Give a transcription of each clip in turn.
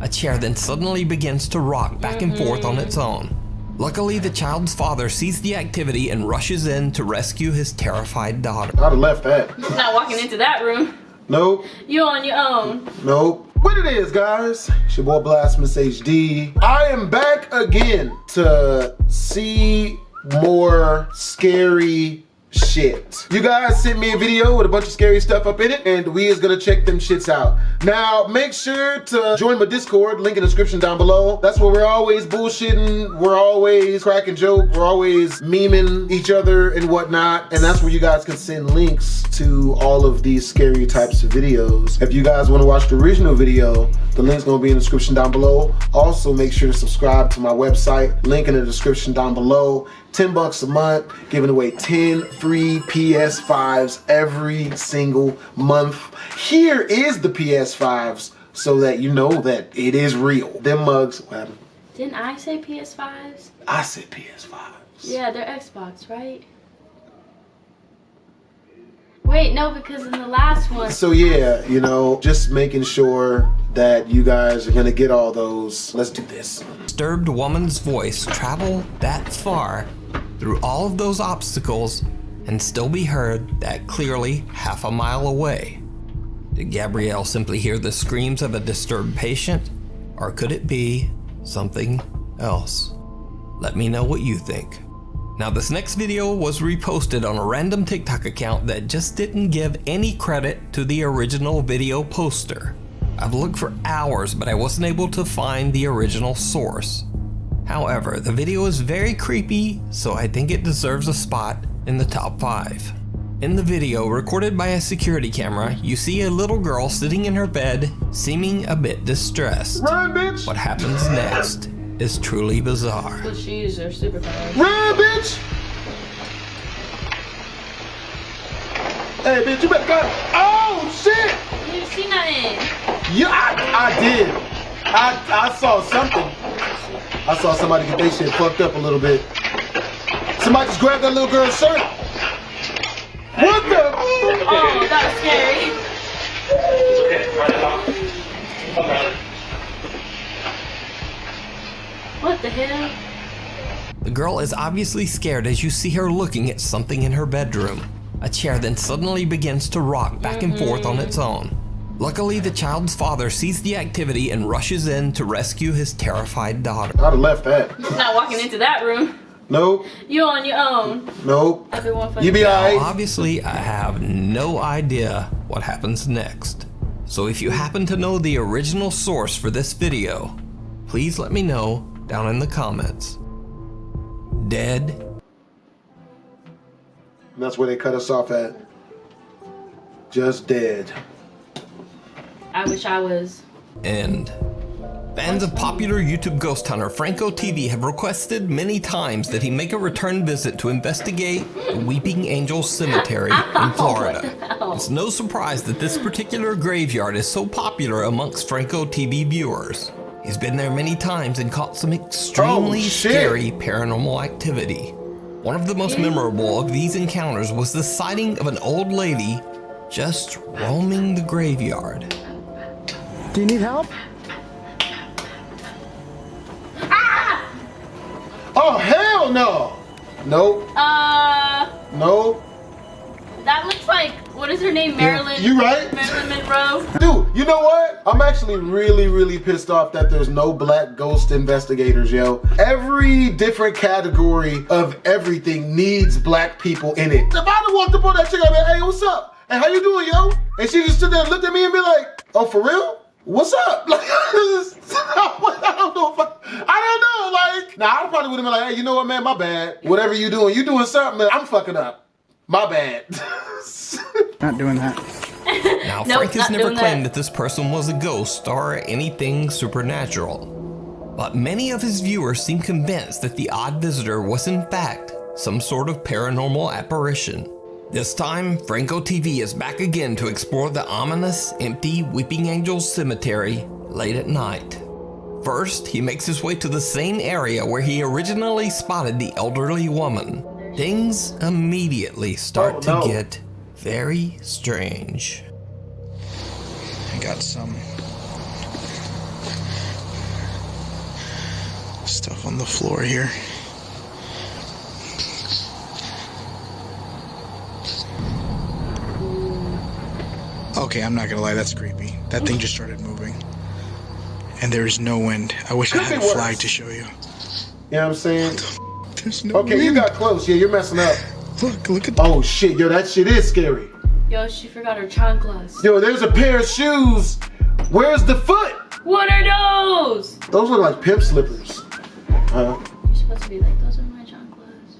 A chair then suddenly begins to rock back and forth on its own. Luckily, the child's father sees the activity and rushes in to rescue his terrified daughter. I'd have left that. Not walking into that room. Nope. You on your own. Nope. What it is, guys? It's your boy BlastphamousHD. I am back again to see more scary shit. You guys sent me a video with a bunch of scary stuff up in it, and we is gonna check them shits out. Now, make sure to join my Discord, link in the description down below. That's where we're always bullshitting, we're always cracking joke, we're always memeing each other and whatnot, and that's where you guys can send links to all of these scary types of videos. If you guys wanna watch the original video, the link's gonna be in the description down below. Also, make sure to subscribe to my website, link in the description down below. $10 a month, giving away 10 free PS5s every single month. Here is the PS5s so that you know that it is real. Them mugs, what happened? Didn't I say PS5s? I said PS5s. Yeah, they're Xbox, right? Wait, no, because in the last one. So yeah, you know, just making sure that you guys are gonna get all those. Let's do this. Disturbed woman's voice travel that far through all of those obstacles and still be heard that clearly half a mile away. Did Gabrielle simply hear the screams of a disturbed patient, or could it be something else? Let me know what you think. Now, this next video was reposted on a random TikTok account that just didn't give any credit to the original video poster. I've looked for hours, but I wasn't able to find the original source. However, the video is very creepy, so I think it deserves a spot in the top 5. In the video, recorded by a security camera, you see a little girl sitting in her bed, seeming a bit distressed. Run, bitch! What happens next is truly bizarre. But she used her superpower. Run, bitch! Hey, bitch, you better go. Oh, shit! You didn't see nothing. Yeah, I did. I saw something. I saw somebody get their shit fucked up a little bit. Somebody just grabbed that little girl's shirt. What the? Oh, that was scary. What the hell? The girl is obviously scared as you see her looking at something in her bedroom. A chair then suddenly begins to rock back and forth on its own. Luckily, the child's father sees the activity and rushes in to rescue his terrified daughter. I'd have left that. Not walking into that room. Nope. You on your own. Nope. Everyone You be alright. Obviously, I have no idea what happens next. So if you happen to know the original source for this video, please let me know down in the comments. Dead? That's where they cut us off at. Just dead. I wish I was. End. Fans of popular YouTube ghost hunter Franco TV have requested many times that he make a return visit to investigate the Weeping Angel Cemetery in Florida. It's no surprise that this particular graveyard is so popular amongst Franco TV viewers. He's been there many times and caught some extremely scary paranormal activity. One of the most memorable of these encounters was the sighting of an old lady just roaming the graveyard. Do you need help? Ah! Oh, hell no! Nope. Nope. That looks like, what is her name? Marilyn? You right? Marilyn Monroe? Dude, you know what? I'm actually really pissed off that there's no black ghost investigators, yo. Every different category of everything needs black people in it. If I'd have walked up on that chick, I'd be like, hey, what's up? And how you doing, yo? And she just stood there and looked at me and be like, oh, for real? What's up? Like, I don't know. Like, nah, I probably would have been like, hey, you know what, man? My bad. Whatever you doing something, man. I'm fucking up. My bad. Not doing that. Now, Frank has never claimed that this person was a ghost or anything supernatural. But many of his viewers seem convinced that the odd visitor was in fact some sort of paranormal apparition. This time, Franco TV is back again to explore the ominous, empty Weeping Angel Cemetery late at night. First, he makes his way to the same area where he originally spotted the elderly woman. Things immediately start to get very strange. I got some stuff on the floor here. Okay, I'm not gonna lie, that's creepy. That thing just started moving. And there's no wind. I wish I had a flag to show you. You know what I'm saying? There's no Okay, wind. you got close. Yeah, you're messing up. Look at Oh shit, yo, that shit is scary. Yo, she forgot her chanclas. Yo, there's a pair of shoes. Where's the foot? What are those? Those look like pimp slippers. Huh? You're supposed to be like, those are my chanclas.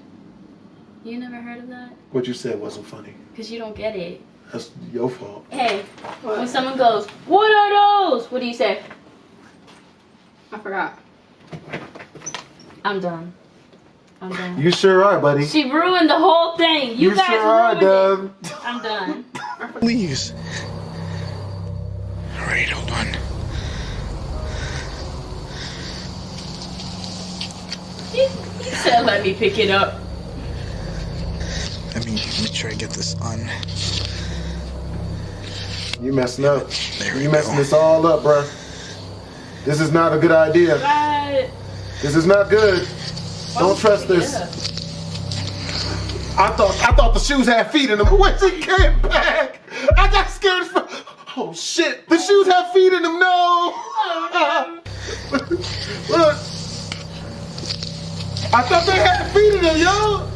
You never heard of that? What you said wasn't funny. Because you don't get it. That's your fault. Hey, when someone goes, what are those? What do you say? I forgot. I'm done. I'm done. You sure are, buddy. She ruined the whole thing. You guys sure are, ruined Dub. it. I'm done. Please. Alright, hold on. You said let me pick it up. Let me make sure I get this on. You messing up. There we You messing go. this all up, bruh. This is not a good idea. Right. This is not good. Don't trust this. I thought the shoes had feet in them. When she came back, I got scared as fuck. Oh shit! The shoes have feet in them. No. Look. I thought they had feet in them, yo.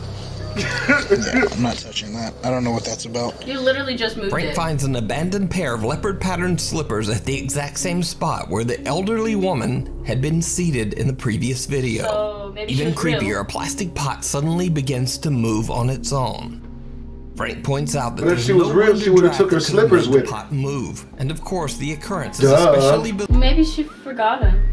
Yeah, I'm not touching that. I don't know what that's about. You literally just moved Frank it. finds an abandoned pair of leopard-patterned slippers at the exact same spot where the elderly woman had been seated in the previous video. So maybe Even she was creepier, real. a plastic pot suddenly begins to move on its own. Frank points out that But if there's she was no real, one she to would've drive took her that could slippers make with the her. pot move. And of course, the occurrence is Duh. especially Maybe she forgot him.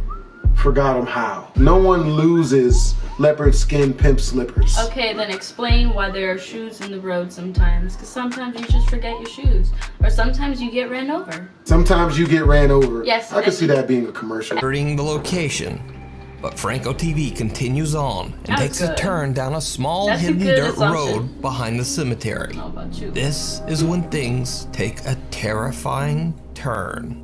Forgot them how. No one loses leopard skin pimp slippers. Okay, then explain why there are shoes in the road sometimes. Because sometimes you just forget your shoes. Or sometimes you get ran over. Sometimes you get ran over. Yes, I can and- see that being a commercial. alerting the location. But Franco TV continues on and That's takes a good. turn down a small That's a hidden good dirt assumption. road behind the cemetery. How about you? This is when things take a terrifying turn.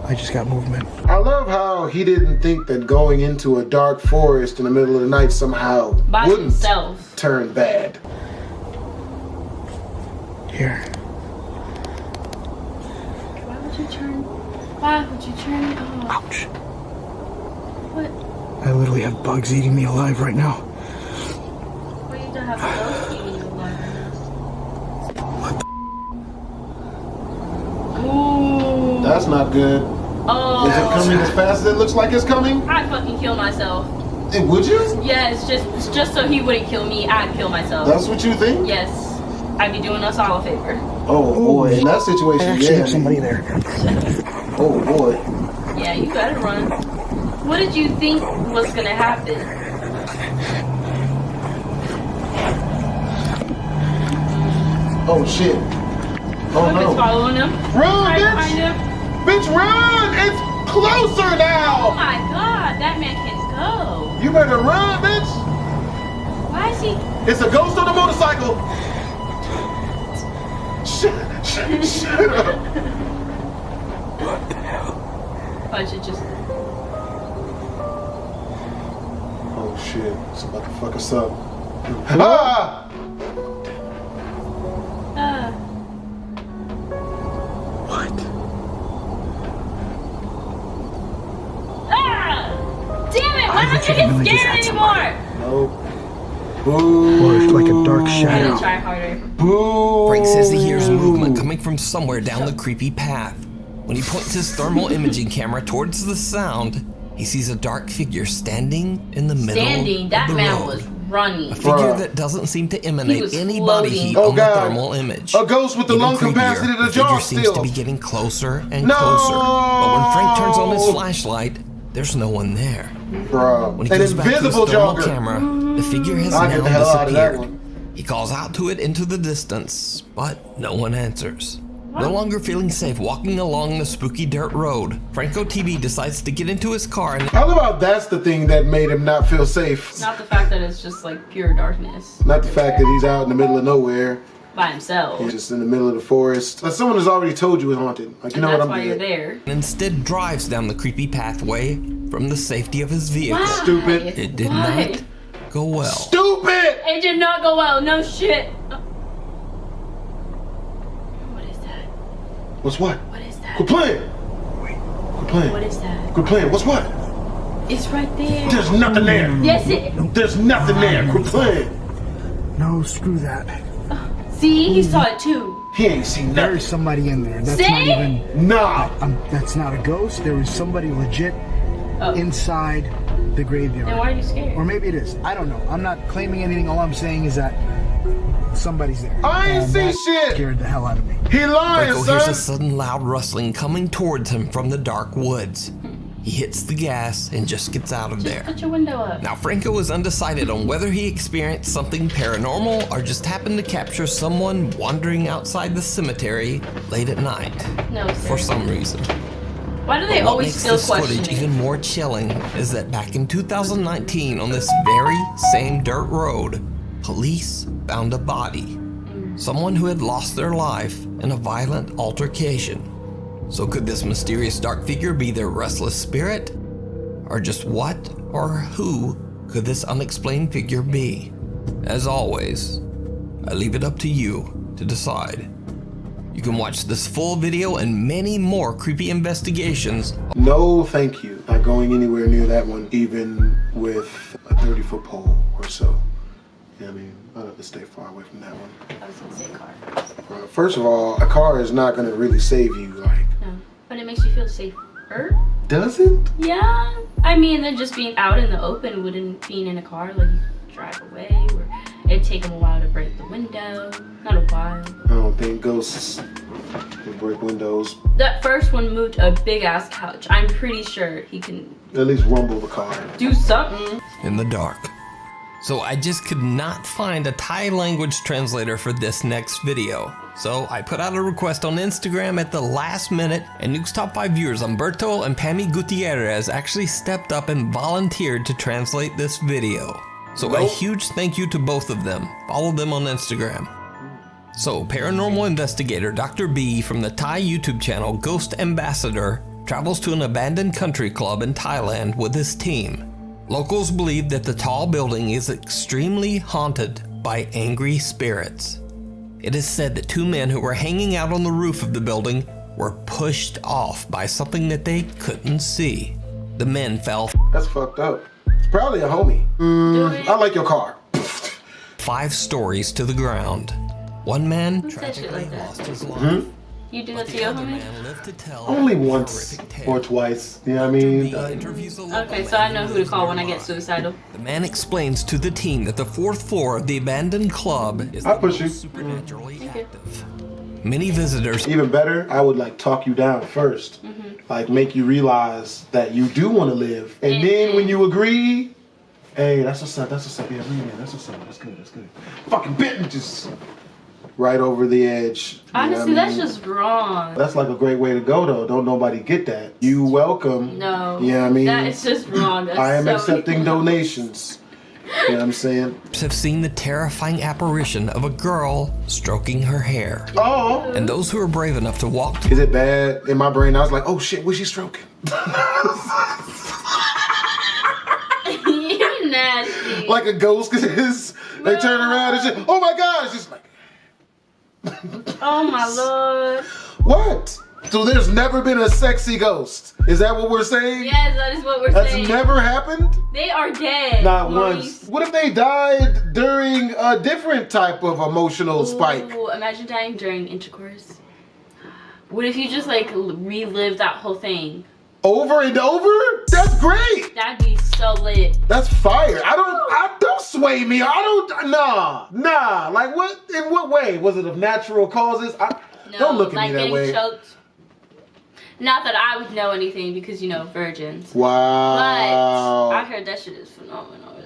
I just got movement. I love how he didn't think that going into a dark forest in the middle of the night somehow By wouldn't himself. turn bad. Here. Why would you turn? Why would you turn it off? Ouch. What? I literally have bugs eating me alive right now. Why you don't have a ghost eating you alive right now? Ooh. That's not good. Oh. Is it coming as fast as it looks like it's coming? I'd fucking kill myself. Would you? Yeah, it's just so he wouldn't kill me, I'd kill myself. That's what you think? Yes. I'd be doing us all a favor. Oh boy, in that I situation, actually yeah. have somebody there. Oh boy. Yeah, you better run. What did you think was gonna happen? Oh shit. Oh Look, it's no. following him. Run, Right bitch! behind him. Bitch, run! It's closer Oh now! my god, that man can go. You better run, bitch! Why is he? It's a ghost on a motorcycle! Shut up! What the hell? I should just. Oh shit, it's about to fuck us up. Ah! What? Ah! Damn it! Why Why don't would you you get really do scared that to anymore? Nope. Boo. Or it's like a dark I shadow. gotta try harder. Boo. Frank says he hears movement coming from somewhere down the creepy path. When he points his thermal imaging camera towards the sound, he sees a dark figure standing in the middle Standing, that of the man road. was running. A figure Bruh. that doesn't seem to He emanate was any body floating. heat Oh, on the God. thermal image. A ghost with the Even lung creepier, capacity to the jar figure seems still. to be getting closer and No. closer. But when Frank turns on his flashlight, there's no one there. Bruh. When he An goes back to his invisible thermal jogger. camera, the figure has I'll get now the hell out of that disappeared. one. He calls out to it into the distance, but no one answers. No longer feeling safe walking along the spooky dirt road, Franco TV decides to get into his car and I love how that's the thing that made him not feel safe. Not the fact that it's just like pure darkness Not the fact that he's out in the middle of nowhere. by himself. He's just in the middle of the forest. Like someone has already told you it's haunted. Like, you And know that's what, I'm why you're good. there. instead drives down the creepy pathway from the safety of his vehicle. Why? Stupid. It did Why? not go well. Stupid! It did not go well. No shit. What is that? What's what? What is that? Quit playing. Quit playing. What is that? Quit playing. What's what? It's right there. There's nothing there. Yes, it. There's nothing there. Quit playing. No, screw that. See, he saw it too. He ain't seen There nothing. is somebody in there. That's See? not even. Nah. That's not a ghost. There is somebody legit Oh. inside the graveyard. Then why are you scared? Or maybe it is. I don't know. I'm not claiming anything. All I'm saying is that somebody's there. I ain't And seen that shit. Scared the hell out of me. He lying, Franco hears a son. sudden loud rustling coming towards him from the dark woods. He hits the gas and just gets out of there. Put your window up. Now, Franco was undecided on whether he experienced something paranormal or just happened to capture someone wandering outside the cemetery late at night No, sir. for some reason. Why do they What always makes still this question footage it? even more chilling is that back in 2019, on this very same dirt road, police found a body. Someone who had lost their life in a violent altercation. So could this mysterious dark figure be their restless spirit? Or just what or who could this unexplained figure be? As always, I leave it up to you to decide. You can watch this full video and many more creepy investigations. No, thank you. Not going anywhere near that one, even with a 30-foot pole or so. Yeah, I mean, I'll have to stay far away from that one. I was gonna say car. First of all, a car is not gonna really save you, like. No. But it makes you feel safer. Does it? Yeah. I mean, then just being out in the open wouldn't being in a car, like you drive away, or it'd take them a while to break the window. Not a while. I don't think ghosts can break windows. That first one moved a big ass couch. I'm pretty sure he can At least rumble the car. do something. In the dark. So I just could not find a Thai language translator for this next video. So I put out a request on Instagram at the last minute, and Nuke's top 5 viewers Humberto and Pammy Gutierrez actually stepped up and volunteered to translate this video. So a huge thank you to both of them. Follow them on Instagram. So paranormal investigator Dr. B from the Thai YouTube channel Ghost Ambassador travels to an abandoned country club in Thailand with his team. Locals believe that the tall building is extremely haunted by angry spirits. It is said that 2 men who were hanging out on the roof of the building were pushed off by something that they couldn't see. The men fell That's fucked up. It's probably a homie. I like your car. 5 stories to the ground. One man Who said shit tragically like that? lost his life. You do But that to the your other homie? man lived to tell Only a once horrific tale. or twice. You know what I mean? Okay, so I know who to call when I get suicidal. The man explains to the team that the 4th floor of the abandoned club is I'll the push most you. supernaturally active. Many visitors Even better, I would like talk you down first. Like make you realize that you do want to live. And then when you agree, hey, that's what's up, yeah, man, that's what's up, that's good. Fucking bitten just right over the edge. You know what I Honestly, that's mean? just wrong. That's like a great way to go though. Don't nobody get that. You welcome. No. You know what I mean? That is just wrong. That's I am so accepting evil. donations. You know what I'm saying? have seen the terrifying apparition of a girl stroking her hair. Oh, And those who are brave enough to walk is it bad? In my brain, I was like, oh shit, what's she stroking? You nasty. Like a ghost, because they turn around and shit. Oh my god, it's just like, Oh my lord. what? So there's never been a sexy ghost. Is that what we're saying? Yes, that is what we're That's saying. never happened? They are dead. Not Maurice. once. What if they died during a different type of emotional spike? Ooh, imagine dying during intercourse. What if you just like relive that whole thing? Over and over? That's great. That'd be so lit. That's fire. I don't sway me. Nah. Like what? In what way? Was it of natural causes? No, Don't look at like me that getting way. choked. Not that I would know anything because you know virgins. But Wow. I heard that shit is phenomenal.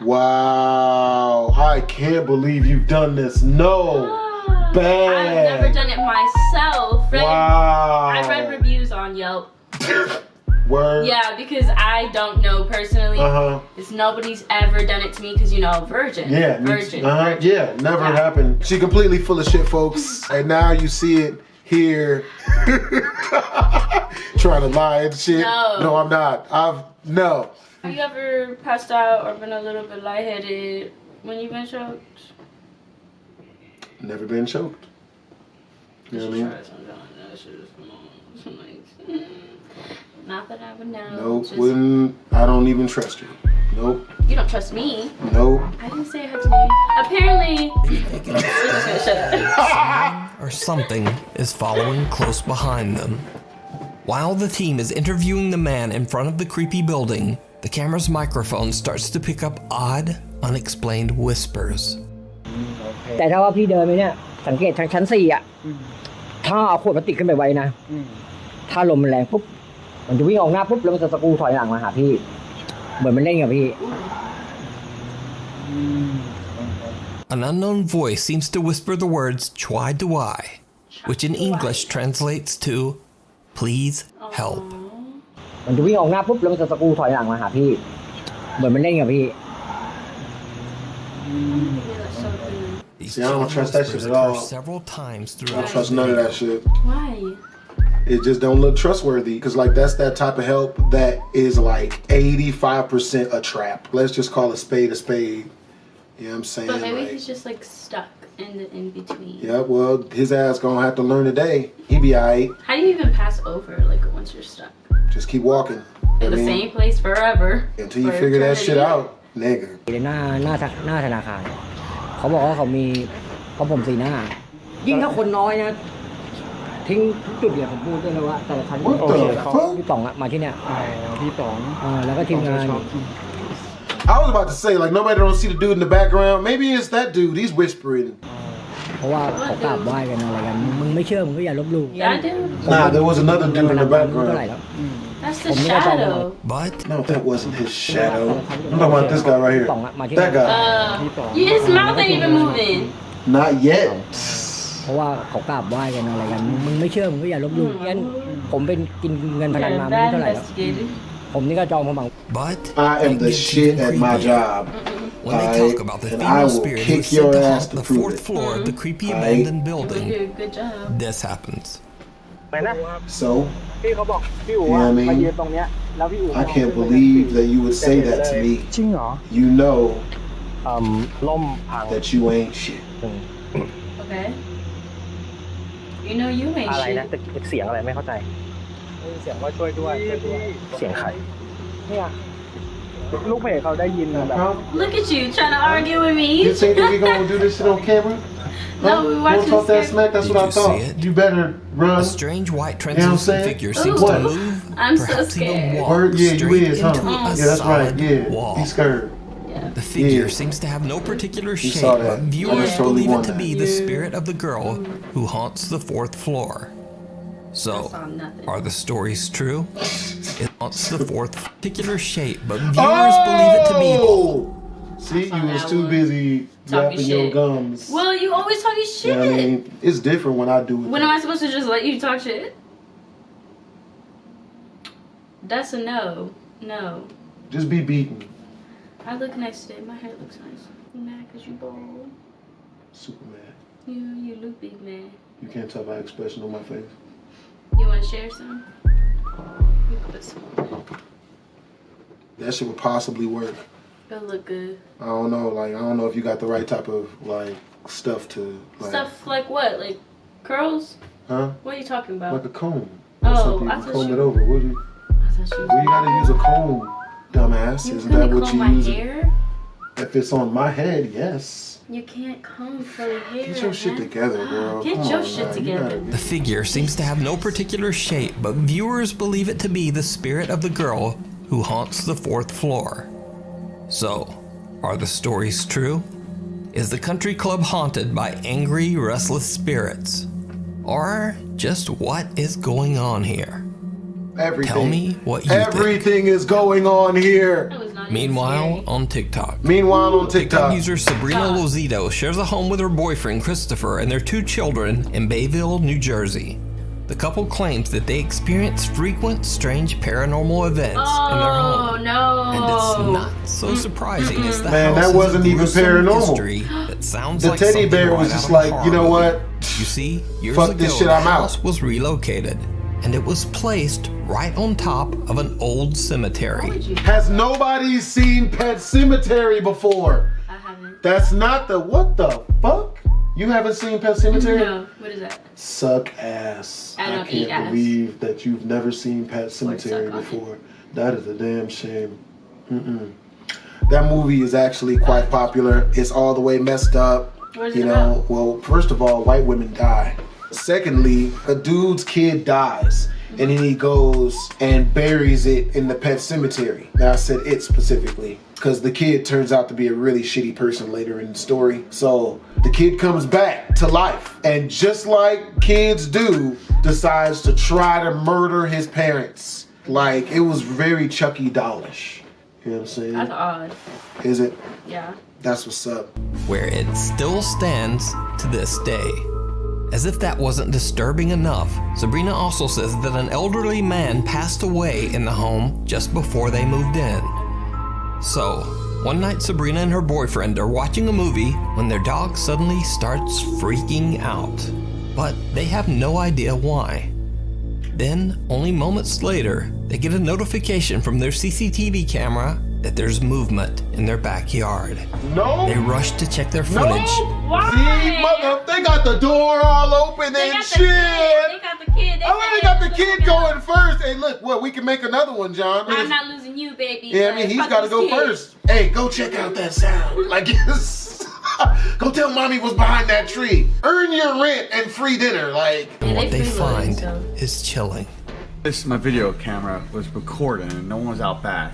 Wow. I can't believe you've done this. No. Bad. I've never done it myself. Wow. I read reviews on Yelp. Word. Yeah, because I don't know personally. Uh-huh. It's nobody's ever done it to me because you know virgin. Yeah. Virgin. Yeah. Never Yeah. happened. She completely full of shit, folks. And now you see it here trying to lie and shit. No, I'm not. No. Have you ever passed out or been a little bit lightheaded when you've been choked? Never been choked. You know what I mean? Not that I would know. Nope, wouldn't. I don't even trust you. Nope. You don't trust me? Nope. I didn't say I had to do. Apparently. Someone or something is following close behind them. While the team is interviewing the man in front of the creepy building, the camera's microphone starts to pick up odd, unexplained whispers. แต่ถ้าว่าพี่เดินไปเนี่ยสังเกตทางชั้น4อ่ะถ้าเอาขวดพลาสติกขึ้นไปไว้นะถ้าลมมันแรงปุ๊บมันจะวิ่งออกหน้าปุ๊บแล้วมันจะสกรูถอยหลังมาหาพี่เหมือนมันเล่นกับพี่ An unknown voice seems to whisper the words "Chwai Duai," which in English translates to "Please help." มันจะวิ่งออกหน้าปุ๊บแล้วมันจะสกรูถอยหลังมาหาพี่เหมือนมันเล่นกับพี่ See, I don't trust that shit at all. Several times I don't trust none of that shit. Why? It just don't look trustworthy because like that's that type of help that is like 85% a trap. Let's just call a spade a spade. You know what I'm saying? But maybe like, he's just like stuck in the in between. Yeah, well, his ass gonna have to learn today. He be alright. How do you even pass over like once you're stuck? Just keep walking. In the same place forever. Until you figure that shit out, nigga. หน้าธนาคารเขาบอกว่าเขามีเขาผมสีหน้ายิ่งถ้าคนน้อยนะทิ้งทุกจุดเนี่ยผมพูดได้เลยว่าแต่ละครั้งพี่ป๋องอะมาที่เนี่ยพี่ป๋องแล้วก็ทีมงาน I was about to say like nobody don't see the dude in the background. Maybe it's that dude. He's whispering. เพราะว่าเขากราบไหว้กันอะไรกันมึงไม่เชื่อมึงก็อย่าลบหลู่ Yeah, I do. Nah, there was another dude in the background. That's the shadow. But No, that wasn't his shadow. I'm talking about this guy right here. That guy. His mouth ain't even moving. Not yet. เพราะว่าเขากราบไหว้กันอะไรกันมึงไม่เชื่อมึงก็อย่าลบหลู่งั้นผมเป็นกินเงินพนันมาไม่รู้เท่าไหร่แล้วผมนี่ก็จองมาบัง But I am the shit at my job. when they talk about the and I female will spirit kick who's your sent to ass haunt to the prove fourth it. floor of the creepy Aight. abandoned You building, do a good job. this happens. So, พี่เขาบอกพี่อู๋ you know what I มายืน mean? ตรงเนี้ยแล้วพี่อู๋ I can't believe that you would say that to me. จริงเหรอ You know ล่มพัง that you ain't shit. Okay. You know you ain't อะไรนะ shit. เสียงอะไรไม่เข้าใจเสียงว่าช่วยด้วยเสียงใครเนี่ยลูกเพจเขาได้ยินแบบ Look at you trying to argue with me. You think that we gonna do this shit on camera? No, we watching talk that this. smack. That's Did what I you thought. see it? You better run. A strange white You know what I'm translucent saying? figure seems What? to move, I'm so perhaps even scared. walk Word? Yeah, you straight is, huh? into a Yeah, that's right. solid Yeah, wall. he's scared. Yeah. The figure Yeah. seems to have no particular You shape, saw that. but viewers I totally believe it won to that. be the spirit of the girl who haunts the fourth floor. I So, saw nothing. are the stories true? It haunts the fourth particular shape, but viewers believe it to be. Oh! See, you was too busy Talking yapping your shit. gums. Well, you always talking You shit. know what I mean? It's different when I do it. When am I supposed to just let you talk shit? That's a no. No. Just be beaten. I look nice today. My hair looks nice. You mad because you bald? Superman. You look big, man. You can't tell my expression on my face. You want to share some? You put some on. That shit would possibly work. It'll look good. I don't know. Like, I don't know if you got the right type of, like, stuff to, like... Stuff like what? Like curls? Huh? What are you talking about? Like a comb. Oh, Something you I can thought comb you- it over. What you... I thought you Well, you gotta use a comb, dumbass. You Isn't that couldn't what comb you my use? hair? If it's on my head, yes. You can't comb curly hair. Get your shit man. together, girl. Get Come your on, shit man. You together. gotta- The figure seems to have no particular shape, but viewers believe it to be the spirit of the girl who haunts the fourth floor. So, are the stories true? Is the country club haunted by angry, restless spirits? Or just what is going on here? Everything. Tell me what you think. Everything is going on here. That was not even Meanwhile, scary. on TikTok. Meanwhile, on TikTok TikTok. user Sabrina Lozito shares a home with her boyfriend Christopher and their 2 children in Bayville, New Jersey. The couple claims that they experience frequent strange paranormal events in their Oh home. no! And it's not so surprising as the Man, that house has wasn't a even gruesome paranormal. history that that sounds The like teddy something bear right was out just of a like, horror you know movie. what? You see, years Fuck ago, this shit, the I'm out. house was relocated, and it was placed right on top of an old cemetery. Has nobody seen Pet Cemetery before? I haven't. That's not the, what the fuck? You haven't seen Pet Cemetery? No, what is that? Suck ass. I don't eat can't ass. believe that you've never seen Pet Cemetery suck on before. That is a damn shame. That movie is actually quite popular. It's all the way messed up. What is You it know, about? well, first of all, white women die. Secondly, a dude's kid dies, and then he goes and buries it in the pet cemetery. Now I said it specifically, because the kid turns out to be a really shitty person later in the story. So the kid comes back to life, and just like kids do, decides to try to murder his parents. Like, it was very Chucky Dollish. You know what I'm saying? That's odd. Is it? Yeah. That's what's up. Where it still stands to this day. As if that wasn't disturbing enough, Sabrina also says that an elderly man passed away in the home just before they moved in. So, one night Sabrina and her boyfriend are watching a movie when their dog suddenly starts freaking out. But they have no idea why. Then, only moments later, they get a notification from their CCTV camera that there's movement in their backyard. No. They rush to check their footage. Why? See, mother, they got the door all open They and got the shit. kid. They got the kid. They got the kid going first. Hey, look, what, we can make another one, John. I'm not losing you, baby. Yeah, I mean, he's got to go first. Hey, go check out that sound. Like, go tell mommy what's behind that tree. Earn your rent and free dinner. Like, And what they freeloading, find so. is chilling. This, my video camera was recording and no one was out back.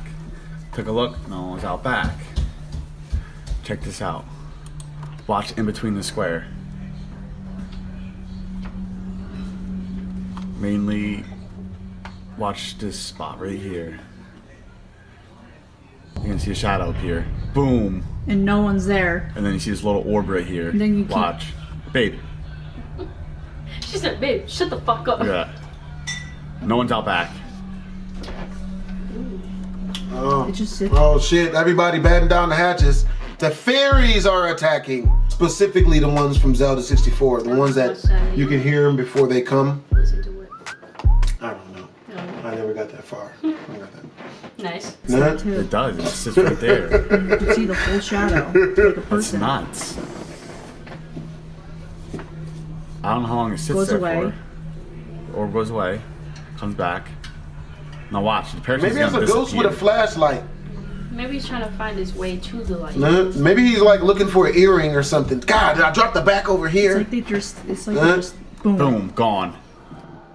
Took a look, no one was out back. Check this out. Watch in between the square. Mainly watch this spot right here. You can see a shadow appear. Boom. And no one's there. And then you see this little orb right here. And then you keep- watch. Babe. She said, babe, shut the fuck up. Look at that. No one's out back. It just sits. oh shit, everybody batten down the hatches. The fairies are attacking. Specifically the ones from Zelda 64. The ones that you can hear them before they come. Listen to it. I don't know. No. I never got that far. I got that. Nice. Nah. It does. It sits right there. You can see the full shadow. Like a It's person. nuts. I don't know how long it sits Goes there away. for. Or goes away, comes back. Now watch. The parachute's Maybe it's gonna a ghost with a disappear. flashlight. Maybe he's trying to find his way to the light. Nah, maybe he's like looking for an earring or something. God, I dropped the back over It's here. like they just, it's like they just, boom. Boom, gone.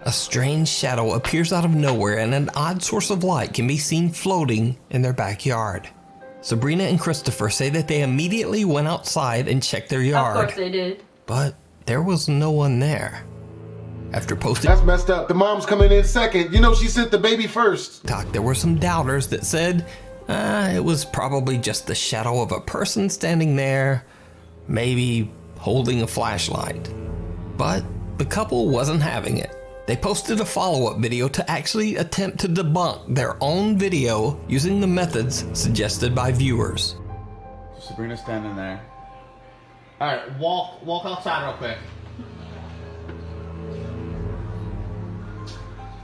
A strange shadow appears out of nowhere and an odd source of light can be seen floating in their backyard. Sabrina and Christopher say that they immediately went outside and checked their Of yard, course they did. but there was no one there. After posting That's messed up. The mom's coming in second. You know she sent the baby first. TikTok, there were some doubters that said it was probably just the shadow of a person standing there, maybe holding a flashlight. But the couple wasn't having it. They posted a follow-up video to actually attempt to debunk their own video using the methods suggested by viewers. Sabrina's standing there. Alright, walk outside real quick.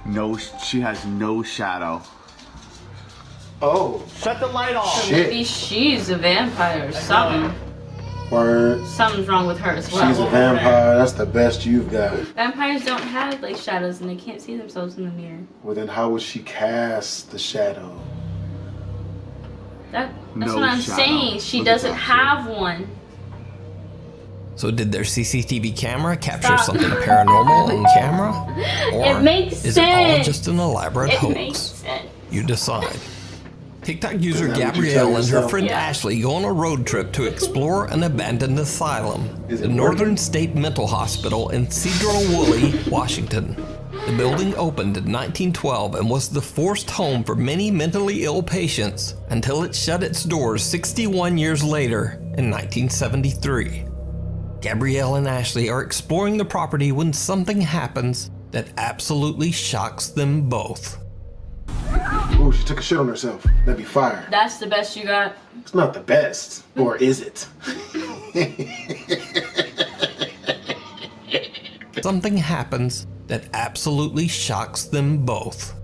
No, she has no shadow. Oh, Shut the light off. shit. Maybe she's a vampire or something. Word. Something's wrong with her as well. She's a vampire. That's the best you've got. Vampires don't have like shadows and they can't see themselves in the mirror. Well, then how would she cast the shadow? That's No what I'm shadow. saying. She Look at doesn't that have one. So did their CCTV camera capture Stop. something paranormal on camera? Or It makes is it all sense. just an elaborate It hoax? makes sense. You decide. TikTok user Is that what you tell Gabrielle and her yourself? friend Yeah. Ashley go on a road trip to explore an abandoned asylum, Is it the Northern working? State Mental Hospital in Cedar-Woolley, Washington. The building opened in 1912 and was the forced home for many mentally ill patients until it shut its doors 61 years later in 1973. Gabrielle and Ashley are exploring the property when something happens that absolutely shocks them both. Ooh, she took a shit on herself. That'd be fire. That's the best you got. It's not the best. Or is it? Something happens that absolutely shocks them both.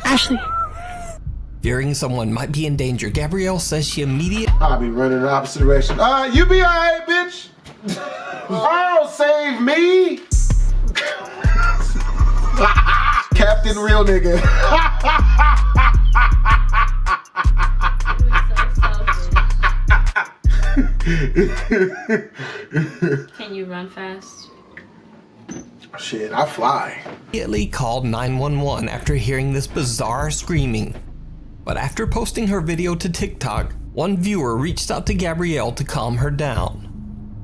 Ashley. Fearing someone might be in danger, Gabrielle says she immediately... I'll be running the opposite direction. You be alright, bitch. Oh, save me. Captain Real Nigga. Can you run fast? Shit, I fly. Immediately called 911 after hearing this bizarre screaming. But after posting her video to TikTok, one viewer reached out to Gabrielle to calm her down.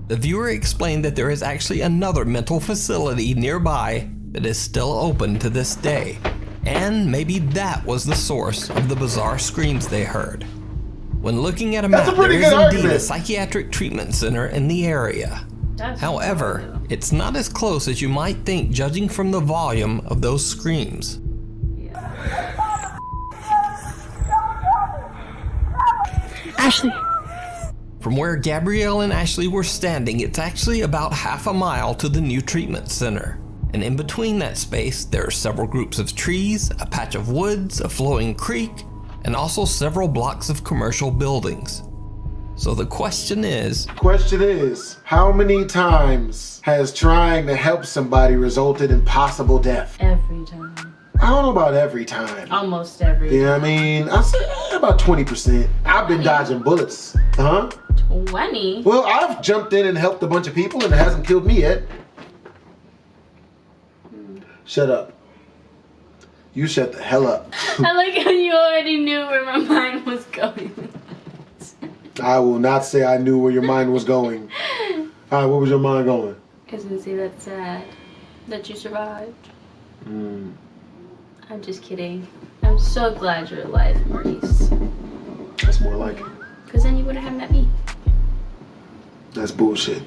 The viewer explained that there is actually another mental facility nearby that is still open to this day, and maybe that was the source of the bizarre screams they heard. When looking at a map, there is indeed a psychiatric treatment center in the area. However, it's not as close as you might think judging from the volume of those screams. Ashley. From where Gabrielle and Ashley were standing, it's actually about half a mile to the new treatment center. And in between that space, there are several groups of trees, a patch of woods, a flowing creek, and also several blocks of commercial buildings. So the question is, how many times has trying to help somebody resulted in possible death? Every time. I don't know about every time. Almost every time. You know what I mean? I say about 20%. I've been dodging bullets. Huh? 20? Well, I've jumped in and helped a bunch of people and it hasn't killed me yet. Shut up. You shut the hell up. I like how you already knew where my mind was going. I will not say I knew where your mind was going. Alright, where was your mind going? Isn't see that's sad that you survived. I'm just kidding. I'm so glad you're alive, Maurice. That's more like it. Because then you wouldn't have met me. That's bullshit.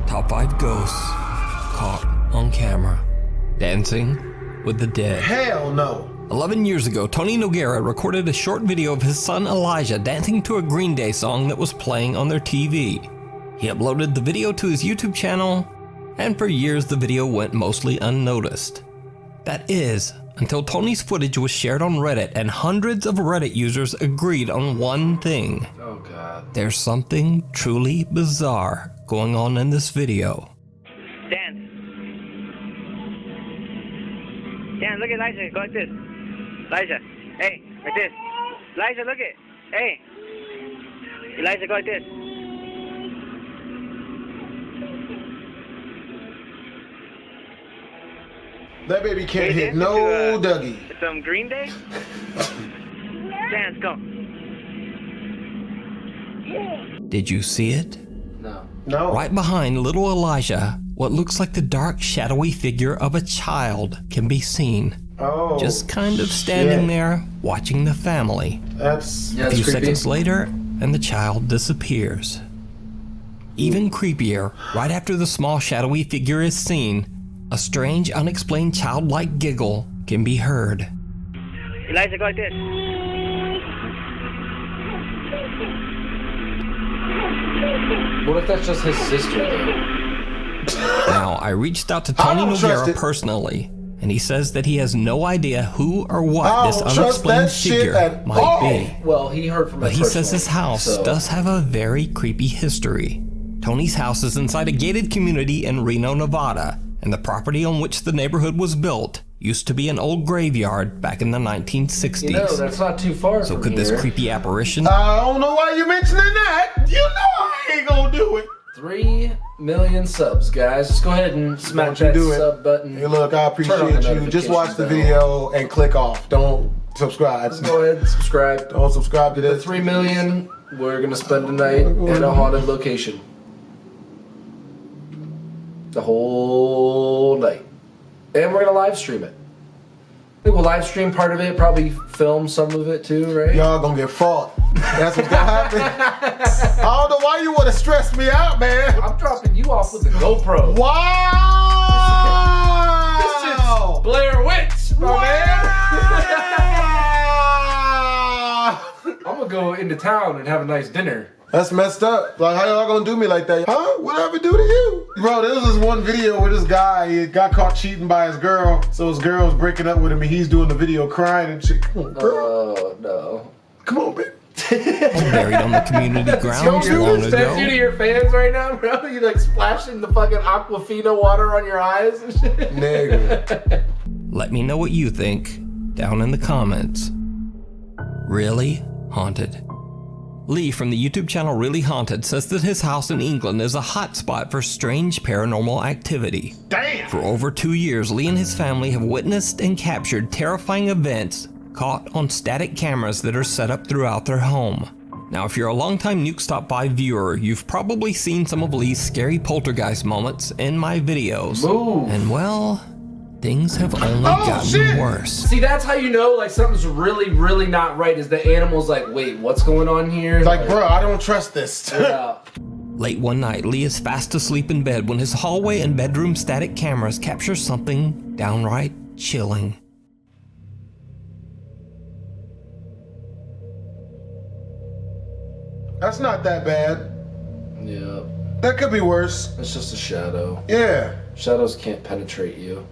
Top 5 ghosts caught on camera dancing with the dead. Hell no. 11 years ago, Tony Noguera recorded a short video of his son Elijah dancing to a Green Day song that was playing on their TV. He uploaded the video to his YouTube channel, and for years the video went mostly unnoticed. That is, until Tony's footage was shared on Reddit and hundreds of Reddit users agreed on one thing. Oh God. There's something truly bizarre going on in this video. Dan, look at Elijah, go like this. Elijah, hey, like this. Elijah, look at, hey. Elijah, go like this. That baby can't hit no Dougie. Some Green Day? Dance, go. Did you see it? No. No. Right behind little Elijah, what looks like the dark, shadowy figure of a child can be seen. Oh. Just kind of standing there, watching the family. That's a few seconds later, and the child disappears. Even creepier, right after the small, shadowy figure is seen, a strange, unexplained childlike giggle can be heard. Elijah, go like this. What if that's just his sister, though? Now, I reached out to Tony Noguera personally, and he says that he has no idea who or what this unexplained figure might be. Well, he heard from But he says his house does have a very creepy history. Tony's house is inside a gated community in Reno, Nevada, and the property on which the neighborhood was built used to be an old graveyard back in the 1960s. You know, that's not too far So from could this here. creepy apparition... I don't know why you're mentioning that. You know I ain't gonna do it. 3 million subs, guys. Just go ahead and smack that sub button. Hey, look, I appreciate you. Just watch the video and click off. Don't subscribe. Just go ahead and subscribe. Don't subscribe to this. The 3 million, we're gonna spend a night in a haunted location. The whole night. And we're gonna live stream it. I think we'll live stream part of it, probably film some of it too, right? Y'all gonna get fought. That's what's gonna happen. I don't know why you want to stress me out, man. I'm dropping you off with the GoPro. Wow! This shit's Blair Witch, my man. I'm gonna go into town and have a nice dinner. That's messed up. Like, how y'all gonna do me like that? Huh? What did I ever do to you? Bro, there was this one video where this guy, he got caught cheating by his girl. So his girl was breaking up with him and he's doing the video crying and shit. Come on, girl. Oh, no. Come on, man. Buried on the community grounds long ago. Send you to your fans right now, bro? You like splashing the fucking Aquafina water on your eyes and shit? Nigga. Let me know what you think down in the comments. Really haunted. Lee from the YouTube channel Really Haunted says that his house in England is a hotspot for strange paranormal activity. Damn! For over 2 years, Lee and his family have witnessed and captured terrifying events caught on static cameras that are set up throughout their home. Now, if you're a longtime Nuke Stop 5 viewer, you've probably seen some of Lee's scary poltergeist moments in my videos. Move. And well, things have only gotten worse. See, that's how you know like something's really, really not right, is the animal's like, wait, what's going on here? Like, bro, I don't trust this. Yeah. Late one night, Lee is fast asleep in bed when his hallway and bedroom static cameras capture something downright chilling. That's not that bad. Yeah. That could be worse. It's just a shadow. Yeah. Shadows can't penetrate you.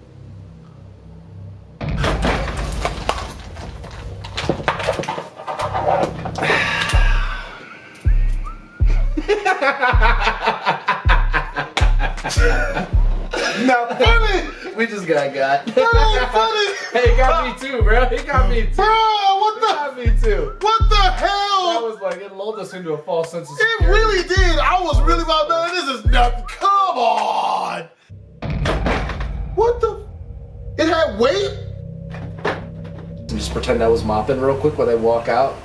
Not funny. We just got. That ain't funny. Hey, he got me too, bro. He got me too. Bro, what the? Got me too. What the hell? That was like, it lulled us into a false sense of It security. really did. I was really about, man, this is nothing. Come on. What the? It had weight? Just pretend I was mopping real quick while they walk out.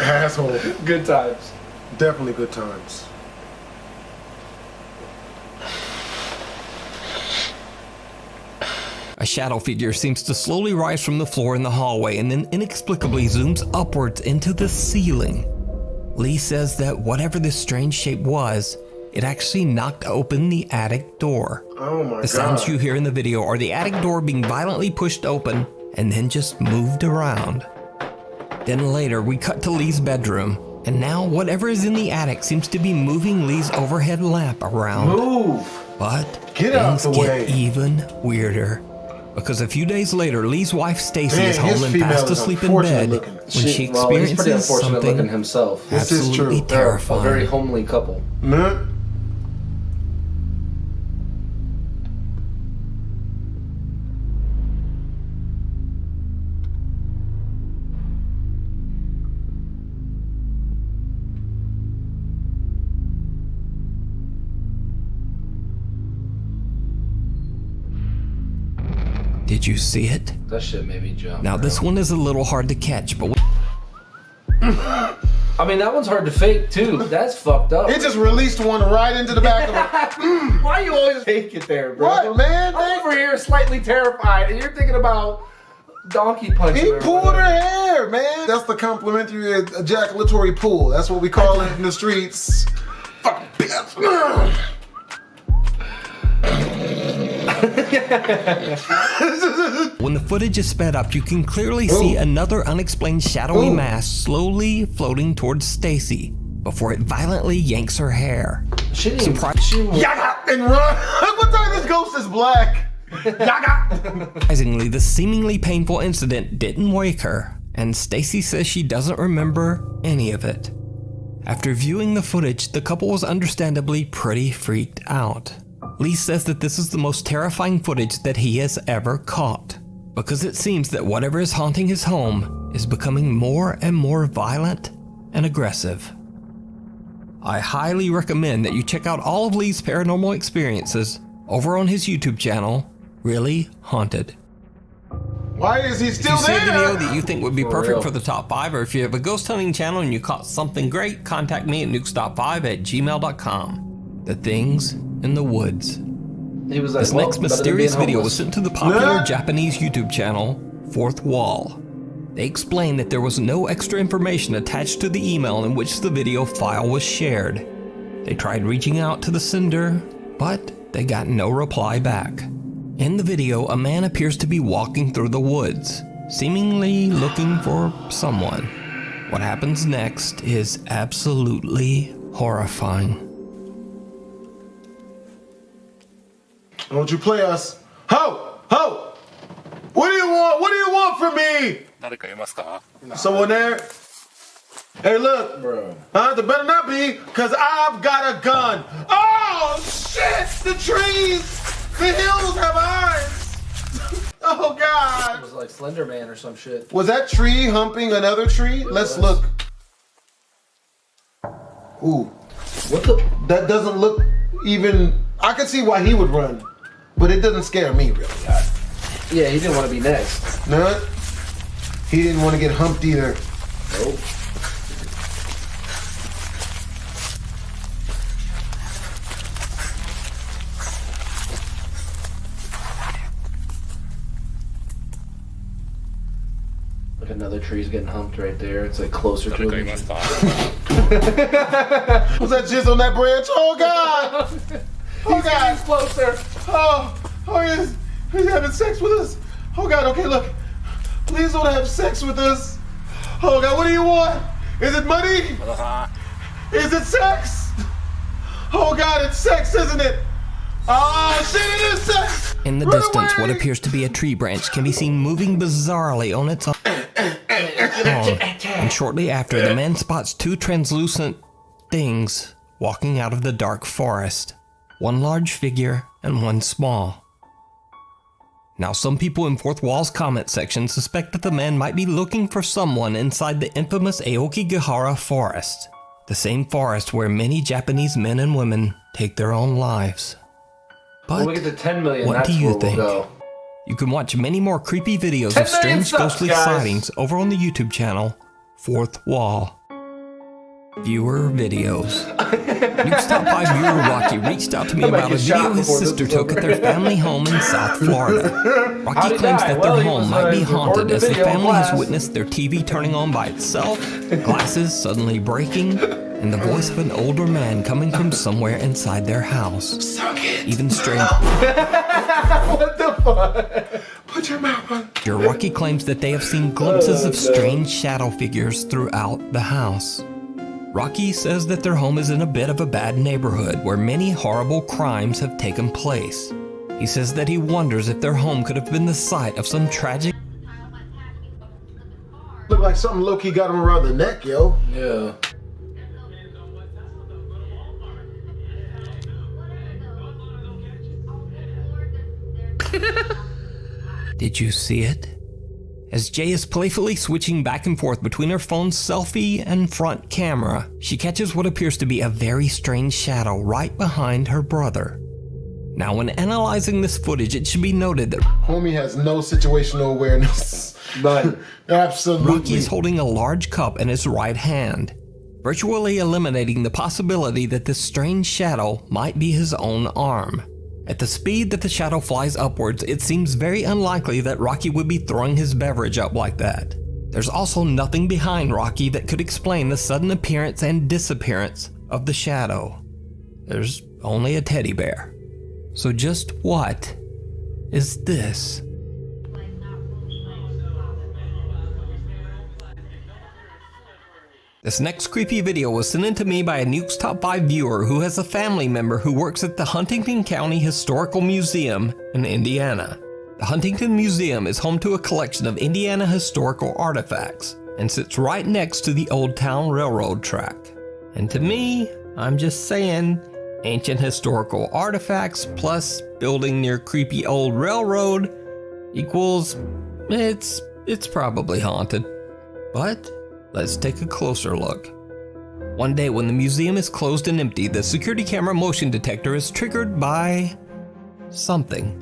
Asshole. Good times. Definitely good times. A shadow figure seems to slowly rise from the floor in the hallway and then inexplicably zooms upwards into the ceiling. Lee says that whatever this strange shape was, it actually knocked open the attic door. Oh my God. The sounds you hear in the video are the attic door being violently pushed open and then just moved around. Then later we cut to Lee's bedroom, and now whatever is in the attic seems to be moving Lee's overhead lamp around. Move! But Get out things the get way. even weirder. Because a few days later, Lee's wife Stacy Man, is home his and female fast is asleep in unfortunate bed looking. when she he's pretty experiences unfortunate looking something himself. This is absolutely true. They're a terrifying. very homely couple. Man. Did you see it? That shit made me jump. Now this one is a little hard to catch, but I mean, that one's hard to fake too. That's fucked up. It just released one right into the back of it. Why you always fake it there, bro? What, man? I'm over here slightly terrified, and you're thinking about donkey punching. He or pulled whatever. her hair, man. That's the complimentary ejaculatory pull. That's what we call it in the streets. Fuck bitch. when the footage is sped up, you can clearly see another unexplained shadowy mass slowly floating towards Stacy before it violently yanks her hair. She didn't. Yaga and run. What time this ghost is black? Yaga. Surprisingly, the seemingly painful incident didn't wake her, and Stacy says she doesn't remember any of it. After viewing the footage, the couple was understandably pretty freaked out. Lee says that this is the most terrifying footage that he has ever caught, because it seems that whatever is haunting his home is becoming more and more violent and aggressive. I highly recommend that you check out all of Lee's paranormal experiences over on his YouTube channel, Really Haunted. Why is he still if you there? see a video that you think would be For perfect real. for the top 5, or if you have a ghost hunting channel and you caught something great, contact me at nukestop5@gmail.com. The things in the woods. He was like, This well, next better than mysterious being video was homeless. sent to the popular Yeah. Japanese YouTube channel, Fourth Wall. They explained that there was no extra information attached to the email in which the video file was shared. They tried reaching out to the sender, but they got no reply back. In the video, a man appears to be walking through the woods, seemingly looking for someone. What happens next is absolutely horrifying. Don't you play us? Ho! Ho! What do you want? What do you want from me? Someone there? Hey, look. Bro. There better not be, because I've got a gun. Oh, shit! The trees! The hills have eyes! Oh, God. It was like Slender Man or some shit. Was that tree humping another tree? Let's look. Ooh. What the? That doesn't look even... I can see why he would run, but it doesn't scare me, really. Yeah, he didn't want to be next. No? He didn't want to get humped either. Nope. Like another tree's getting humped right there. It's like closer to him. Was that jizz on that branch? Oh, God! Oh, God! He's closer. Oh, he's having sex with us. Oh, God, okay, look. Please don't have sex with us. Oh, God, what do you want? Is it money? Is it sex? Oh, God, it's sex, isn't it? Oh, shit, it is sex! In the distance, what appears to be a tree branch can be seen moving bizarrely on its own. And shortly after, the man spots two translucent things walking out of the dark forest. One large figure and one small. Now, some people in Fourth Wall's comment section suspect that the man might be looking for someone inside the infamous Aokigahara forest, the same forest where many Japanese men and women take their own lives. But when we get to 10 million, what that's do you where think? We'll go. You can watch many more creepy videos of strange ghostly sightings over on the YouTube channel, Fourth Wall. Viewer videos. Nuke's Top 5 viewer Rocky reached out to me about a video his sister took at their family home in South Florida. Rocky claims that their home might be haunted as the family has witnessed their TV turning on by itself, glasses suddenly breaking, and the voice of an older man coming from somewhere inside their house. Suck it. Even stranger. What the fuck? Put your mouth on. Rocky claims that they have seen glimpses of strange shadow figures throughout the house. Rocky says that their home is in a bit of a bad neighborhood where many horrible crimes have taken place. He says that he wonders if their home could have been the site of some tragic... Look like something low-key got him around the neck, yo. Yeah. Did you see it? As Jay is playfully switching back and forth between her phone's selfie and front camera, she catches what appears to be a very strange shadow right behind her brother. Now, when analyzing this footage, it should be noted that homie has no situational awareness. None. Absolutely. Rocky is holding a large cup in his right hand, virtually eliminating the possibility that this strange shadow might be his own arm. At the speed that the shadow flies upwards, it seems very unlikely that Rocky would be throwing his beverage up like that. There's also nothing behind Rocky that could explain the sudden appearance and disappearance of the shadow. There's only a teddy bear. So just what is this? This next creepy video was sent in to me by a Nuke's Top 5 viewer who has a family member who works at the Huntington County Historical Museum in Indiana. The Huntington Museum is home to a collection of Indiana historical artifacts and sits right next to the Old Town Railroad track. And to me, I'm just saying, ancient historical artifacts plus building near creepy old railroad equals it's probably haunted. But let's take a closer look. One day when the museum is closed and empty, the security camera motion detector is triggered by something.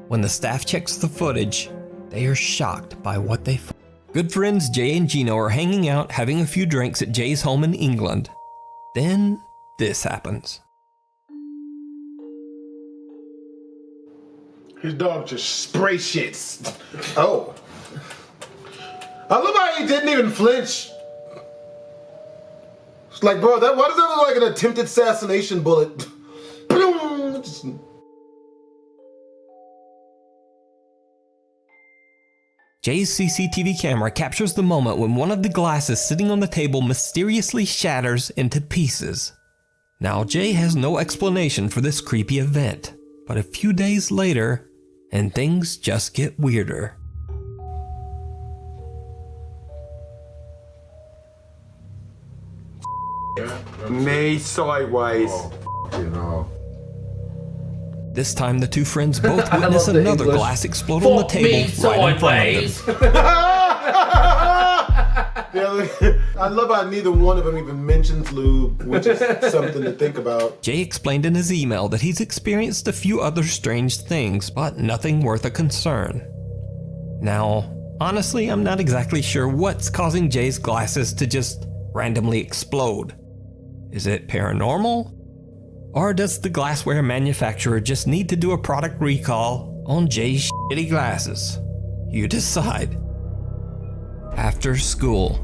When the staff checks the footage, they are shocked by what they find. Good friends Jay and Gino are hanging out, having a few drinks at Jay's home in England. Then this happens. His dog just spray shits. Oh. I love how he didn't even flinch. It's like, bro, why does that look like an attempted assassination bullet? Jay's CCTV camera captures the moment when one of the glasses sitting on the table mysteriously shatters into pieces. Now, Jay has no explanation for this creepy event, but a few days later, and things just get weirder. Me sideways. You know. This time, the two friends both witness another glass explode on the table right in front of them. I love how neither one of them even mentions lube, which is something to think about. Jay explained in his email that he's experienced a few other strange things, but nothing worth a concern. Now, honestly, I'm not exactly sure what's causing Jay's glasses to just randomly explode. Is it paranormal? Or does the glassware manufacturer just need to do a product recall on Jay's shitty glasses? You decide. After school,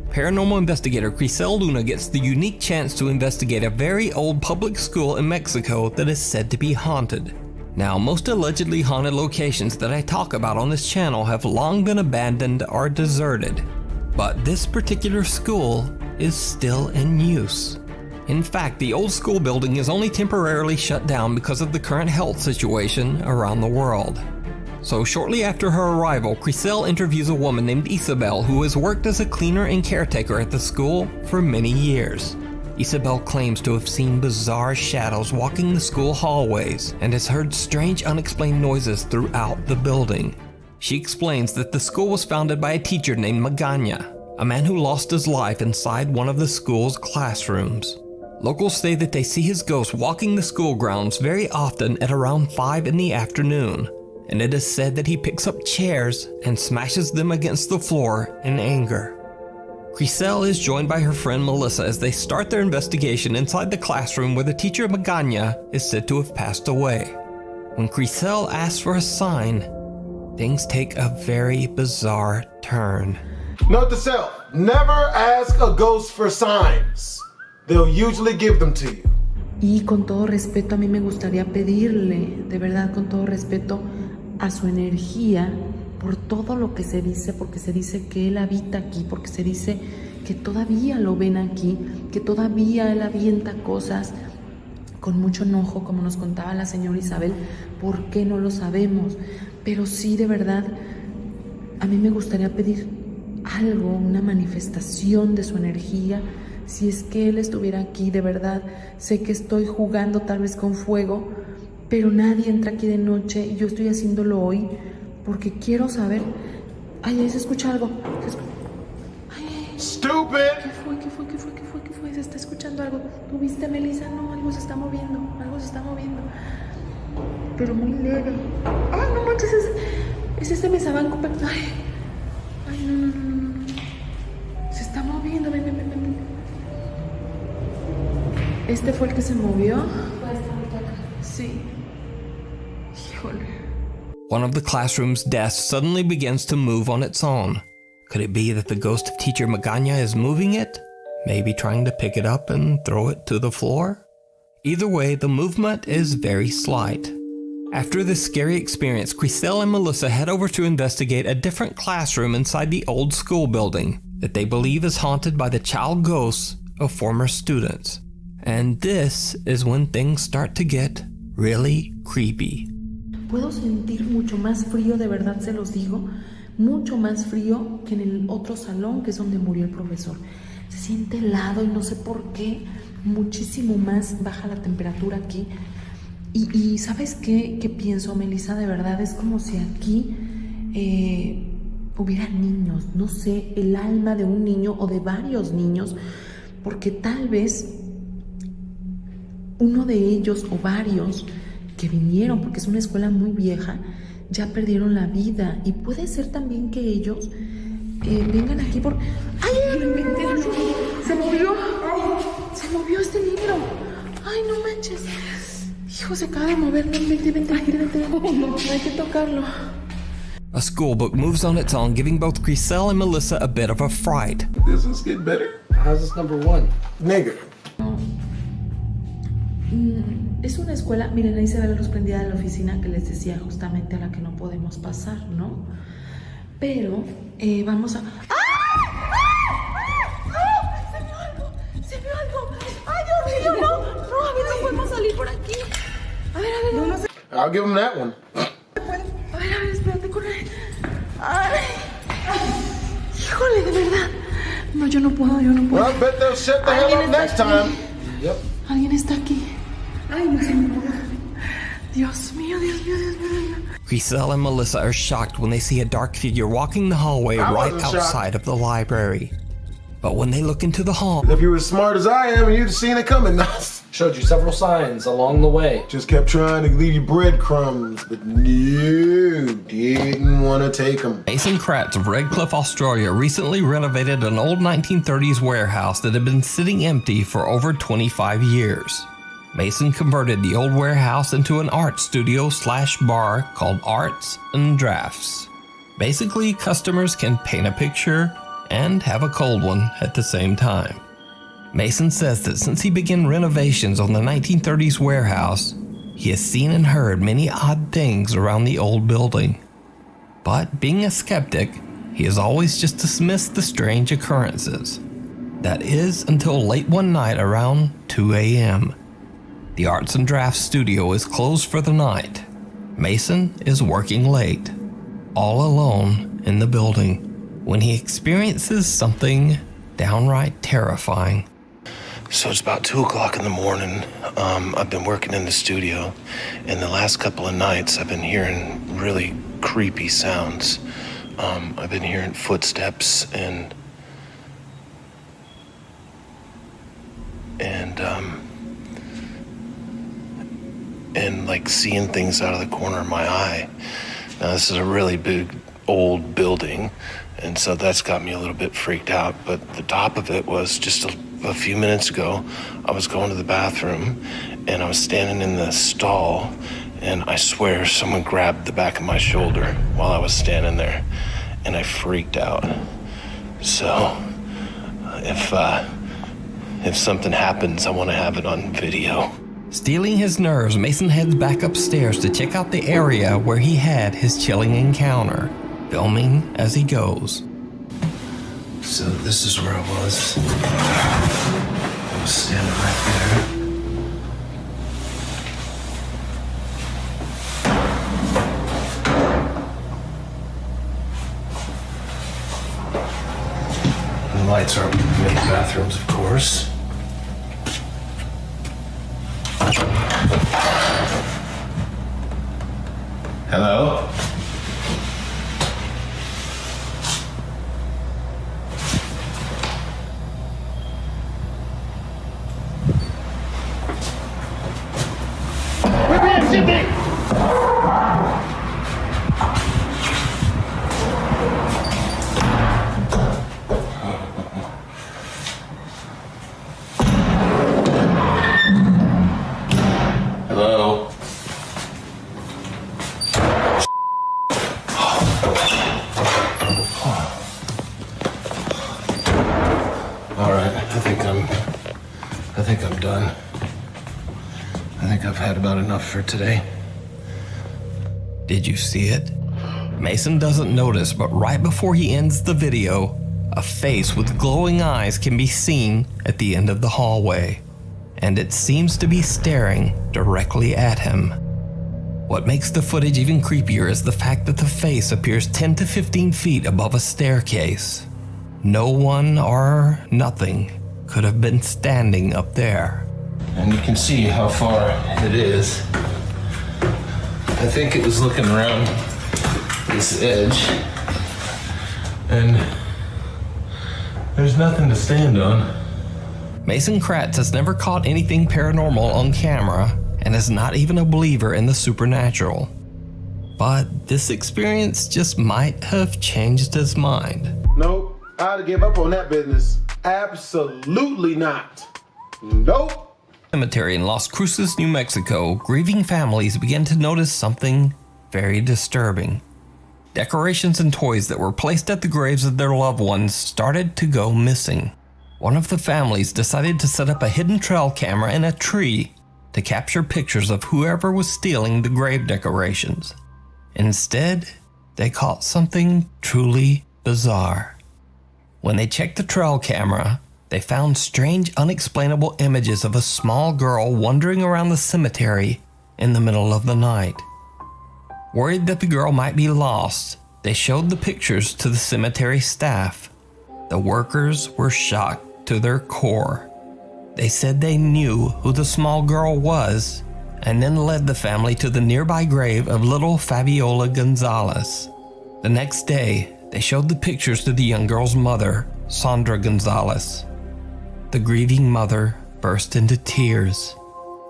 paranormal investigator Crisel Luna gets the unique chance to investigate a very old public school in Mexico that is said to be haunted. Now, most allegedly haunted locations that I talk about on this channel have long been abandoned or deserted, but this particular school is still in use. In fact, the old school building is only temporarily shut down because of the current health situation around the world. So shortly after her arrival, Crisel interviews a woman named Isabel who has worked as a cleaner and caretaker at the school for many years. Isabel claims to have seen bizarre shadows walking the school hallways and has heard strange unexplained noises throughout the building. She explains that the school was founded by a teacher named Magana, a man who lost his life inside one of the school's classrooms. Locals say that they see his ghost walking the school grounds very often at around 5 in the afternoon, and it is said that he picks up chairs and smashes them against the floor in anger. Crisel is joined by her friend Melissa as they start their investigation inside the classroom where the teacher Magana is said to have passed away. When Crisel asks for a sign, things take a very bizarre turn. Note to self, never ask a ghost for signs. They'll usually give them to you. Y con todo respeto, a mí me gustaría pedirle, de verdad, con todo respeto, a su energía, por todo lo que se dice, porque se dice que él habita aquí, porque se dice que todavía lo ven aquí, que todavía él avienta cosas con mucho enojo, como nos contaba la señora Isabel. ¿Por qué? No lo sabemos. Pero sí, de verdad, a mí me gustaría pedir algo, una manifestación de su energía. Si es que él estuviera aquí, de verdad, sé que estoy jugando tal vez con fuego, pero nadie entra aquí de noche y yo estoy haciéndolo hoy porque quiero saber. Ay, ahí se escucha algo. Ay, ¡Stupid! ¿Qué fue? Se está escuchando algo. ¿Tú viste, Melissa? No, algo se está moviendo. Pero muy leve. Ay, no manches, es este mesabanco. Ay, no. Se está moviendo, ven. ¿Este fue el que se movió? Sí. Híjole. One of the classroom's desks suddenly begins to move on its own. Could it be that the ghost of teacher Magana is moving it? Maybe trying to pick it up and throw it to the floor? Either way, the movement is very slight. After this scary experience, Crisel and Melissa head over to investigate a different classroom inside the old school building that they believe is haunted by the child ghosts of former students. And this is when things start to get really creepy. Puedo sentir mucho más frío, de verdad se los digo, mucho más frío que en el otro salón, que es donde murió el profesor. Se siente helado y no sé por qué, muchísimo más baja la temperatura aquí. Y ¿sabes qué? ¿Qué pienso, Melissa? De verdad es como si aquí hubiera niños, no sé, el alma de un niño o de varios niños, porque tal vez uno de ellos o varios que vinieron, porque es una escuela muy vieja, ya perdieron la vida. Y puede ser también que ellos vengan aquí por... ¡Ay, se movió! ¡Se movió este libro! ¡Ay, no manches! Hijo, se acaba de mover. Vente. No hay que tocarlo. A school book moves on its own, giving both Griselle and Melissa a bit of a fright. This is getting better. How's this number one? Nigga. Es una escuela, miren, ahí se ve la luz prendida de la oficina que les decía, justamente a la que no podemos pasar, ¿no? Pero vamos a... ¡Ah! ¡Se vio algo! ¡Ay, Dios mío, no! No, a ver, no podemos salir por aquí. A ver, no sé. I'll give him that one. A ver, espérate con él. ¡Ay! Híjole, de verdad. No, yo no puedo. Well, I bet they'll shut the hell up next time. Yep. Alguien está aquí. Ay, no sé. Dios mío. Griselle and Melissa are shocked when they see a dark figure walking the hallway right outside of the library. But when they look into the hall... If you were as smart as I am, you'd have seen it coming. Showed you several signs along the way. Just kept trying to leave you breadcrumbs, but no, didn't want to take them. Mason Kratz of Redcliffe, Australia recently renovated an old 1930s warehouse that had been sitting empty for over 25 years. Mason converted the old warehouse into an art studio / bar called Arts and Drafts. Basically, customers can paint a picture and have a cold one at the same time. Mason says that since he began renovations on the 1930s warehouse, he has seen and heard many odd things around the old building. But being a skeptic, he has always just dismissed the strange occurrences. That is until late one night around 2 a.m. The Arts and Drafts studio is closed for the night. Mason is working late, all alone in the building, when he experiences something downright terrifying. So it's about 2 o'clock in the morning. I've been working in the studio, and the last couple of nights I've been hearing really creepy sounds. I've been hearing footsteps and like seeing things out of the corner of my eye. Now this is a really big old building, and so that's got me a little bit freaked out. But the top of it was just a few minutes ago, I was going to the bathroom and I was standing in the stall, and I swear someone grabbed the back of my shoulder while I was standing there, and I freaked out. So if something happens, I want to have it on video. Stealing his nerves, Mason heads back upstairs to check out the area where he had his chilling encounter, filming as he goes. So this is where I was. I was standing right there. The lights are in the bathrooms, of course. Hello? We're being shipping! Hello? Alright, I think I'm done. I think I've had about enough for today. Did you see it? Mason doesn't notice, but right before he ends the video, a face with glowing eyes can be seen at the end of the hallway, and it seems to be staring directly at him. What makes the footage even creepier is the fact that the face appears 10 to 15 feet above a staircase. No one or nothing could have been standing up there. And you can see how far it is. I think it was looking around this edge, and there's nothing to stand on. Mason Kratz has never caught anything paranormal on camera and is not even a believer in the supernatural. But this experience just might have changed his mind. Nope, I'd have give up on that business. Absolutely not. Nope. Cemetery in Las Cruces, New Mexico, grieving families begin to notice something very disturbing. decorations and toys that were placed at the graves of their loved ones started to go missing. One of the families decided to set up a hidden trail camera in a tree to capture pictures of whoever was stealing the grave decorations. Instead, they caught something truly bizarre. When they checked the trail camera, they found strange, unexplainable images of a small girl wandering around the cemetery in the middle of the night. Worried that the girl might be lost, they showed the pictures to the cemetery staff. The workers were shocked to their core. They said they knew who the small girl was, and then led the family to the nearby grave of little Fabiola Gonzalez. The next day, they showed the pictures to the young girl's mother, Sandra Gonzalez. The grieving mother burst into tears.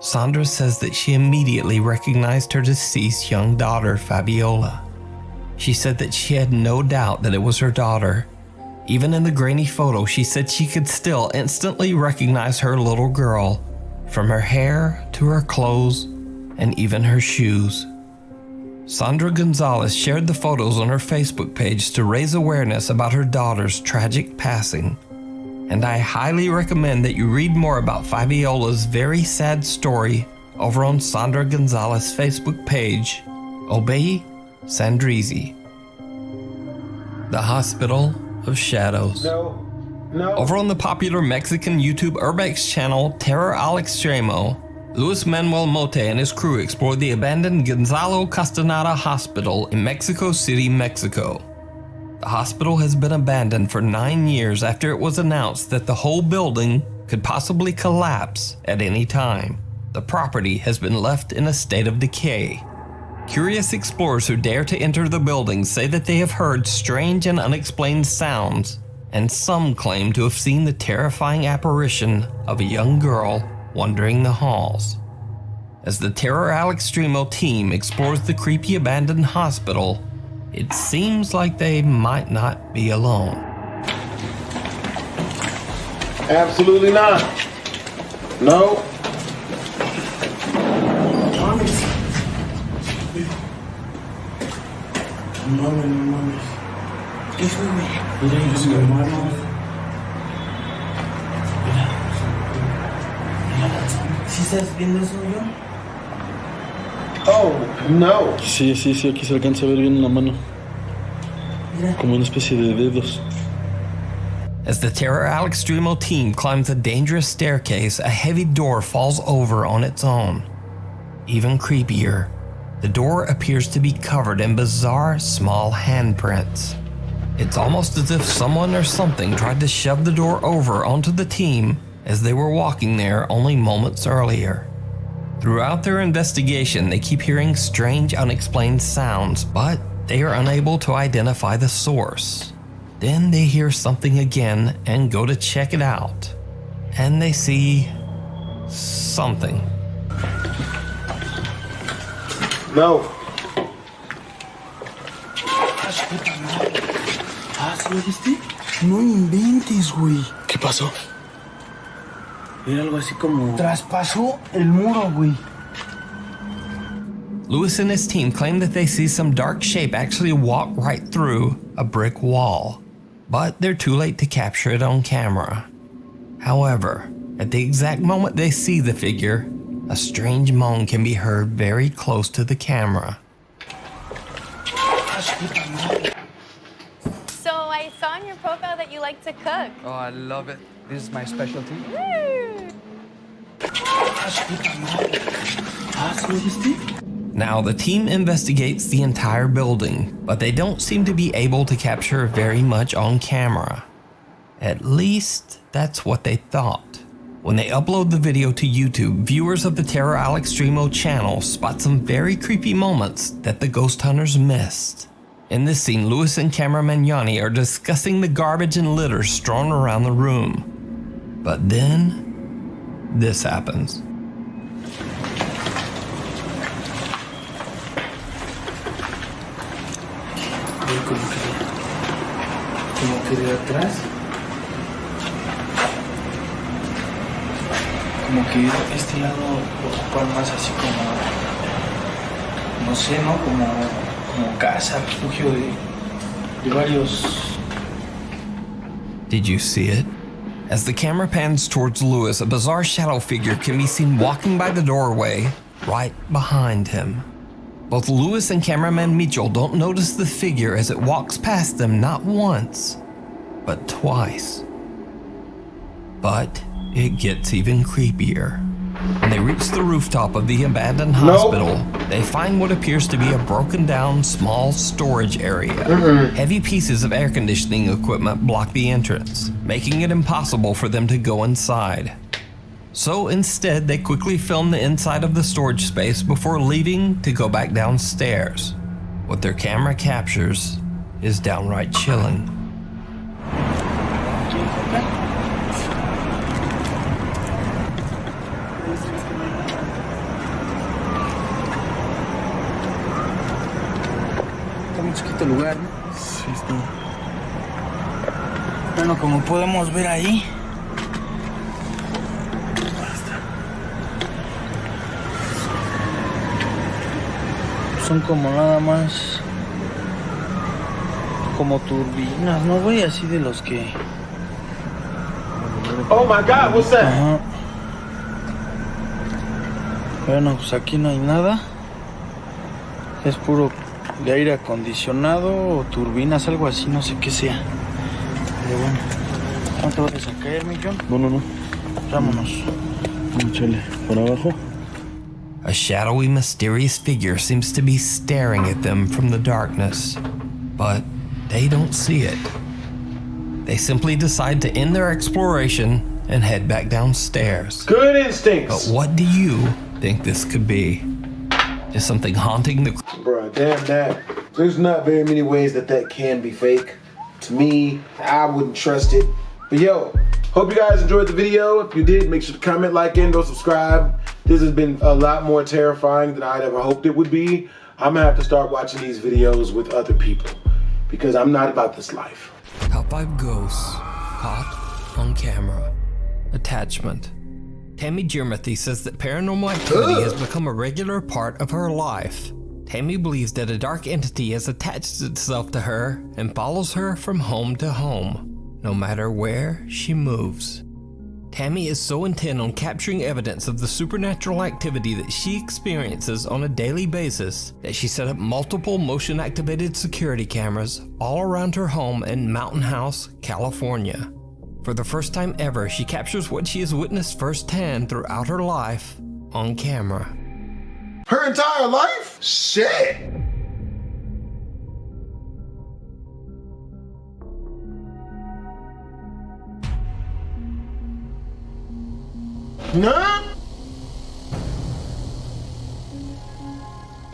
Sandra says that she immediately recognized her deceased young daughter, Fabiola. She said that she had no doubt that it was her daughter. Even in the grainy photo, she said she could still instantly recognize her little girl, from her hair to her clothes and even her shoes. Sandra Gonzalez shared the photos on her Facebook page to raise awareness about her daughter's tragic passing. And I highly recommend that you read more about Fabiola's very sad story over on Sandra Gonzalez's Facebook page, Obey Sandrizi. The Hospital of Shadows. No. Over on the popular Mexican YouTube Urbex channel Terror al Extremo, Luis Manuel Mote and his crew explored the abandoned Gonzalo Castaneda Hospital in Mexico City, Mexico. The hospital has been abandoned for 9 years after it was announced that the whole building could possibly collapse at any time. The property has been left in a state of decay. Curious explorers who dare to enter the building say that they have heard strange and unexplained sounds, and some claim to have seen the terrifying apparition of a young girl wandering the halls. As the Terror al Extremo team explores the creepy abandoned hospital, it seems like they might not be alone. Absolutely not. No. No mames. ¿Qué fue, güey? Mira, mis hermanos. Mira. ¿Sí estás viendo eso, yo? Oh, no. Sí, aquí se alcanza a ver bien en la mano. Mira. Como una especie de dedos. As the Terror al Extremo team climbs a dangerous staircase, a heavy door falls over on its own. Even creepier, the door appears to be covered in bizarre small handprints. It's almost as if someone or something tried to shove the door over onto the team as they were walking there only moments earlier. Throughout their investigation, they keep hearing strange, unexplained sounds, but they are unable to identify the source. Then they hear something again and go to check it out. And they see something. No. ¿Sí lo viste? No inventes, güey. ¿Qué pasó? Era algo así como... Traspasó el muro, güey. Luis and his team claim that they see some dark shape actually walk right through a brick wall, but they're too late to capture it on camera. However, at the exact moment they see the figure, a strange moan can be heard very close to the camera. So I saw on your profile that you like to cook. Oh, I love it. This is my specialty. Now, the team investigates the entire building, but they don't seem to be able to capture very much on camera. At least, that's what they thought. When they upload the video to YouTube, viewers of the Terror al Extremo channel spot some very creepy moments that the ghost hunters missed. In this scene, Luis and cameraman Yanni are discussing the garbage and litter strewn around the room. But then, this happens. Como que de atrás. Como que este lado ocupar más así como, no sé, ¿no? Como como casa, refugio de varios. Did you see it? As the camera pans towards LOIS, a bizarre shadow figure can be seen walking by the doorway right behind him. Both LOIS and cameraman Mitchell don't notice the figure as it walks past them not once, but twice. But it gets even creepier. When they reach the rooftop of the abandoned hospital, they find what appears to be a broken down small storage area. Heavy pieces of air conditioning equipment block the entrance, making it impossible for them to go inside. So instead, they quickly film the inside of the storage space before leaving to go back downstairs. What their camera captures is downright chilling. Chiquito lugar, ¿no? Sí, está. Bueno, como podemos ver ahí. Son como nada más. Como turbinas, ¿no, güey? Así de los que. Oh my God, what's that? Ajá. Bueno, pues aquí no hay nada. Es puro de aire acondicionado o turbinas, algo así, no sé qué sea. Pero bueno, ¿no te vas a caer, mi John? No. Vámonos. Échale por abajo. A shadowy, mysterious figure seems to be staring at them from the darkness, but they don't see it. They simply decide to end their exploration and head back downstairs. Good instincts. But what do you think this could be? Just something haunting the... Bruh, damn that. There's not very many ways that can be fake. To me, I wouldn't trust it. But yo, hope you guys enjoyed the video. If you did, make sure to comment, like, and or subscribe. This has been a lot more terrifying than I'd ever hoped it would be. I'm gonna have to start watching these videos with other people because I'm not about this life. Top 5 ghosts caught on camera. Attachment. Tammy Jermathy says that paranormal activity has become a regular part of her life. Tammy believes that a dark entity has attached itself to her and follows her from home to home, no matter where she moves. Tammy is so intent on capturing evidence of the supernatural activity that she experiences on a daily basis that she set up multiple motion-activated security cameras all around her home in Mountain House, California. For the first time ever, she captures what she has witnessed firsthand throughout her life on camera. Her entire life? Shit. Nah.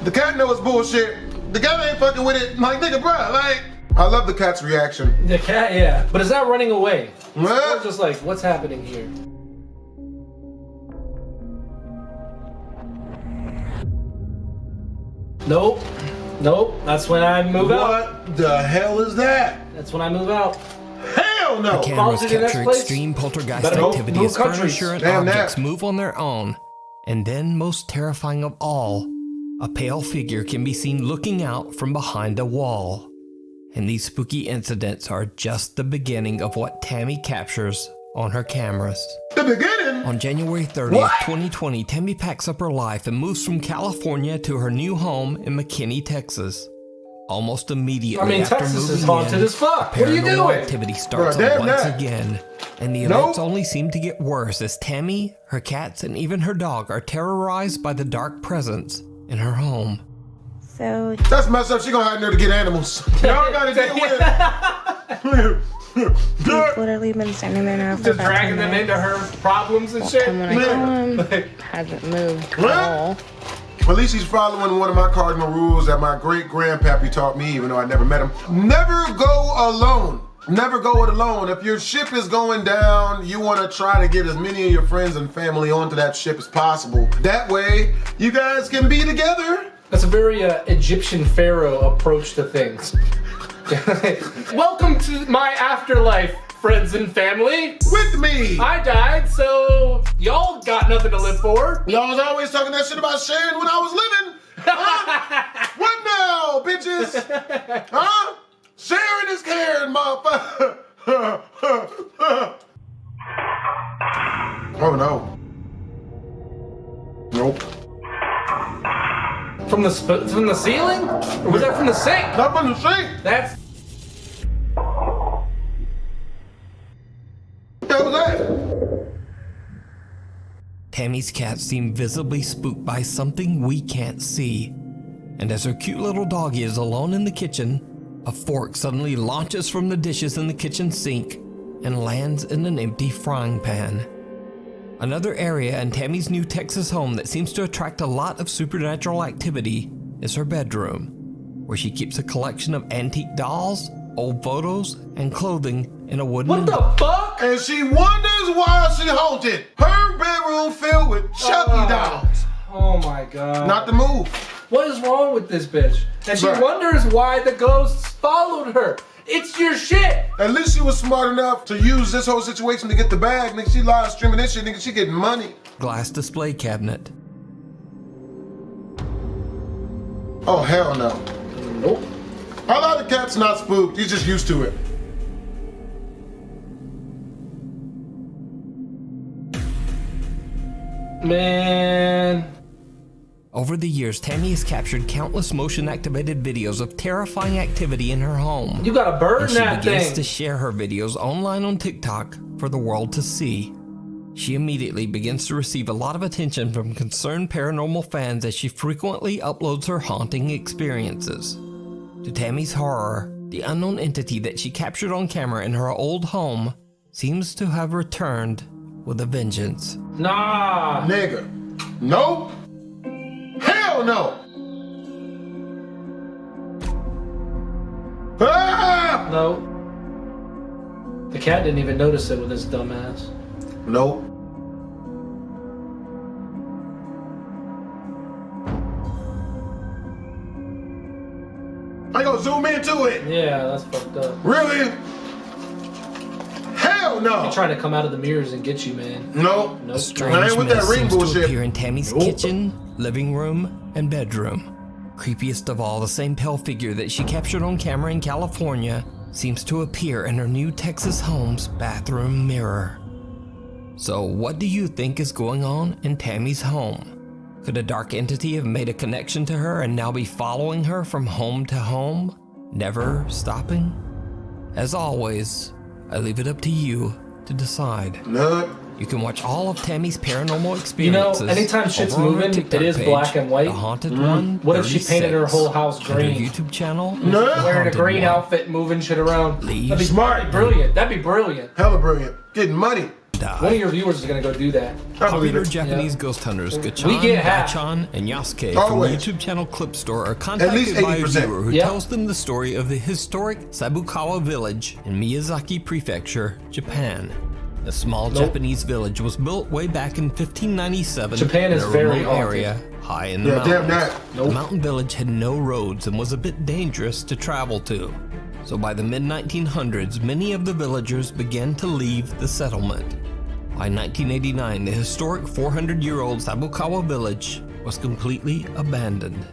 The cat knows bullshit. The cat ain't fucking with it. Like, nigga, bruh, like. I love the cat's reaction. The cat, yeah. But it's not running away. It's just like, what's happening here? Nope. That's when I move out. What the hell is that? That's when I move out. Hell no! The cameras capture extreme poltergeist activity as furniture and objects move on their own. And then, most terrifying of all, a pale figure can be seen looking out from behind a wall. And these spooky incidents are just the beginning of what Tammy captures on her cameras. The beginning? On January 30th, 2020, Tammy packs up her life and moves from California to her new home in McKinney, Texas. Almost immediately after Texas moving is haunted in, as fuck. What are you doing? Activity starts once again, and the events only seem to get worse as Tammy, her cats, and even her dog are terrorized by the dark presence in her home. So that's messed up. She gonna hide in there to get animals. Y'all gotta deal with it. We've literally been standing there now for just dragging them into her problems and shit. And when I come, hasn't moved at all. At least he's following one of my cardinal rules that my great-grandpappy taught me, even though I never met him. Never go alone. Never go it alone. If your ship is going down, you want to try to get as many of your friends and family onto that ship as possible. That way, you guys can be together. That's a very Egyptian pharaoh approach to things. Welcome to my afterlife, friends and family. With me. I died, so y'all got nothing to live for. Y'all was always talking that shit about sharing when I was living. Huh? What now? y'all, bitches. Huh? Sharing is caring, motherfucker. Oh no. Nope. From the ceiling? Or was that from the sink? Not from the sink. That's. What was that? Tammy's cat seemed visibly spooked by something we can't see. And as her cute little doggy is alone in the kitchen, a fork suddenly launches from the dishes in the kitchen sink and lands in an empty frying pan. Another area in Tammy's new Texas home that seems to attract a lot of supernatural activity is her bedroom, where she keeps a collection of antique dolls, old photos, and clothing in a wooden... What the fuck? And she wonders why she haunted. Her bedroom filled with Chucky dolls. Oh my god. Not the move. What is wrong with this bitch? And she wonders why the ghosts followed her. It's your shit. At least she was smart enough to use this whole situation to get the bag. Nigga, she live streaming this shit. Nigga, she getting money. Glass display cabinet. Oh, hell no. Nope. I thought the cat's not spooked. He's just used to it. Man. Over the years, Tammy has captured countless motion-activated videos of terrifying activity in her home. You gotta burn and that she begins thing. to share her videos online on TikTok for the world to see. She immediately begins to receive a lot of attention from concerned paranormal fans as she frequently uploads her haunting experiences. To Tammy's horror, the unknown entity that she captured on camera in her old home seems to have returned with a vengeance. Nah. Nigga. Nope. Hell no! Ah! No. The cat didn't even notice it with his dumb ass. Nope. I gonna zoom into it. Yeah, that's fucked up. Really? Hell no! He's trying to come out of the mirrors and get you, man. Nope. Nope. Strange with that mess ring seems to bullshit. appear in Tammy's kitchen, living room, and bedroom. Creepiest of all, the same pale figure that she captured on camera in California seems to appear in her new Texas home's bathroom mirror. So what do you think is going on in Tammy's home? Could a dark entity have made a connection to her and now be following her from home to home, never stopping? As always, I leave it up to you to decide. No. You can watch all of Tammy's paranormal experiences. You know, anytime shit's over on her moving, TikTok it is page, black and white. The Haunted One. What if she painted her whole house on her green? YouTube channel. No. Wearing a green One. outfit, moving shit around. Leave. That'd be Smart. brilliant. That'd be brilliant. Hella brilliant. Getting money. One of your viewers is gonna go do that. Popular Japanese ghost hunters Gachan, We get half. Dachan, and Yasuke from the Always. YouTube channel Clip Store are At contacted least by a 80%. viewer who Yep. tells them the story of the historic Sabukawa village in Miyazaki Prefecture, Japan. The small Japanese village was built way back in 1597 Japan in is a very remote haunted. area high in the Yeah, damn mountains. that. The mountain village had no roads and was a bit dangerous to travel to. So by the mid-1900s, many of the villagers began to leave the settlement. By 1989, the historic 400-year-old Sabukawa village was completely abandoned.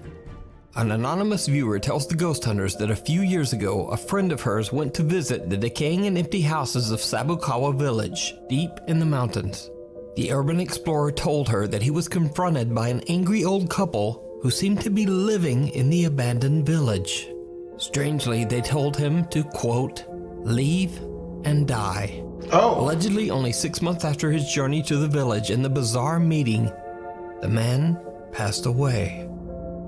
An anonymous viewer tells the ghost hunters that a few years ago, a friend of hers went to visit the decaying and empty houses of Sabukawa village, deep in the mountains. The urban explorer told her that he was confronted by an angry old couple who seemed to be living in the abandoned village. Strangely, they told him to, quote, leave and die. Oh. Allegedly, only 6 months after his journey to the village and the bizarre meeting, the man passed away.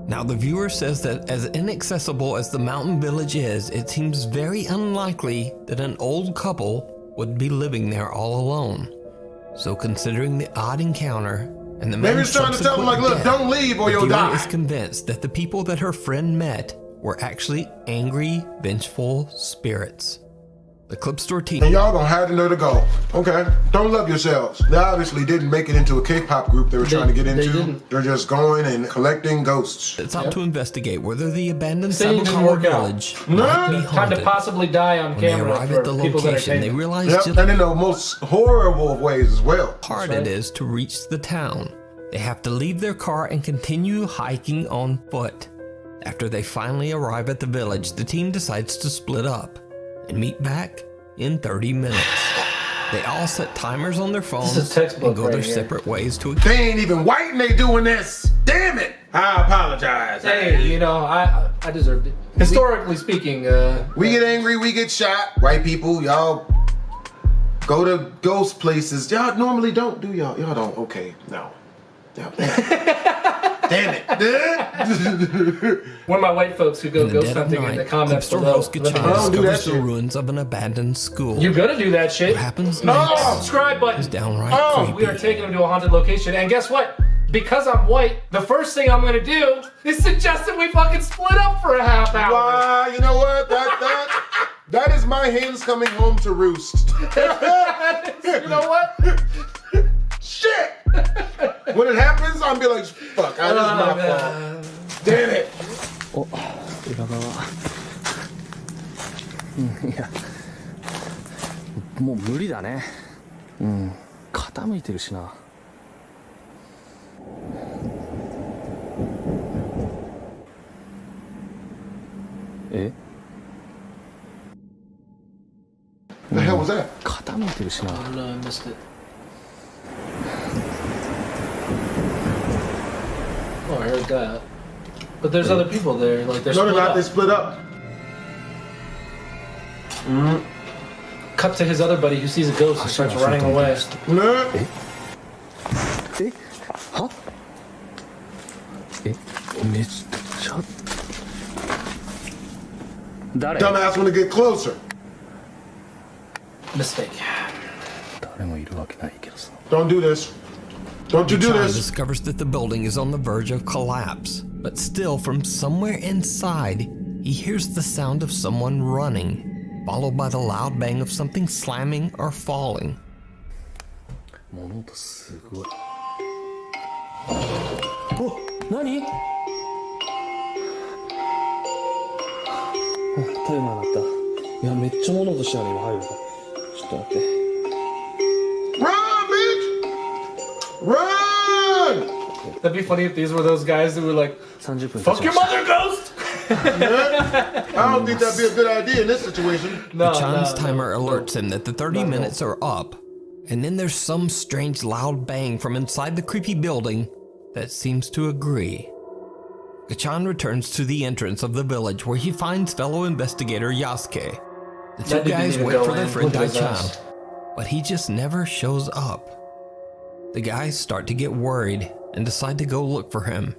Now, the viewer says that as inaccessible as the mountain village is, it seems very unlikely that an old couple would be living there all alone. So considering the odd encounter and the Maybe man's he's trying to tell them, like, look, subsequent death, don't leave or the you'll viewer die. is convinced that the people that her friend met were actually angry, vengeful spirits. The Clip Store team. And y'all gonna have to know to go. Okay? Don't love yourselves. They obviously didn't make it into a K-pop group they were trying to get into. They're just going and collecting ghosts. It's up to investigate whether the abandoned Thing didn't Sabukawa work out. village might be Time to haunted. possibly die on When they camera arrive for at the people that are location, they taken. realize Yep, just and in the most horrible of ways as well. how hard it is to reach the town. They have to leave their car and continue hiking on foot. After they finally arrive at the village, the team decides to split up and meet back in 30 minutes. They all set timers on their phones and go their separate ways to... They ain't even white and they doing this. Damn it. I apologize. Hey, you know, I deserved it. Historically speaking, we get angry, we get shot. White people, y'all go to ghost places. Y'all normally don't, do y'all? Y'all don't. Okay, no. Damn it. One of my white folks who go ghost hunting in the comments below. Discovers the ruins of an abandoned school. You're gonna do that shit. What happens next? next Subscribe button. is downright creepy. We are taking him to a haunted location, and guess what? Because I'm white, the first thing I'm gonna do is suggest that we fucking split up for a half hour. Wow, you know what? That is my hens coming home to roost. You know what? Shit! When it happens, I'll be like, fuck, that is my fault. Damn it! お、裏側。いや、もう無理だね。傾いてるしな。え？ The hell was that? 傾いてるしな。 I don't know, I missed it. Oh, I heard that. But there's other people there, like they're split up. up. They split up. Cut to his other buddy who sees a ghost and starts running away. Dumbass want to get closer. Mistake. Don't do this. Don't you do John this. discovers that the building is on the verge of collapse, but still from somewhere inside, he hears the sound of someone running, followed by the loud bang of something slamming or falling. 物音すごい。お、何？タイマー鳴った。いや、めっちゃ物音したね、今入るから。ちょっと待って。Run! That'd be funny if these were those guys who were like, fuck your mother, ghost! I don't think that'd be a good idea in this situation. Chan's timer alerts him that the 30 minutes are up, and then there's some strange loud bang from inside the creepy building that seems to agree. Gachan returns to the entrance of the village where he finds fellow investigator Yasuke. The two guys wait for their friend Daichan, but he just never shows up. The guys start to get worried and decide to go look for him.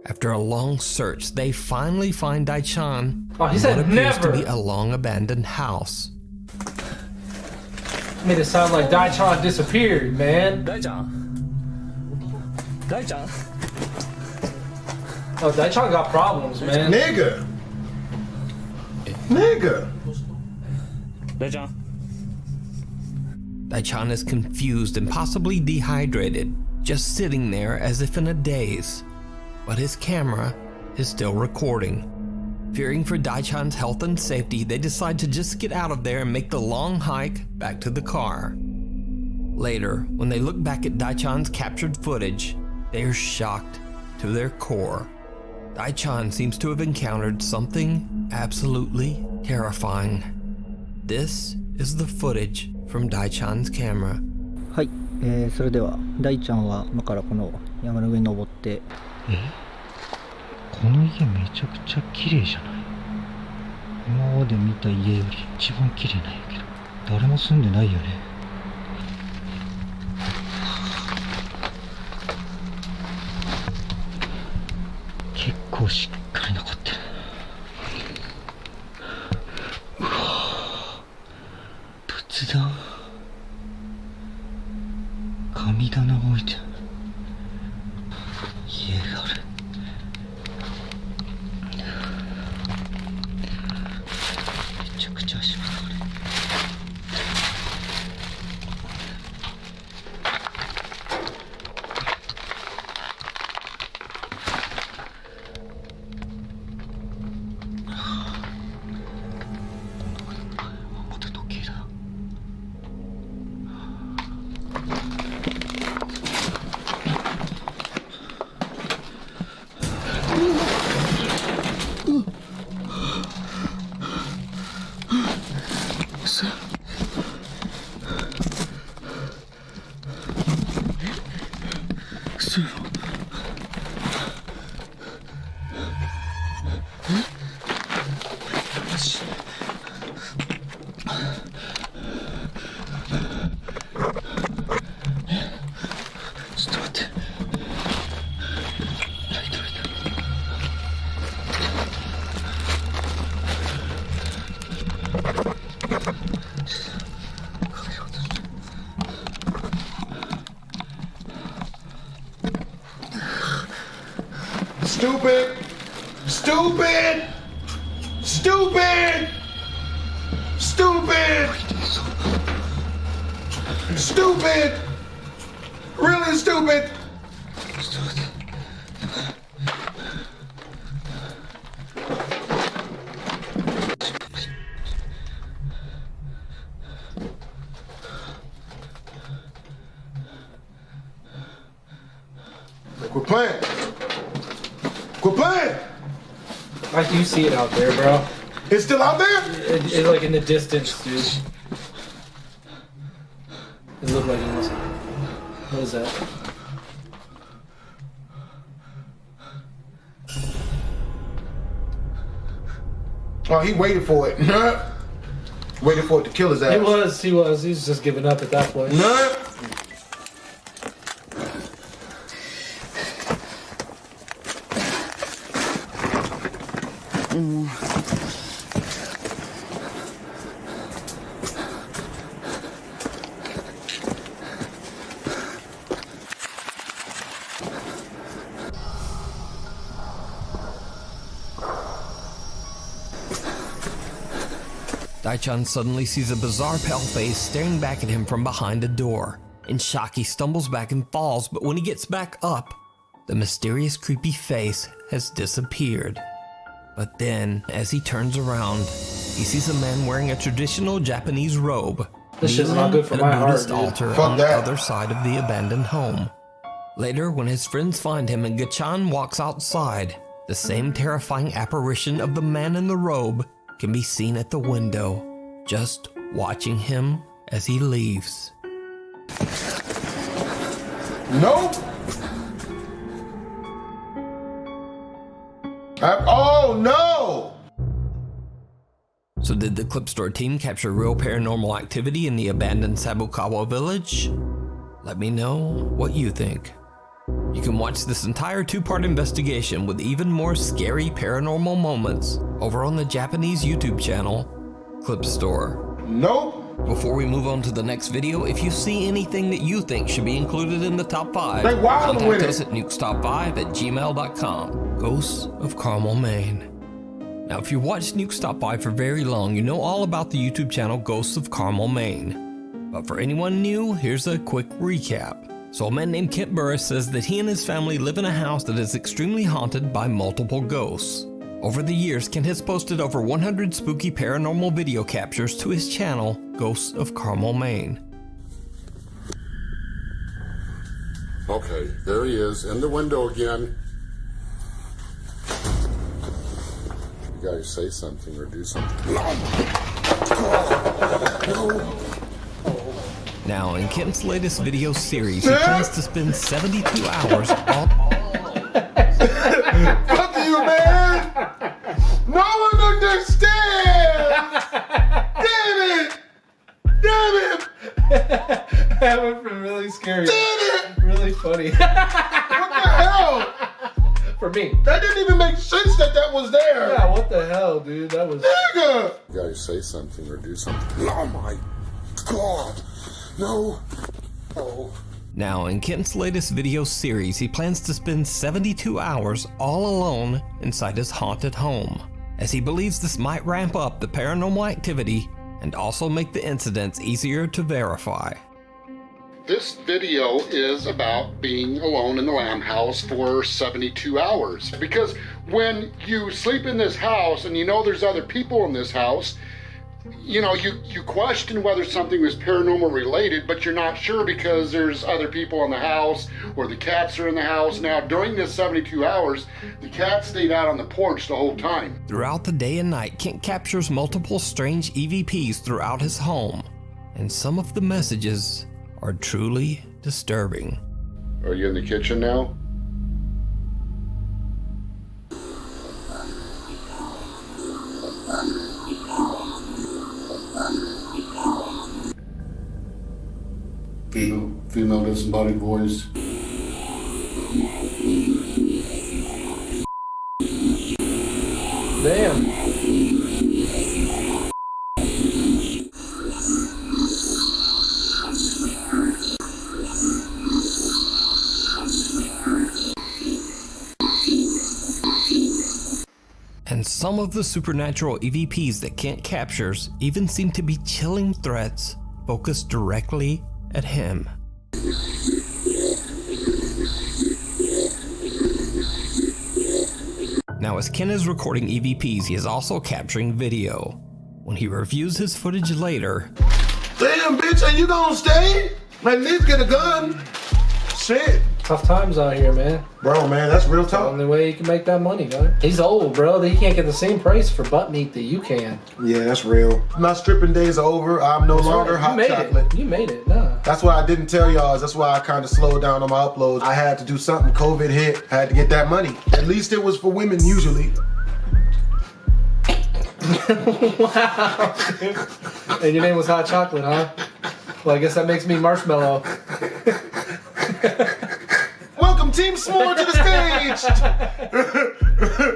After a long search, they finally find Daichan in what appears to be a long-abandoned house. Made it sound like Daichan disappeared, man. Daichan? Oh, Daichan got problems, man. Nigga! Daichan? Daichan is confused and possibly dehydrated, just sitting there as if in a daze. But his camera is still recording. Fearing for Daichan's health and safety, they decide to just get out of there and make the long hike back to the car. Later, when they look back at Daichan's captured footage, they are shocked to their core. Daichan seems to have encountered something absolutely terrifying. This is the footage from Daichan's camera. はい、それでは大ちゃんは今からこの山の上に登って。この家めちゃくちゃ綺麗じゃない？今まで見た家より一番綺麗なんやけど、誰も住んでないよね。結構しっかり残ってる。うわぁ、仏壇、神棚が置いてある。家がある。めちゃくちゃ足がある。Stupid! Stupid! Stupid! Stupid! Stupid! Really stupid! Quit playing! Quit playing! I do see it out there, bro. It's still out there? It's like in the distance, dude. It looked like it was. What is that? Oh, he waited for it. Waited for it to kill his ass. He was. He's just giving up at that point. Daichan suddenly sees a bizarre pale face staring back at him from behind a door. In shock, he stumbles back and falls, but when he gets back up, the mysterious creepy face has disappeared. But then, as he turns around, he sees a man wearing a traditional Japanese robe, This shit's not good for my heart, Buddhist dude. altar Fuck on that. the other side of the abandoned home. Later, when his friends find him and Gachan walks outside, the same terrifying apparition of the man in the robe can be seen at the window, just watching him as he leaves. Nope. Oh no! So did the Clip Store team capture real paranormal activity in the abandoned Sabukawa village? Let me know what you think. You can watch this entire two-part investigation with even more scary paranormal moments over on the Japanese YouTube channel, Clip Store. Nope. Before we move on to the next video, if you see anything that you think should be included in the top 5, They wild with contact it. us at nukestop5@gmail.com. Ghosts of Carmel, Maine. Now, if you watched Nuke Stop By for very long, you know all about the YouTube channel Ghosts of Carmel, Maine. But for anyone new, here's a quick recap. So a man named Kent Burris says that he and his family live in a house that is extremely haunted by multiple ghosts. Over the years, Kent has posted over 100 spooky paranormal video captures to his channel, Ghosts of Carmel, Maine. Okay, there he is, in the window again. You guys say something or do something. Now, in Kent's latest video series, he plans to spend 72 hours all... Fuck you, man! No one understands! Damn it! Damn it! That went from really scary. Damn it! Really funny. What the hell? For me. That didn't even make sense that was there. Yeah, what the hell, dude? That was... Nigga! You guys say something or do something. Oh my God! No! Oh. Now, in Kent's latest video series, he plans to spend 72 hours all alone inside his haunted home, as he believes this might ramp up the paranormal activity and also make the incidents easier to verify. This video is about being alone in the lamb house for 72 hours. Because when you sleep in this house and you know there's other people in this house, you know, you question whether something was paranormal related, but you're not sure because there's other people in the house or the cats are in the house. Now, during this 72 hours, the cat stayed out on the porch the whole time. Throughout the day and night, Kent captures multiple strange EVPs throughout his home, and some of the messages are truly disturbing. Are you in the kitchen now? Female disembodied voice. Damn. And some of the supernatural EVPs that Kent captures even seem to be chilling threats focused directly at him. Now, as Ken is recording EVPs, he is also capturing video. When he reviews his footage later... Damn, bitch, are you gonna stay? At least get a gun. Shit. Tough times out here, man. Bro, man, that's real talk. The only way he can make that money, man. He's old, bro. He can't get the same price for butt meat that you can. Yeah, that's real. My stripping days are over. I'm no longer hot chocolate. You made it, nah. That's what I didn't tell y'all. That's why I kind of slowed down on my uploads. I had to do something. COVID hit. I had to get that money. At least it was for women usually. Wow. And your name was Hot Chocolate, huh? Well, I guess that makes me Marshmallow. Welcome Team S'more to the stage!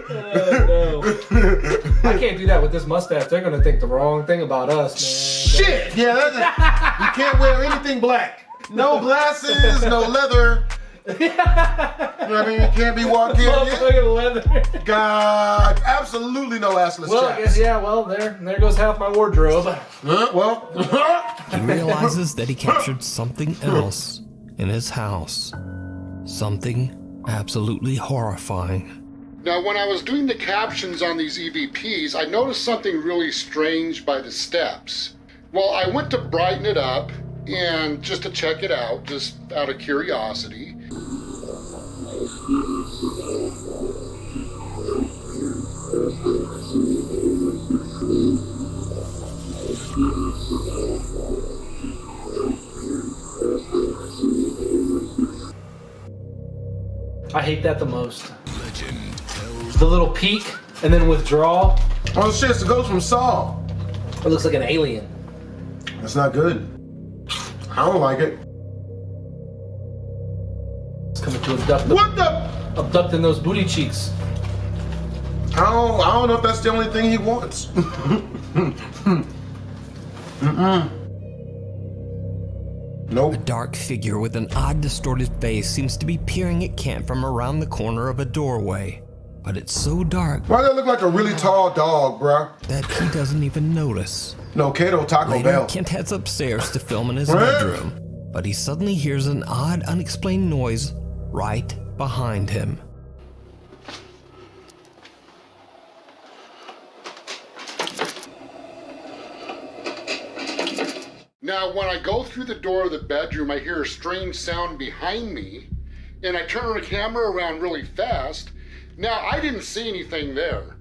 No. I can't do that with this mustache. They're gonna think the wrong thing about us, man. Shit! Yeah, that's it. You can't wear anything black. No glasses, no leather. You know what I mean? You can't be walking in. Leather. God, absolutely no assless Well, chaps. I guess, yeah, well, there goes half my wardrobe. He realizes that he captured something else in his house. Something absolutely horrifying. Now, when I was doing the captions on these EVPs, I noticed something really strange by the steps. Well, I went to brighten it up and just to check it out, just out of curiosity. I hate that the most. The little peek and then withdraw. Oh shit, it's the ghost from Saw. It looks like an alien. That's not good. I don't like it. It's coming to abduct. What the? Abducting those booty cheeks. I don't know if that's the only thing he wants. Nope. A dark figure with an odd distorted face seems to be peering at Kent from around the corner of a doorway. But it's so dark. Why does it look like a really tall dog, bruh? That he doesn't even notice. No, Kato Taco Later, Bell. Kent heads upstairs to film in his bedroom, but he suddenly hears an odd, unexplained noise right behind him. Now, when I go through the door of the bedroom, I hear a strange sound behind me, and I turn the camera around really fast. Now, I didn't see anything there,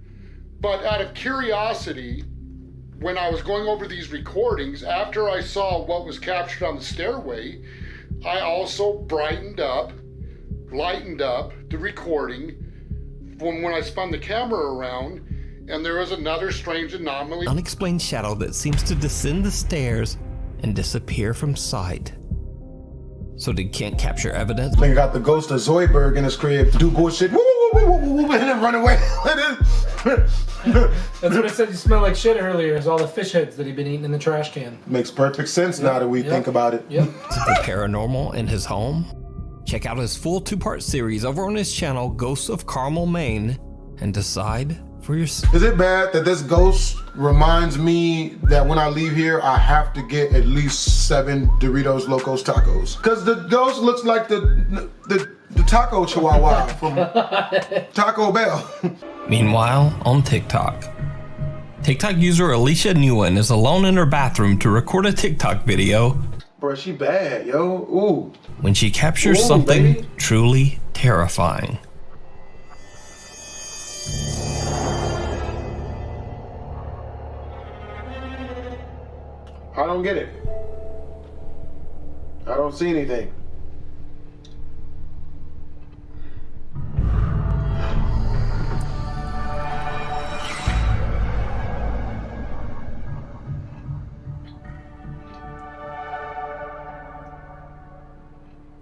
but out of curiosity, when I was going over these recordings, after I saw what was captured on the stairway, I also lightened up the recording from when I spun the camera around, and there was another strange anomaly. Unexplained shadow that seems to descend the stairs and disappear from sight. So did Kent capture evidence? Nigga got the ghost of Zoidberg in his crib. Do bullshit. Woo, woo, woo, woo, woo, and then run away. That's what I said. You smell like shit earlier. Is all the fish heads that he'd been eating in the trash can. Makes perfect sense now that we think about it. Yep. The paranormal in his home? Check out his full 2-part series over on his channel, Ghosts of Carmel, Maine, and decide for yourself. Is it bad that this ghost reminds me that when I leave here, I have to get at least 7 Doritos Locos Tacos? Because the ghost looks like the taco chihuahua from Taco Bell. Meanwhile, on TikTok. TikTok user Alicia Nguyen is alone in her bathroom to record a TikTok video. Bro, she bad, yo. Ooh. When she captures something truly terrifying. I don't get it. I don't see anything.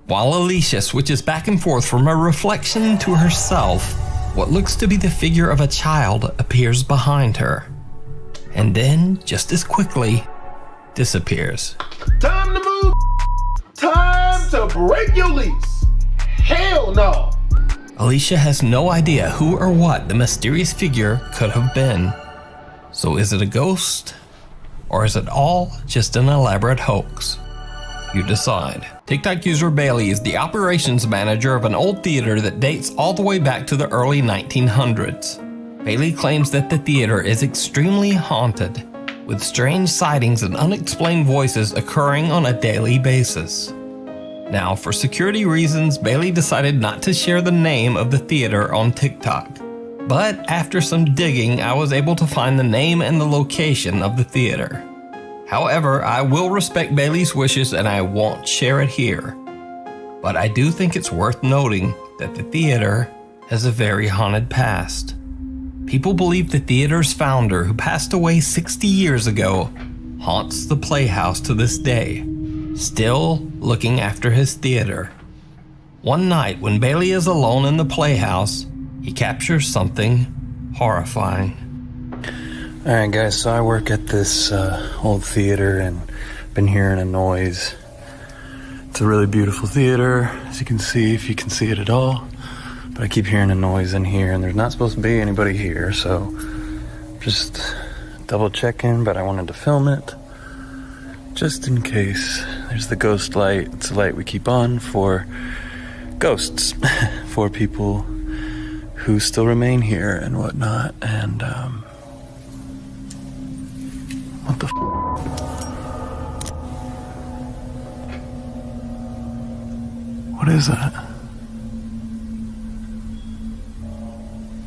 While Alicia switches back and forth from her reflection to herself, what looks to be the figure of a child appears behind her. And then, just as quickly, disappears. Time to move. Time to break your lease. Hell no. Alicia has no idea who or what the mysterious figure could have been. So is it a ghost? Or is it all just an elaborate hoax? You decide. TikTok user Bailey is the operations manager of an old theater that dates all the way back to the early 1900s. Bailey claims that the theater is extremely haunted, with strange sightings and unexplained voices occurring on a daily basis. Now, for security reasons, Bailey decided not to share the name of the theater on TikTok. But after some digging, I was able to find the name and the location of the theater. However, I will respect Bailey's wishes and I won't share it here. But I do think it's worth noting that the theater has a very haunted past. People believe the theater's founder, who passed away 60 years ago, haunts the playhouse to this day, still looking after his theater. One night when Bailey is alone in the playhouse, he captures something horrifying. Alright guys, so I work at this old theater and been hearing a noise. It's a really beautiful theater, as you can see, if you can see it at all. But I keep hearing a noise in here and there's not supposed to be anybody here, so just double checking, but I wanted to film it just in case. There's the ghost light. It's a light we keep on for ghosts, for people who still remain here and whatnot. And what the f? What is that?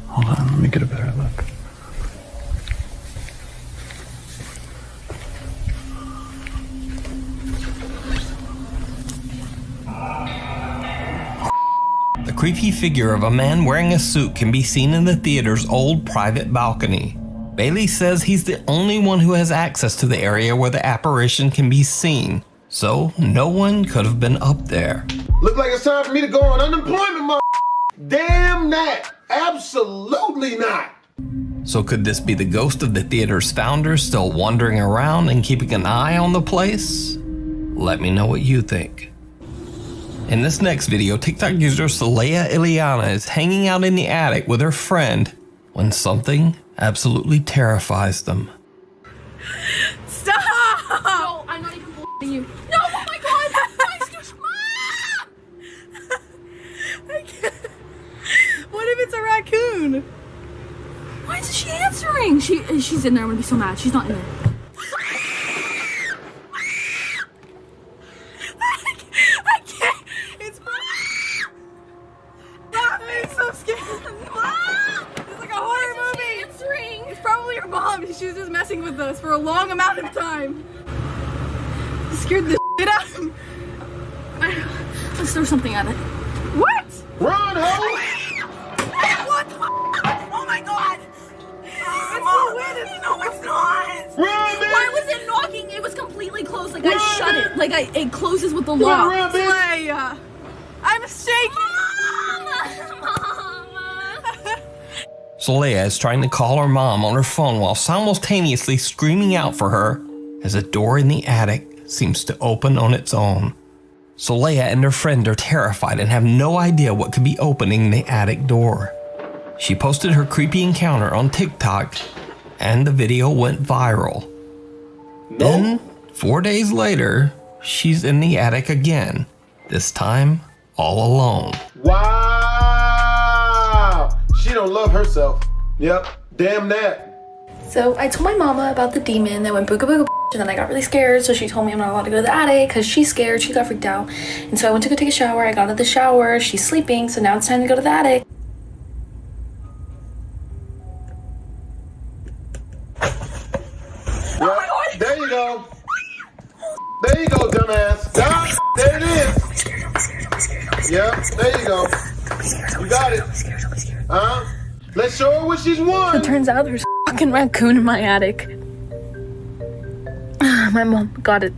Hold on, let me get a better look. The creepy figure of a man wearing a suit can be seen in the theater's old private balcony. Bailey says he's the only one who has access to the area where the apparition can be seen, so no one could have been up there. Look like it's time for me to go on unemployment, mother. Damn that. Absolutely not. So could this be the ghost of the theater's founder still wandering around and keeping an eye on the place? Let me know what you think. In this next video, TikTok user Saleya Ileana is hanging out in the attic with her friend when something absolutely terrifies them. Stop! No, I'm not even you. No, oh my god! I can't. What if it's a raccoon? Why isn't she answering? She's in there. I'm gonna be so mad. She's not in there. I can't. It's I'm so scared. It's like a horror movie. Answering. It's probably her mom. She was just messing with us for a long amount of time. It scared the shit out of me. Let's throw something at it. What? Run, ho! What the oh my god! It's so weird. No, it's not. Run, bitch! Why was it knocking? It was completely closed. Like I shut it. Like it closes with the lock. Run, bitch! Leia, I'm shaking. Saleya is trying to call her mom on her phone while simultaneously screaming out for her as a door in the attic seems to open on its own. Saleya and her friend are terrified and have no idea what could be opening the attic door. She posted her creepy encounter on TikTok and the video went viral. Then, 4 days later, she's in the attic again, this time all alone. Wow! She don't love herself. Yep, damn that. So I told my mama about the demon that went booga booga, and then I got really scared, so she told me I'm not allowed to go to the attic because she's scared. She got freaked out. And so I went to go take a shower. I got out of the shower. She's sleeping, so now it's time to go to the attic. Yep, there you go. There you go, dumbass. There it is. Yep, there you go. You got it. Let's show her what she's won. It turns out there's a fucking raccoon in my attic. My mom got it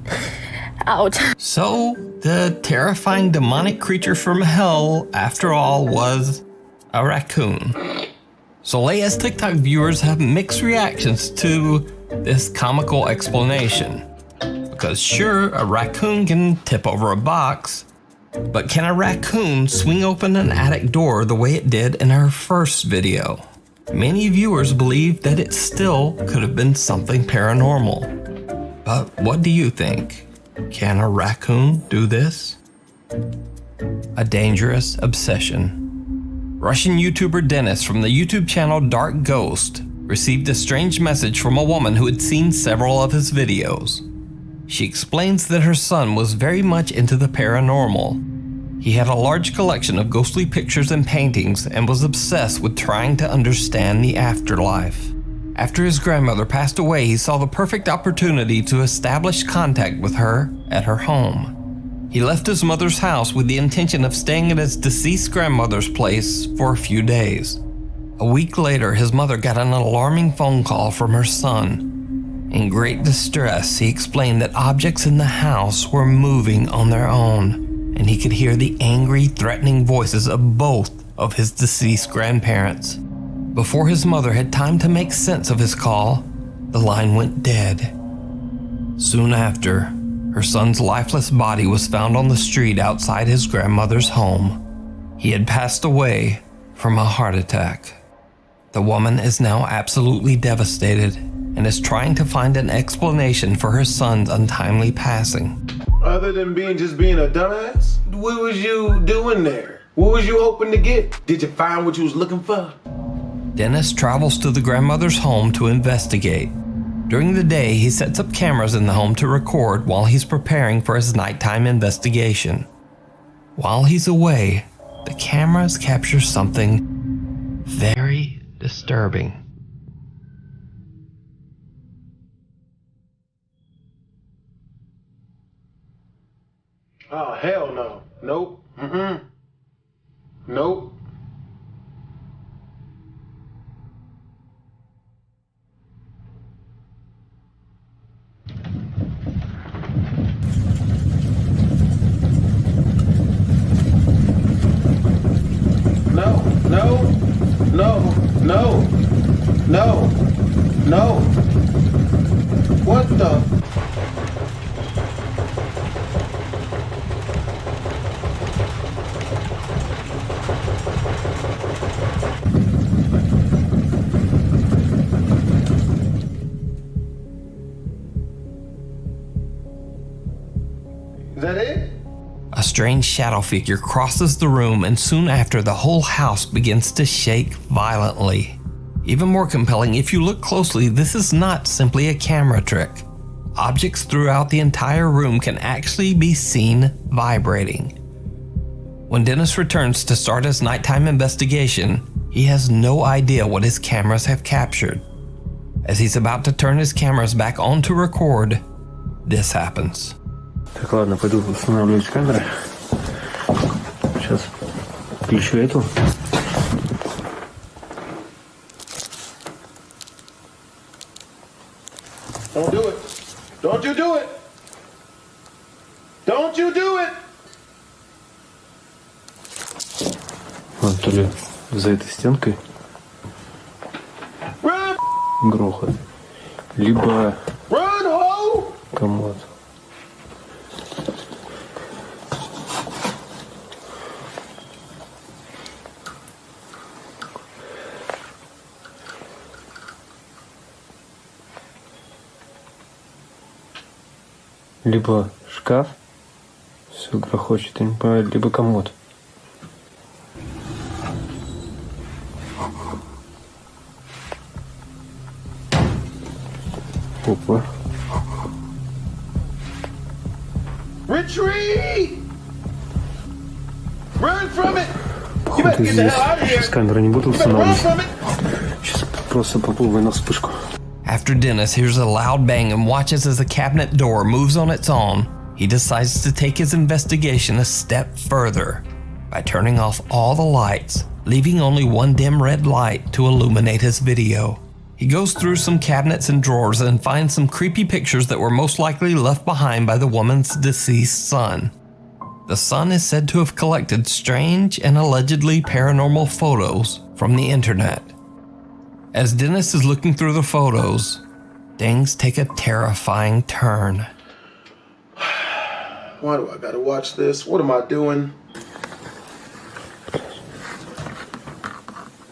out. So, the terrifying demonic creature from hell, after all, was a raccoon. So Leia's TikTok viewers have mixed reactions to this comical explanation. Because sure, a raccoon can tip over a box, but can a raccoon swing open an attic door the way it did in her first video? Many viewers believe that it still could have been something paranormal. But what do you think? Can a raccoon do this? A dangerous obsession. Russian YouTuber Dennis from the YouTube channel Dark Ghost received a strange message from a woman who had seen several of his videos. She explains that her son was very much into the paranormal. He had a large collection of ghostly pictures and paintings and was obsessed with trying to understand the afterlife. After his grandmother passed away, he saw the perfect opportunity to establish contact with her at her home. He left his mother's house with the intention of staying at his deceased grandmother's place for a few days. A week later, his mother got an alarming phone call from her son. In great distress, he explained that objects in the house were moving on their own, and he could hear the angry, threatening voices of both of his deceased grandparents. Before his mother had time to make sense of his call, the line went dead. Soon after, her son's lifeless body was found on the street outside his grandmother's home. He had passed away from a heart attack. The woman is now absolutely devastated and is trying to find an explanation for her son's untimely passing. Other than just being a dumbass? What was you doing there? What was you hoping to get? Did you find what you was looking for? Dennis travels to the grandmother's home to investigate. During the day, he sets up cameras in the home to record while he's preparing for his nighttime investigation. While he's away, the cameras capture something very disturbing. Oh, hell no. Nope. Nope. No. What the? Is that it? A strange shadow figure crosses the room, and soon after, the whole house begins to shake violently. Even more compelling, if you look closely, this is not simply a camera trick. Objects throughout the entire room can actually be seen vibrating. When Dennis returns to start his nighttime investigation, he has no idea what his cameras have captured. As he's about to turn his cameras back on to record, this happens. Так, ладно, пойду устанавливать камеры. Сейчас включу эту. Don't do it. Don't you do it. Don't you do it. Вот, то ли за этой стенкой грохот, либо комод. Либо шкаф, все грохочет, я не понимаю, либо комод. буквы. Retreat! Run from it! You better get the hell out of here! Сейчас камеры не буду You better run устанавливать. from it! Сейчас просто попробую на вспышку. After Dennis hears a loud bang and watches as the cabinet door moves on its own, he decides to take his investigation a step further by turning off all the lights, leaving only one dim red light to illuminate his video. He goes through some cabinets and drawers and finds some creepy pictures that were most likely left behind by the woman's deceased son. The son is said to have collected strange and allegedly paranormal photos from the internet. As Dennis is looking through the photos, things take a terrifying turn. Why do I gotta watch this? What am I doing?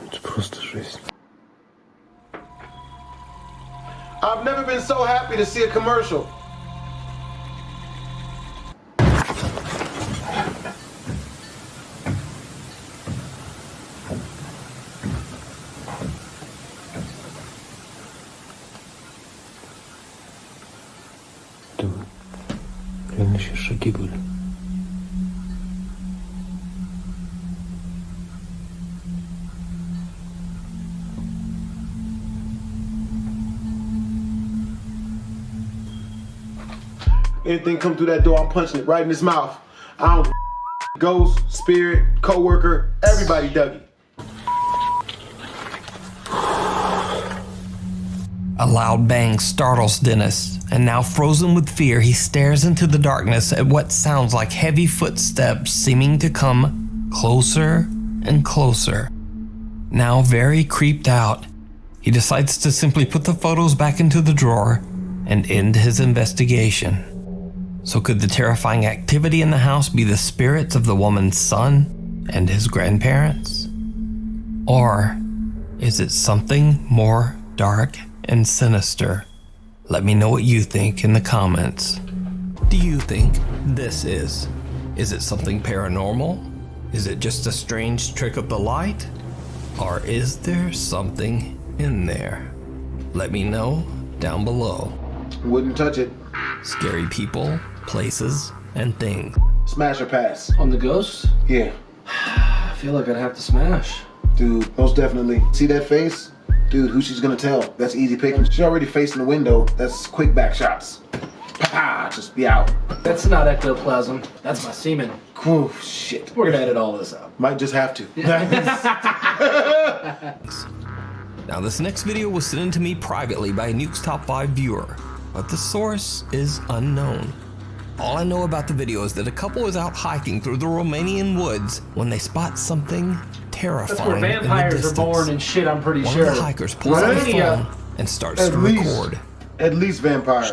Это просто жесть. I've never been so happy to see a commercial. Реально еще шаги были. Anything come through that door, I'm punching it right in his mouth. I don't ghost, spirit, co-worker, everybody Dougie. A loud bang startles Dennis, and now frozen with fear, he stares into the darkness at what sounds like heavy footsteps seeming to come closer and closer. Now very creeped out, he decides to simply put the photos back into the drawer and end his investigation. So could the terrifying activity in the house be the spirits of the woman's son and his grandparents? Or is it something more dark and sinister? Let me know what you think in the comments. Do you think this is? Is it something paranormal? Is it just a strange trick of the light? Or is there something in there? Let me know down below. Wouldn't touch it. Scary people, places, and things. Smash or pass? On the ghosts? Yeah. I feel like I'd have to smash. Dude, most definitely. See that face? Dude, who she's gonna tell? That's easy picking. She's already facing the window. That's quick back shots. Pa! Just be out. That's not ectoplasm. That's my semen. Whew, shit. We're gonna edit all this out. Might just have to. Now this next video was sent in to me privately by a Nuke's Top 5 viewer, but the source is unknown. All I know about the video is that a couple is out hiking through the Romanian woods when they spot something terrifying. That's where vampires are born and shit, I'm pretty sure. One of the hikers pulls out his phone and starts to record. At least vampires.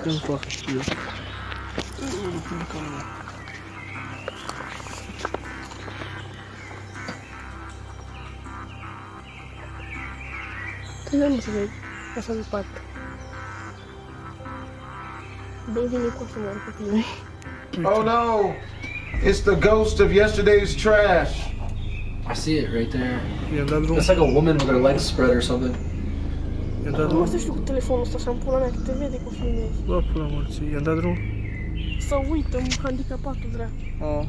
Oh no! It's the ghost of yesterday's trash. I see it right there. It's like a woman with her legs spread or something. Nu să știu cu telefonul ăsta și am pula mea că te vede cu filmezi. Bă, pula morții, i-a dat drum? Să uită handicapatul drept. Oh.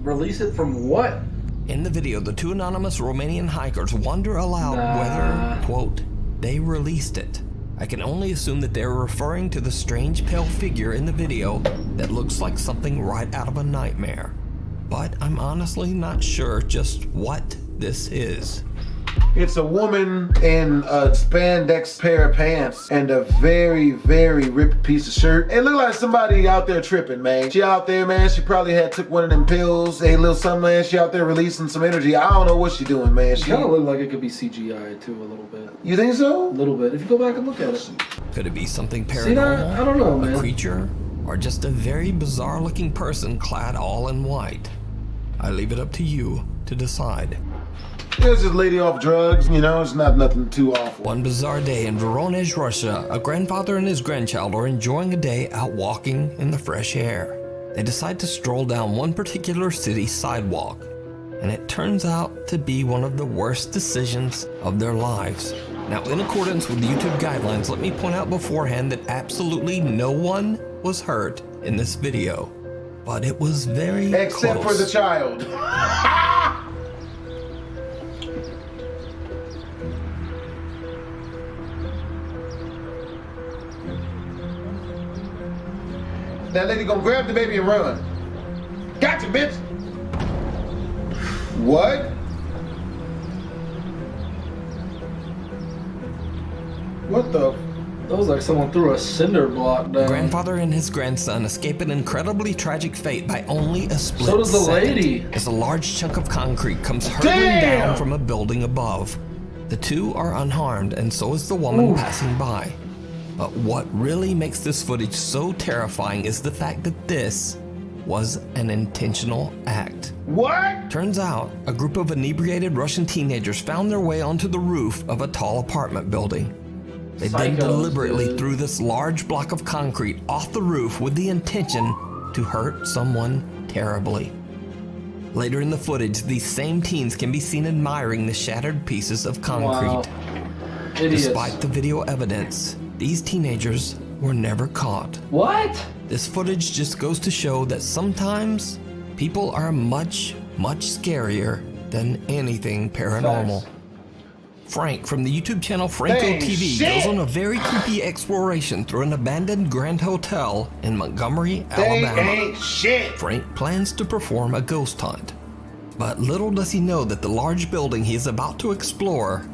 Release it from what? In the video, the two anonymous Romanian hikers wonder aloud whether, quote, they released it. I can only assume that they're referring to the strange pale figure in the video that looks like something right out of a nightmare. But I'm honestly not sure just what this is. It's a woman in a spandex pair of pants and a very, very ripped piece of shirt. It looked like somebody out there tripping, man. She out there, man. She probably had took one of them pills, a little something, man. She out there releasing some energy. I don't know what she doing, man. She kind of looked like it could be CGI too, a little bit. You think so? A little bit. If you go back and look at it. Could it be something paranormal? See that? I don't know, man. A creature? Or just a very bizarre looking person clad all in white? I leave it up to you to decide. There's this lady off drugs, you know, it's not nothing too awful. One bizarre day in Voronezh, Russia, a grandfather and his grandchild are enjoying a day out walking in the fresh air. They decide to stroll down one particular city sidewalk, and it turns out to be one of the worst decisions of their lives. Now, in accordance with YouTube guidelines, let me point out beforehand that absolutely no one was hurt in this video, but it was very except close. for the child. That lady gonna grab the baby and run. Gotcha, bitch. What? What the? That was like someone threw a cinder block down. Grandfather and his grandson escape an incredibly tragic fate by only a split So does the second, lady. as a large chunk of concrete comes hurtling down from a building above. The two are unharmed, and so is the woman passing by. But what really makes this footage so terrifying is the fact that this was an intentional act. What? Turns out, a group of inebriated Russian teenagers found their way onto the roof of a tall apartment building. They then deliberately threw this large block of concrete off the roof with the intention to hurt someone terribly. Later in the footage, these same teens can be seen admiring the shattered pieces of concrete. Wow. Idiots. Despite the video evidence, these teenagers were never caught. What? This footage just goes to show that sometimes people are much, much scarier than anything paranormal. Facts. Frank from the YouTube channel Franco Dang TV shit. goes on a very creepy exploration through an abandoned Grand Hotel in Montgomery, They Alabama. ain't shit. Frank plans to perform a ghost hunt, but little does he know that the large building he is about to explore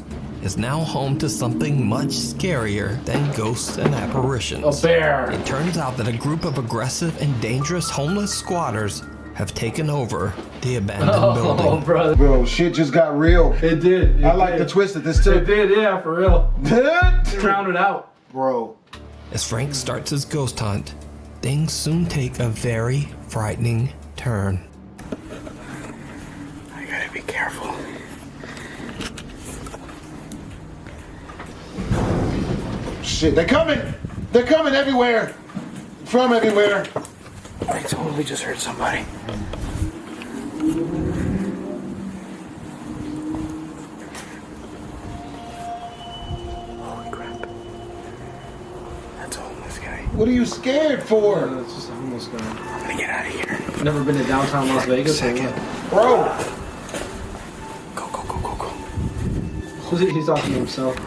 is now home to something much scarier than ghosts and apparitions. A bear. It turns out that a group of aggressive and dangerous homeless squatters have taken over the abandoned building. Brother. Bro, shit just got real. It did. I like the twist that this took. It did, yeah, for real. Drowned it out. Bro. As Frank starts his ghost hunt, things soon take a very frightening turn. I gotta be careful. Shit, they're coming. They're coming everywhere. From everywhere. I totally just heard somebody. Holy crap. That's a homeless guy. What are you scared for? It's just a homeless guy. I'm gonna get out of here. Never been to downtown Las Vegas? Or what? Bro. Go. He's talking to himself.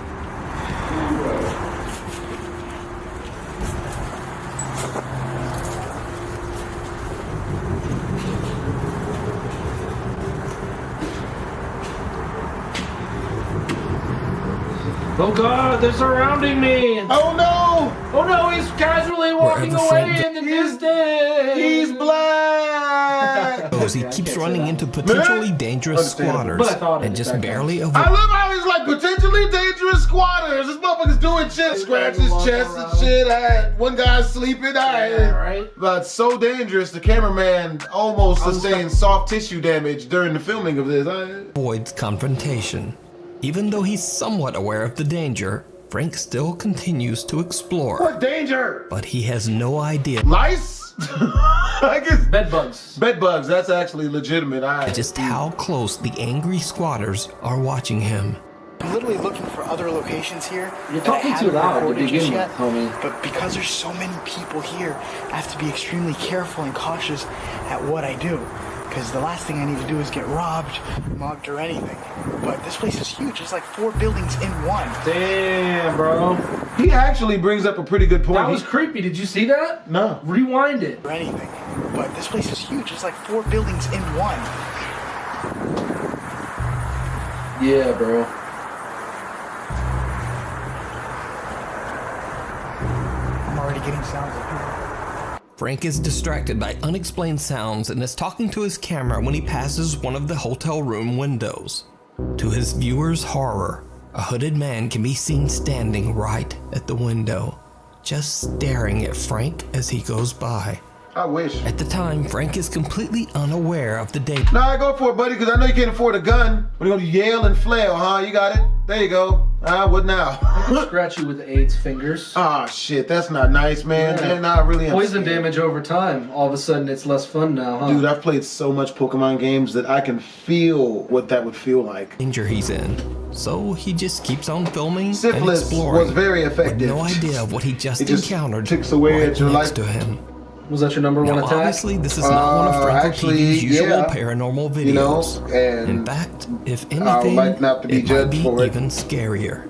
Oh God, they're surrounding me! Oh no! Oh no, he's casually walking away in the distance! He's black! He keeps running into potentially dangerous squatters and just barely avoids. I love how he's like potentially dangerous squatters. This motherfucker's doing shit, scratch his chest and shit. One guy's sleeping. Right. But so dangerous, the cameraman almost sustained soft tissue damage during the filming of this. Avoids confrontation. Even though he's somewhat aware of the danger, Frank still continues to explore. What danger? But he has no idea. Lice? I guess bed bugs. Bed bugs, that's actually legitimate. Just how close the angry squatters are watching him. I'm literally looking for other locations here. You're talking too loud to begin with, homie. But because there's so many people here, I have to be extremely careful and cautious at what I do. Because the last thing I need to do is get robbed, mugged, or anything. But this place is huge. It's like 4 buildings in one. Damn, bro. He actually brings up a pretty good point. That was creepy. Did you see that? No. Rewind it. Or anything. But this place is huge. It's like 4 buildings in one. Yeah, bro. I'm already getting sounds of people. Frank is distracted by unexplained sounds and is talking to his camera when he passes one of the hotel room windows. To his viewers' horror, a hooded man can be seen standing right at the window, just staring at Frank as he goes by. I wish. At the time, Frank is completely unaware of the danger. Nah, go for it, buddy, because I know you can't afford a gun. We're going to yell and flail, huh? You got it? There you go. What now? Scratch you with 8 fingers. Ah, shit, that's not nice, man. Yeah. They're not really Poison damage over time. All of a sudden, it's less fun now, huh? Dude, I've played so much Pokemon games that I can feel what that would feel like. Danger he's in. So he just keeps on filming Syphilis and exploring. was very effective. With no idea of what he just encountered ticks away right at your next life. to him. Was that your number one Now, attack? obviously, this is not one of Franco actually, TV's usual yeah. paranormal videos. You know, and in fact, if I would anything, like not to be it might judged be for it. even scarier.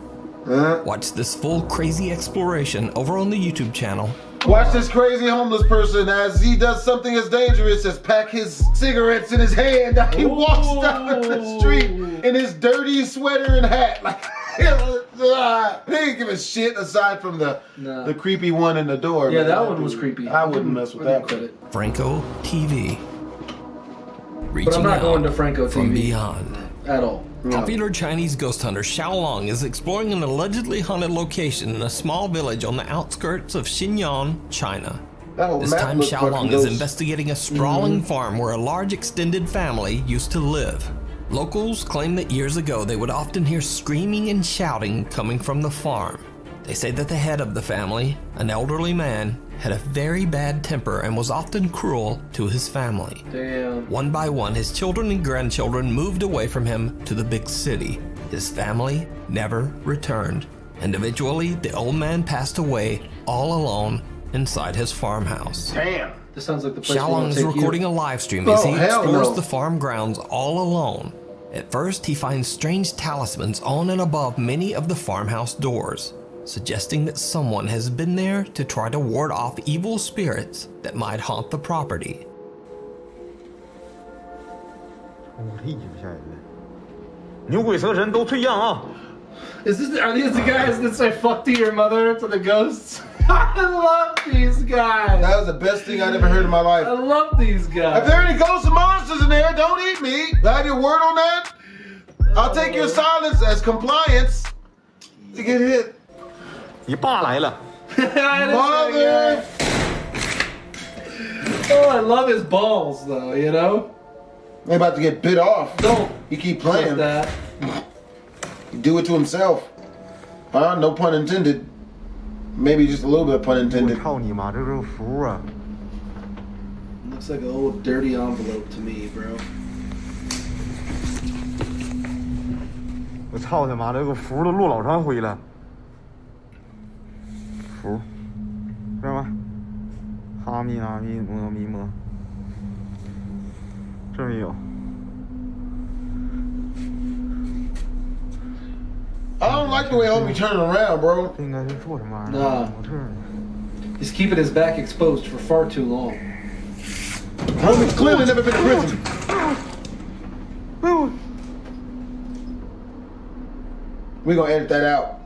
Watch this full crazy exploration over on the YouTube channel. Watch this crazy homeless person as he does something as dangerous as pack his cigarettes in his hand. He walks down the street in his dirty sweater and hat. Like, he didn't give a shit aside from the creepy one in the door. Yeah, man. that one was creepy. I wouldn't mess with that one. Franco TV. But I'm not going to Franco from TV beyond. at all. Popular Chinese ghost hunter Xiaolong is exploring an allegedly haunted location in a small village on the outskirts of Xinjiang, China. This time Xiaolong is investigating a sprawling farm where a large extended family used to live. Locals claim that years ago they would often hear screaming and shouting coming from the farm. They say that the head of the family, an elderly man, had a very bad temper and was often cruel to his family. Damn. One by one, his children and grandchildren moved away from him to the big city. His family never returned, and eventually the old man passed away all alone inside his farmhouse. Damn. This sounds like the place Xiaolong is recording a live stream as he explores the farm grounds all alone. At first, he finds strange talismans on and above many of the farmhouse doors, suggesting that someone has been there to try to ward off evil spirits that might haunt the property. Are these the guys that say fuck to your mother to the ghosts? I love these guys. That was the best thing I'd ever heard in my life. I love these guys. If there are any ghosts and monsters in there, don't eat me. Do I have your word on that? I'll take your silence as compliance to get hit. Mother! Mother! Oh, I love his balls though, you know? They're about to get bit off. Don't. You keep playing. That. You do it to himself. No pun intended. Maybe just a little bit of pun intended. Looks like an old dirty envelope to me, bro. 我操他妈的，这个符都落老长灰了。符，知道吗？哈密阿密摩咪摩，这没有。 I don't like the way homie turning around, bro. Nah. He's keeping his back exposed for far too long. Homie's clearly never been to prison. We're gonna edit that out.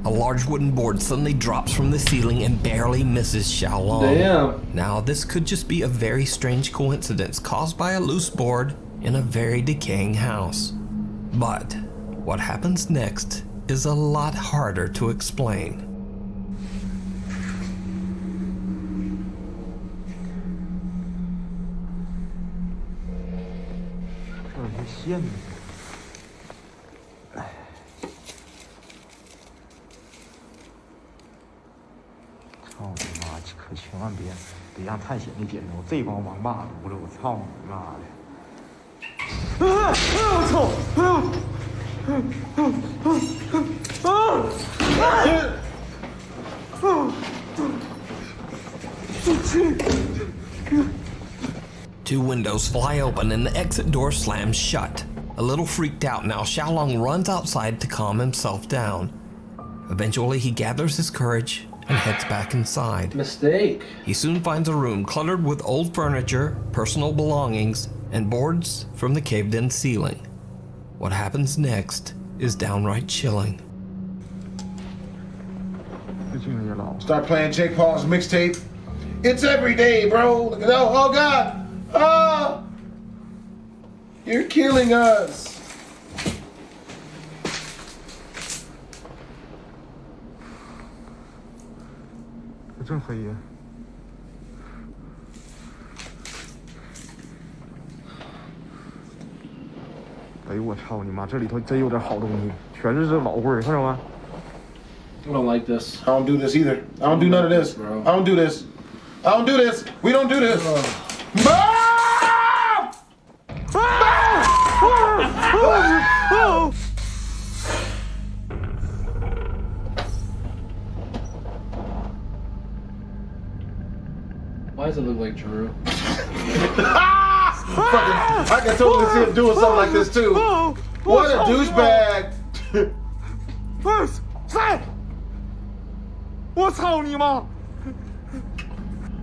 A large wooden board suddenly drops from the ceiling and barely misses Xiaolong. Damn. Now, this could just be a very strange coincidence caused by a loose board in a very decaying house. But what happens next is a lot harder to explain. Two windows fly open and the exit door slams shut. A little freaked out now, Xiaolong runs outside to calm himself down. Eventually, he gathers his courage and heads back inside. Mistake. He soon finds a room cluttered with old furniture, personal belongings, and boards from the caved-in ceiling. What happens next is downright chilling. Start playing Jake Paul's mixtape. It's every day, bro. Look at that. Oh, God. Oh, you're killing us. 我操你妈！这里头真有点好东西，全是这老味儿，看着吗？ I don't like this. I don't do this either. I don't do none of this. Bro. I don't do this. I don't do this. We don't do this. Why does it look like Drew? I can totally see him doing something like this too. What a douchebag!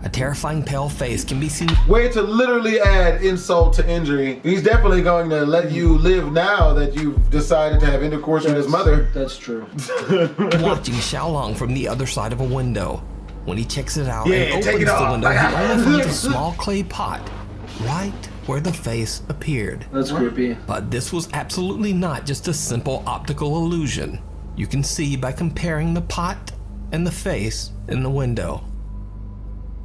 A terrifying pale face can be seen. Way to literally add insult to injury. He's definitely going to let you live now that you've decided to have intercourse with his mother. That's true. Watching Xiaolong from the other side of a window. When he checks it out Yeah, and take opens it the off. window, he only finds a small clay pot right where the face appeared. That's creepy. But this was absolutely not just a simple optical illusion. You can see by comparing the pot and the face in the window.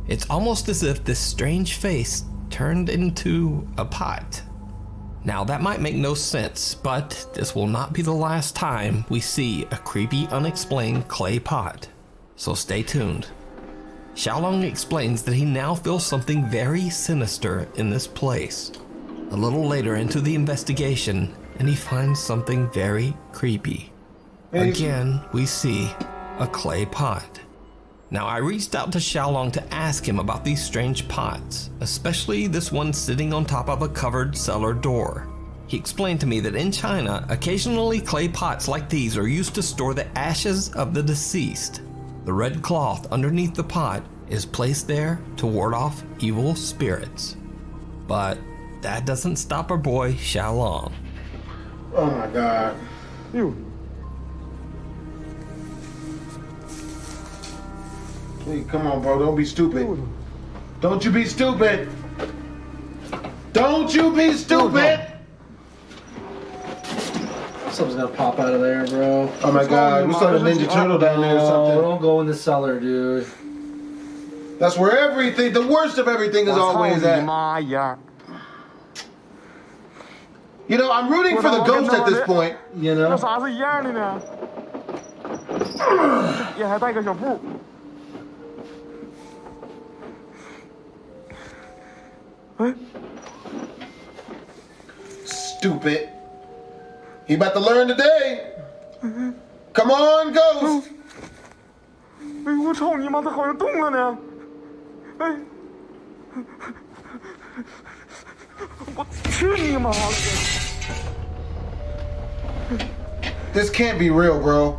It's almost as if this strange face turned into a pot. Now that might make no sense, but this will not be the last time we see a creepy, unexplained clay pot. So stay tuned. Xiaolong explains that he now feels something very sinister in this place. A little later into the investigation, and he finds something very creepy. Again, we see a clay pot. Now, I reached out to Xiaolong to ask him about these strange pots, especially this one sitting on top of a covered cellar door. He explained to me that in China, occasionally clay pots like these are used to store the ashes of the deceased. The red cloth underneath the pot is placed there to ward off evil spirits. But that doesn't stop our boy Xiaolong. Oh my god. Hey, come on, bro. Don't be stupid. Don't you be stupid. Don't you be stupid. Something's gonna pop out of there, bro. Oh my god. We saw the Ninja Turtle down there or something. Don't go in the cellar, dude. That's where everything, the worst of everything is always at. You know, I'm rooting for the ghost at this point. You know? Stupid. He about to learn today. Come on, ghost. This can't be real, bro.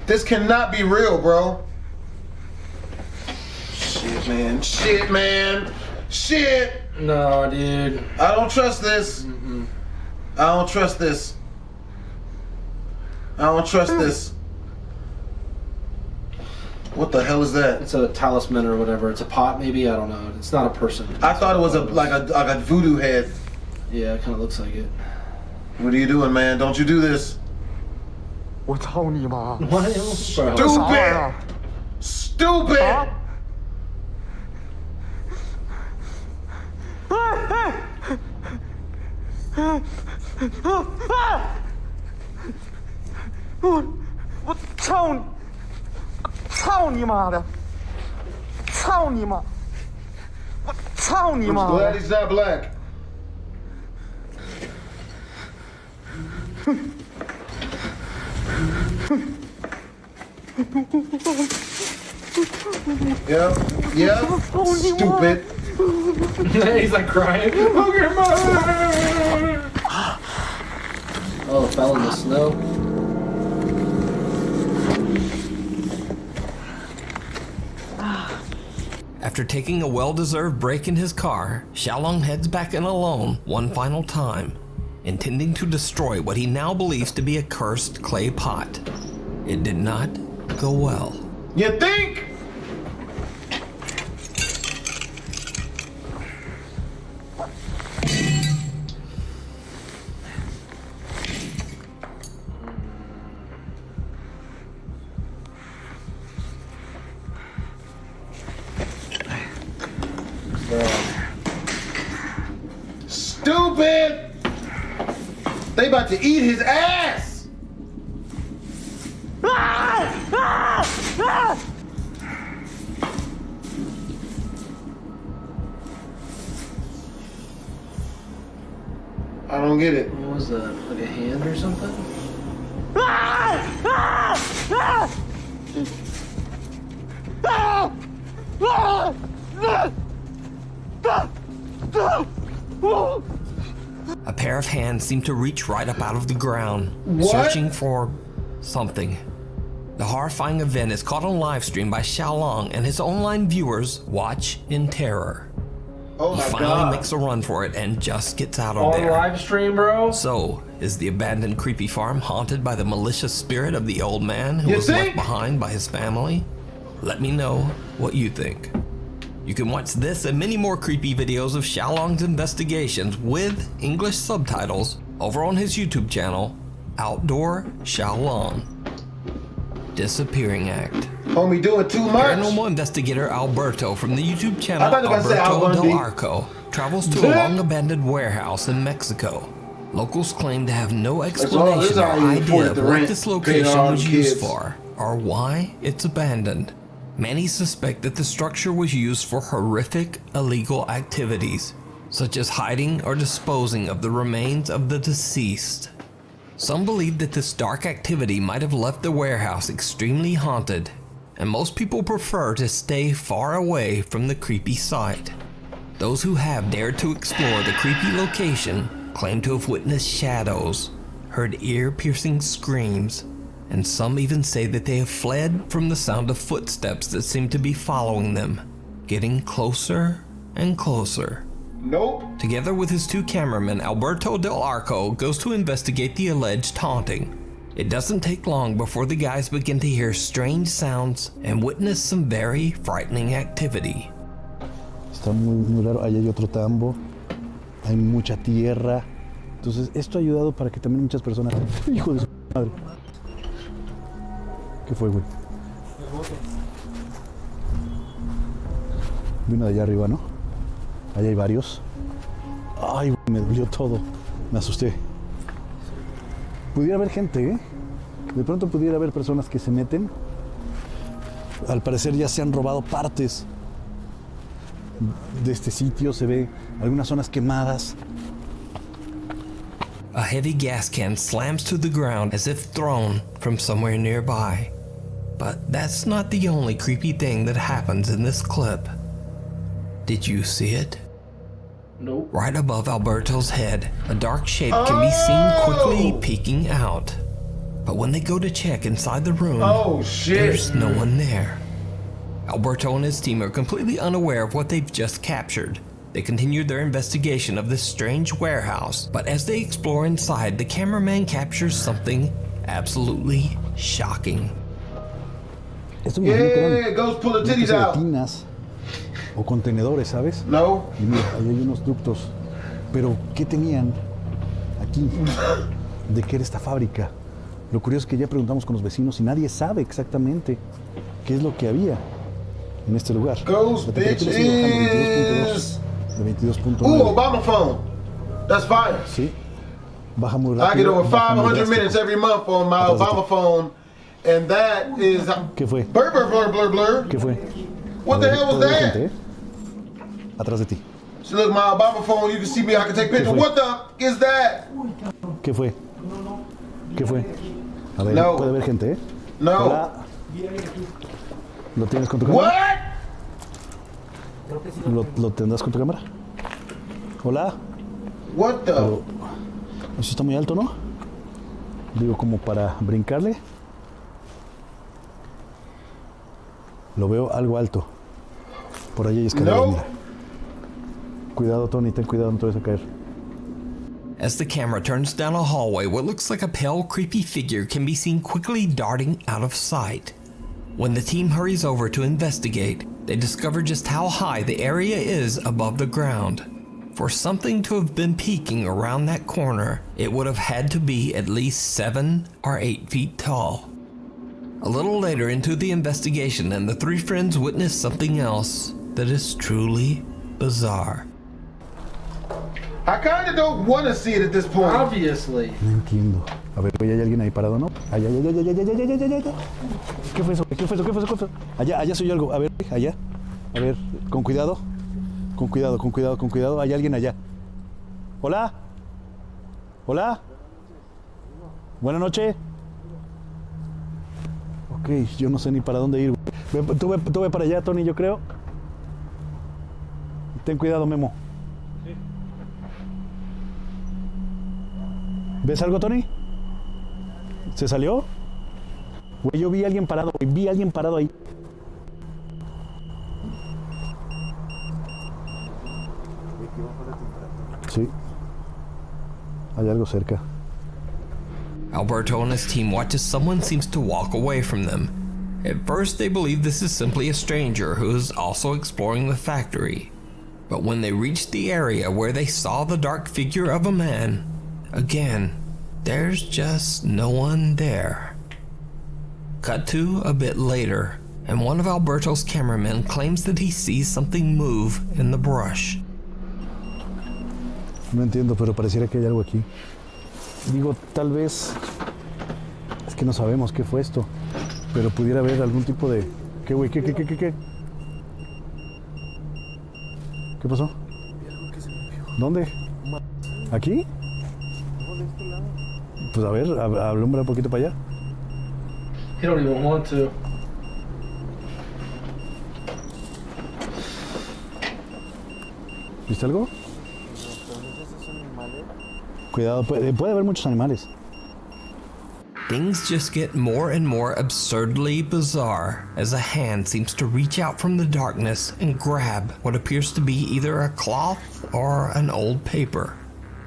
This cannot be real, bro. Shit, man. Shit, man. Shit. No, dude. I don't trust this. I don't trust this. I don't trust this. What the hell is that? It's a talisman or whatever. It's a pot, maybe. I don't know. It's not a person. I thought it was like a voodoo head. Yeah, it kind of looks like it. What are you doing, man? Don't you do this. What? Stupid! Stupid! I'm glad he's not black. Yep. Stupid. He's like crying. Oh, it fell in the snow. After taking a well-deserved break in his car, Xiaolong heads back in alone one final time, intending to destroy what he now believes to be a cursed clay pot. It did not go well. You think? Stupid! They about to eat his ass. I don't get it. What was that? Like a hand or something? A pair of hands seem to reach right up out of the ground, What? searching for something. The horrifying event is caught on live stream by Xiaolong, and his online viewers watch in terror. Oh He my finally God. makes a run for it and just gets out of On there. live stream, bro? So, is the abandoned creepy farm haunted by the malicious spirit of the old man who You was think? left behind by his family? Let me know what you think. You can watch this and many more creepy videos of Xiaolong's investigations with English subtitles over on his YouTube channel, Outdoor Xiaolong. Disappearing Act. Homie doing too much. Paranormal investigator Alberto from the YouTube channel I thought you were about to say Al Alberto Bundy. del Arco travels to a long-abandoned warehouse in Mexico. Locals claim to have no explanation or idea of what this location was used for or why it's abandoned. Many suspect that the structure was used for horrific illegal activities, such as hiding or disposing of the remains of the deceased. Some believe that this dark activity might have left the warehouse extremely haunted, and most people prefer to stay far away from the creepy site. Those who have dared to explore the creepy location claim to have witnessed shadows, heard ear-piercing screams, and some even say that they have fled from the sound of footsteps that seem to be following them, getting closer and closer. Nope. Together with his two cameramen, Alberto del Arco goes to investigate the alleged haunting. It doesn't take long before the guys begin to hear strange sounds and witness some very frightening activity. Está muy raro. Ahí hay otro tambo. Hay mucha tierra. Entonces, esto ha ayudado para que también muchas personas... ¡Hijo de su madre! ¿Qué fue, güey? Vino de allá arriba, ¿no? Allá hay varios. Ay, güey, me dolió todo. Me asusté. Pudiera haber gente, ¿eh? De pronto pudiera haber personas que se meten. Al parecer ya se han robado partes de este sitio. Se ve algunas zonas quemadas. A heavy gas can slams to the ground as if thrown from somewhere nearby. But that's not the only creepy thing that happens in this clip. Did you see it? Nope. Right above Alberto's head, a dark shape can be seen quickly peeking out. But when they go to check inside the room, there's no one there. Alberto and his team are completely unaware of what they've just captured. They continued their investigation of this strange warehouse, but as they explore inside, the cameraman captures something absolutely shocking. Esto me imagino que eran go pull the titties out. tinas o contenedores, ¿sabes? No. Y mira, ahí hay unos ductos. Pero, ¿qué tenían aquí? ¿De qué era esta fábrica? Lo curioso es que ya preguntamos con los vecinos y nadie sabe exactamente qué es lo que había en este lugar. Ghost La temperatura sigue bajando, 22.2 de 22.9. Ooh, Obama phone. That's fire. Sí. Baja muy rápido. I get over baja muy 500 drástico. minutes every month on my Obama phone, and that is... ¿Qué fue? Blur, blur, blur, blur, blur. ¿Qué fue? What the hell was Todavía hay that? gente, ¿eh? Atrás de ti. So look, my Obama phone, you can see me, I can take pictures. fue? What the is that? ¿Qué fue? ¿Qué fue? A ver, No. puede haber gente, ¿eh? No. Hola. ¿Lo tienes con tu cámara? What? ¿Lo tendrás con tu cámara? Hola. What the? Pero, eso está muy alto, ¿no? Digo, como para brincarle. Lo veo algo alto. Por ahí hay escaleras, No. mira. Cuidado, Tony, ten cuidado, no te vayas a caer. As the camera turns down a hallway, what looks like a pale, creepy figure can be seen quickly darting out of sight. When the team hurries over to investigate, they discover just how high the area is above the ground. For something to have been peeking around that corner, it would have had to be at least 7 or 8 feet tall. A little later into the investigation, and the three friends witness something else that is truly bizarre. I kind of don't want to see it at this point. Obviously. No entiendo. A ver, ¿hay alguien ahí parado, no? Allá. ¿Qué fue eso? ¿Qué fue eso? Allá soy yo algo. A ver, allá. A ver, con cuidado. Con cuidado. Hay alguien allá. Hola. Buenas noches. Ok, yo no sé ni para dónde ir. Tú ve para allá, Tony, yo creo. Ten cuidado, Memo. ¿Ves algo, Tony? ¿Se salió? Güey, yo vi a alguien parado, ahí. Sí. Hay algo cerca. Alberto and his team watch as someone seems to walk away from them. At first, they believe this is simply a stranger who is also exploring the factory. But when they reach the area where they saw the dark figure of a man, again, there's just no one there. Cut to a bit later, and one of Alberto's cameramen claims that he sees something move in the brush. No entiendo, pero pareciera que hay algo aquí. Digo, tal vez... Es que no sabemos qué fue esto. Pero pudiera haber algún tipo de... ¿Qué, güey? ¿Qué? ¿Qué pasó? ¿Dónde? ¿Aquí? Pues a ver, alumbra un poquito para allá. You don't even want to. ¿Viste algo? Cuidado, puede haber muchos animales. Things just get more and more absurdly bizarre as a hand seems to reach out from the darkness and grab what appears to be either a cloth or an old paper.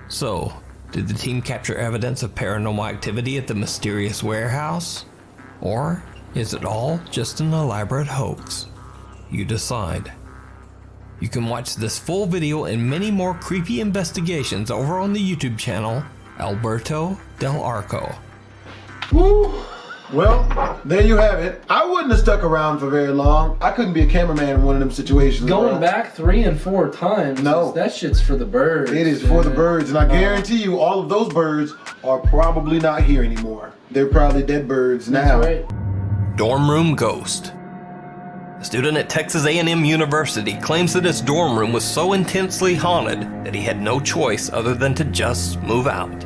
So, did the team capture evidence of paranormal activity at the mysterious warehouse? Or is it all just an elaborate hoax? You decide. You can watch this full video and many more creepy investigations over on the YouTube channel, Alberto Del Arco. Woo! Well, there you have it. I wouldn't have stuck around for very long. I couldn't be a cameraman in one of them situations. Going back 3 and 4 times, no, that shit's for the birds. It is for the birds, and I guarantee you all of those birds are probably not here anymore. They're probably dead birds now. That's right. Dorm room ghost. A student at Texas A&M University claims that his dorm room was so intensely haunted that he had no choice other than to just move out.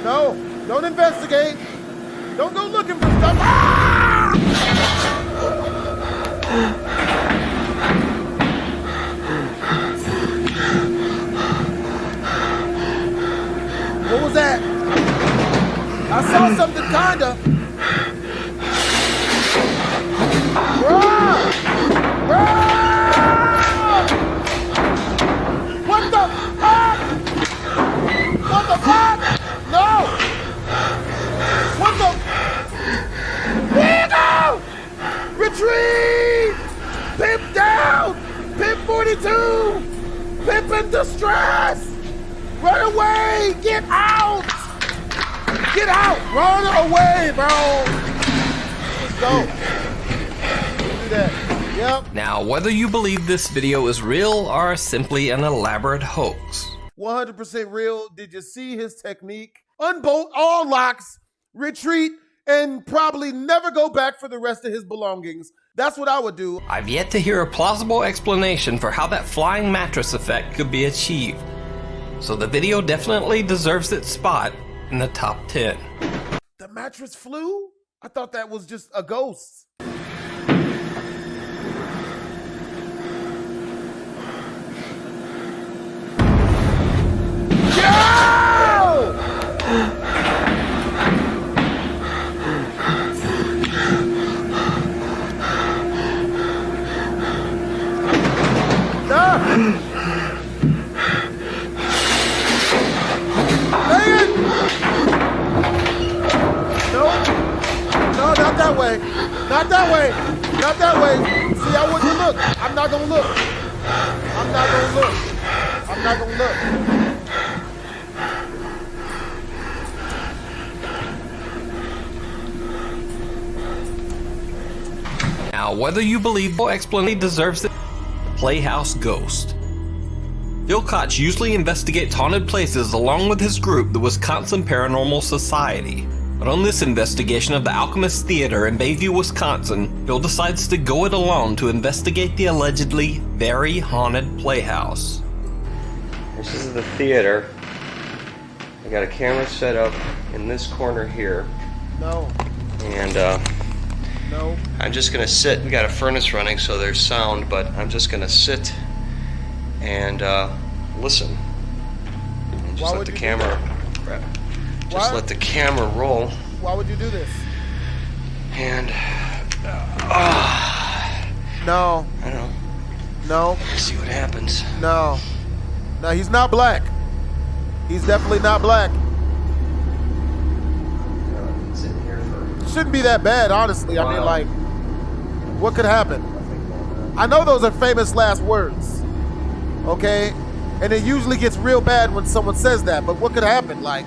No, don't investigate. Don't go looking for stuff. Ah! What was that? I saw something kinda. Run! What the fuck? What the fuck? No! What the? Diego! Retreat! Pimp down! Pimp 42! Pimp in distress! Run away! Get out! Get out! Run away, bro! Let's go. Do that. Yep. Now, whether you believe this video is real or simply an elaborate hoax, 100% real. Did you see his technique? Unbolt all locks, retreat, and probably never go back for the rest of his belongings. That's what I would do. I've yet to hear a plausible explanation for how that flying mattress effect could be achieved. So the video definitely deserves its spot in the top 10. The mattress flew? I thought that was just a ghost. Not that way. Not that way. Not that way. See, I wouldn't look. I'm not gonna look. I'm not gonna look. I'm not gonna look. Now, whether you believe or explanation deserves it, the Playhouse Ghost. Phil Koch usually investigates haunted places along with his group, the Wisconsin Paranormal Society. But on this investigation of the Alchemist Theater in Bayview, Wisconsin, Phil decides to go it alone to investigate the allegedly very haunted playhouse. This is the theater. I got a camera set up in this corner here. No. And no. I'm just gonna sit. We got a furnace running, so there's sound, but I'm just gonna sit and listen. And just let the camera. Just let the camera roll. Why would you do this? And no. I don't know. No. See what happens. No. No, he's not black. He's definitely not black. Shouldn't be that bad, honestly. I mean, like, what could happen? I know those are famous last words, okay? And it usually gets real bad when someone says that, but what could happen? Like,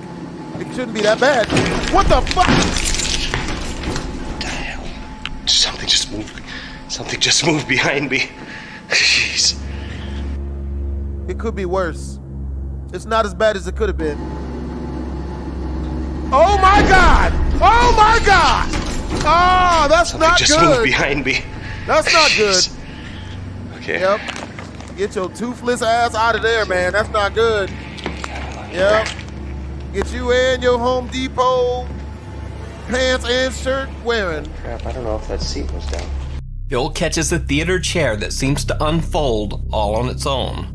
it shouldn't be that bad. What the fuck? What the hell? Something just moved. Something just moved behind me. Jeez. It could be worse. It's not as bad as it could have been. Oh my God! Oh my God! Oh, that's something not just good. Moved behind me. That's not good. Okay. Yep. Get your toothless ass out of there, man. That's not good. Yep. Get you in your Home Depot pants and shirt wearing. Crap, I don't know if that seat was down. Phil catches a theater chair that seems to unfold all on its own.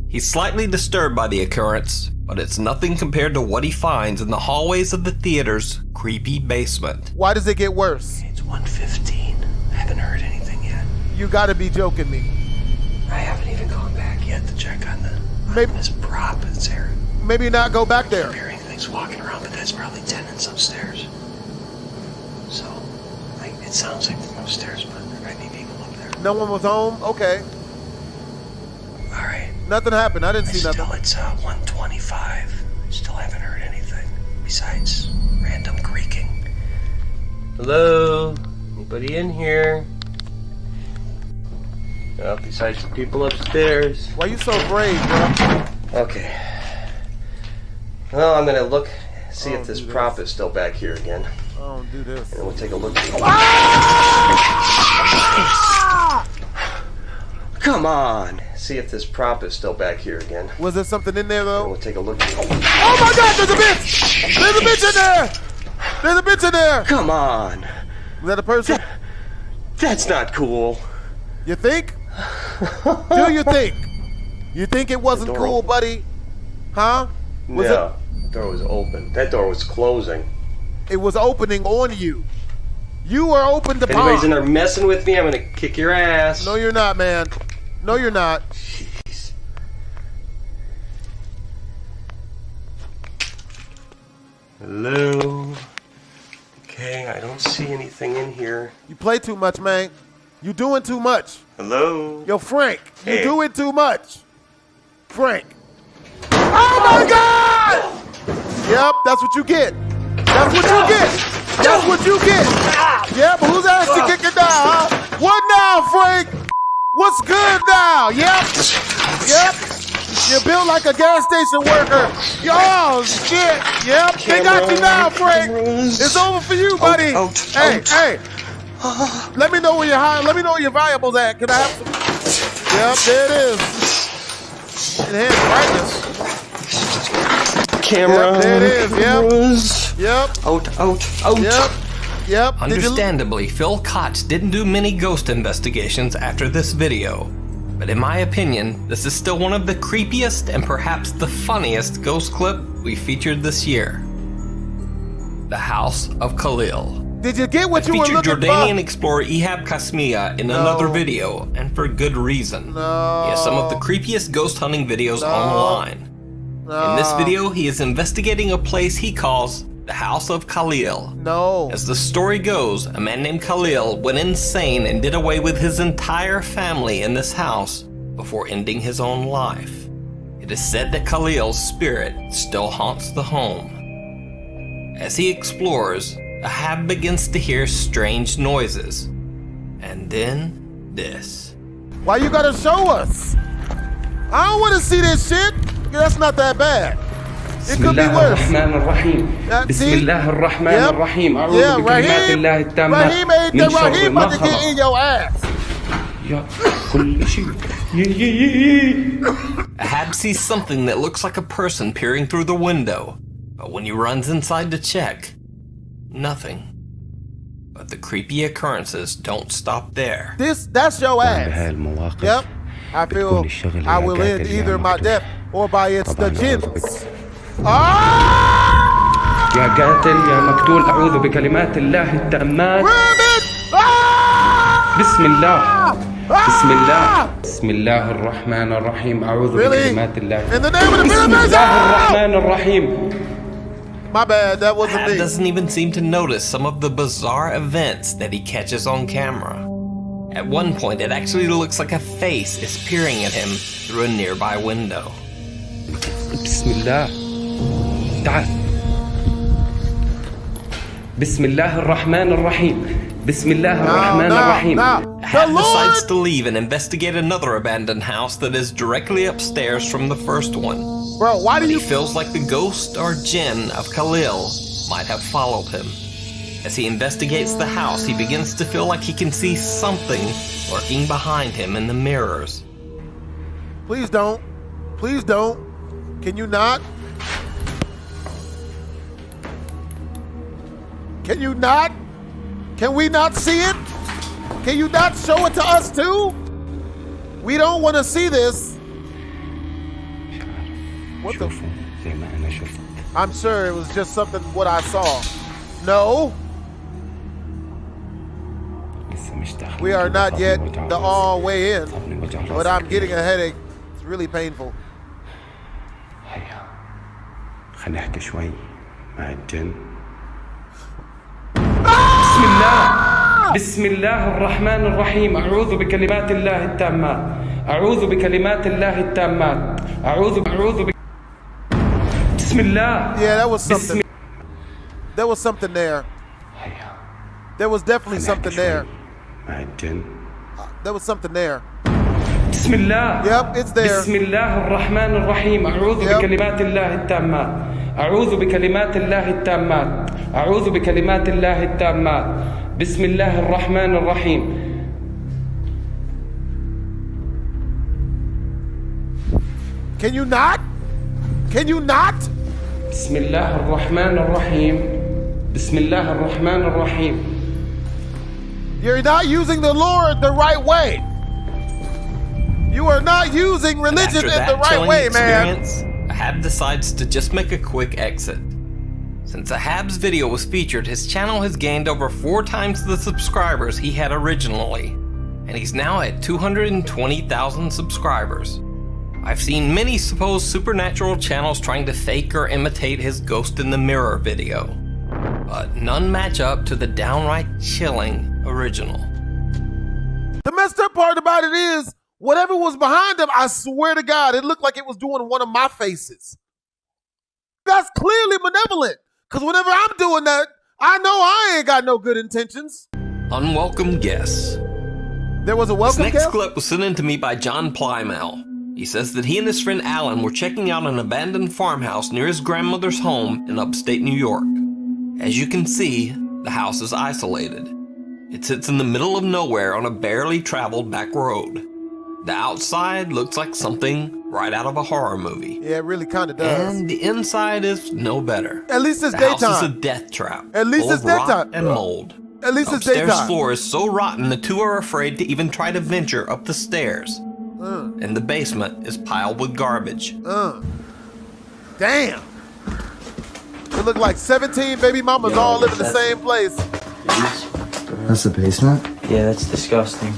He's slightly disturbed by the occurrence, but it's nothing compared to what he finds in the hallways of the theater's creepy basement. Why does it get worse? It's 1:15. I haven't heard anything yet. You gotta be joking me. I haven't even gone back yet to check on this prop that's there. Maybe not go back there. I'm hearing things walking around, but that's probably tenants upstairs. So, it sounds like there's no stairs, but there might be people up there. No one was home? Okay. Alright. Nothing happened. I didn't see nothing. It's 1:25. Still haven't heard anything besides random creaking. Hello? Anybody in here? Well, besides the people upstairs. Why are you so brave, bro? Okay. Well, I'm gonna look, see if this prop is still back here again. Oh, do this. And then we'll take a look. Come on! See if this prop is still back here again. Was there something in there, though? And we'll take a look. Oh my God, there's a bitch! There's a bitch in there! There's a bitch in there! Come on! Was that a person? That's not cool. You think? Do you think? You think it wasn't cool, buddy? Huh? The door was open. That door was closing. It was opening on you. You were open to If anybody's in there messing with me, I'm gonna kick your ass. No, you're not, man. No, you're not. Jeez. Hello? Okay, I don't see anything in here. You play too much, man. You doing too much. Hello? Yo, Frank, you Hey. doing too much. Frank. Oh my God! Yep, that's what you get. That's what you get. That's what you get. Yeah, but who's ass you kicking down, huh? What now, Frank? What's good now? Yep. Yep. You're built like a gas station worker. Oh, shit. Yep. They got you now, Frank. It's over for you, buddy. Hey. Let me know where your valuables at. Can I have some? Yep, there it is. Enhanced brightness. Camera. Yep, there it is. Yep. Out. Yep. Understandably, Phil Koch didn't do many ghost investigations after this video. But in my opinion, this is still one of the creepiest and perhaps the funniest ghost clip we featured this year. The House of Khalil. Did you get what you were featured looking Jordanian for? explorer Ehab Kasmia in another video, and for good reason. He has some of the creepiest ghost hunting videos online. In this video, he is investigating a place he calls the House of Khalil. No. As the story goes, a man named Khalil went insane and did away with his entire family in this house before ending his own life. It is said that Khalil's spirit still haunts the home. As he explores, Ahab begins to hear strange noises. And then, this. Why you gotta show us? I don't want to see this shit. That's not that bad. It could be worse. Rahim ain't the Rahim about to get in your ass. Ahab sees something that looks like a person peering through the window, but when he runs inside to check, nothing. But the creepy occurrences don't stop there. That's your ass. Yep. I feel I will end either my death or by its the jinns. يا قاتل يا مقتول أعوذ بكلمات الله التامات بسم الله بسم الله بسم الله الرحمن الرحيم أعوذ بكلمات الله بسم الله الرحمن الرحيم. My bad, that wasn't me. Ahab doesn't even seem to notice some of the bizarre events that he catches on camera. At one point, it actually looks like a face is peering at him through a nearby window. بسم الله تعال بسم الله الرحمن الرحيم بسم الله الرحمن الرحيم. Ahab decides to leave and investigate another abandoned house that is directly upstairs from the first one. Bro, why do he feels like the ghost or jinn of Khalil might have followed him. As he investigates the house, he begins to feel like he can see something lurking behind him in the mirrors. Please don't. Please don't. Can you not? Can you not? Can we not see it? Can you not show it to us too? We don't want to see this. What the? I'm sure it was just something what I saw. No. We are not yet the all way in, but I'm getting a headache. It's really painful. خلينا نحكي شوي مع الجن. بسم الله بسم الله الرحمن الرحيم أعوذ بكلمات الله التامات أعوذ بكلمات الله التامات أعوذ بسم الله. Yeah, that was something. There was something there. There was definitely something there. There was something there. بسم الله. Yep, it's there. بسم الله الرحمن الرحيم أعوذ بكلمات الله التامات أعوذ بكلمات الله التامات أعوذ بكلمات الله التامات بسم الله الرحمن الرحيم. Can you not? Can you not? بسم الله الرحمن الرحيم. بسم الله الرحمن الرحيم. You're not using the Lord the right way. You are not using religion in the right way, man. Ahab decides to just make a quick exit. Since Ahab's video was featured, his channel has gained over 4 times the subscribers he had originally, and he's now at 220,000 subscribers. I've seen many supposed supernatural channels trying to fake or imitate his ghost in the mirror video, but none match up to the downright chilling original. The messed up part about it is, whatever was behind him, I swear to God, it looked like it was doing one of my faces. That's clearly malevolent, because whenever I'm doing that, I know I ain't got no good intentions. Unwelcome guests. There was a welcome guest? This next guest? clip was sent in to me by John Plymell. He says that he and his friend Alan were checking out an abandoned farmhouse near his grandmother's home in upstate New York. As you can see, the house is isolated. It sits in the middle of nowhere on a barely traveled back road. The outside looks like something right out of a horror movie. Yeah, it really kind of does. And the inside is no better. At least it's the daytime. The house is a death trap. At least it's daytime. And mold. At least it's Upstairs daytime. floor is so rotten the two are afraid to even try to venture up the stairs. And the basement is piled with garbage. Damn. It looked like 17 baby mamas all live in the same place. That's the basement? Yeah, that's disgusting.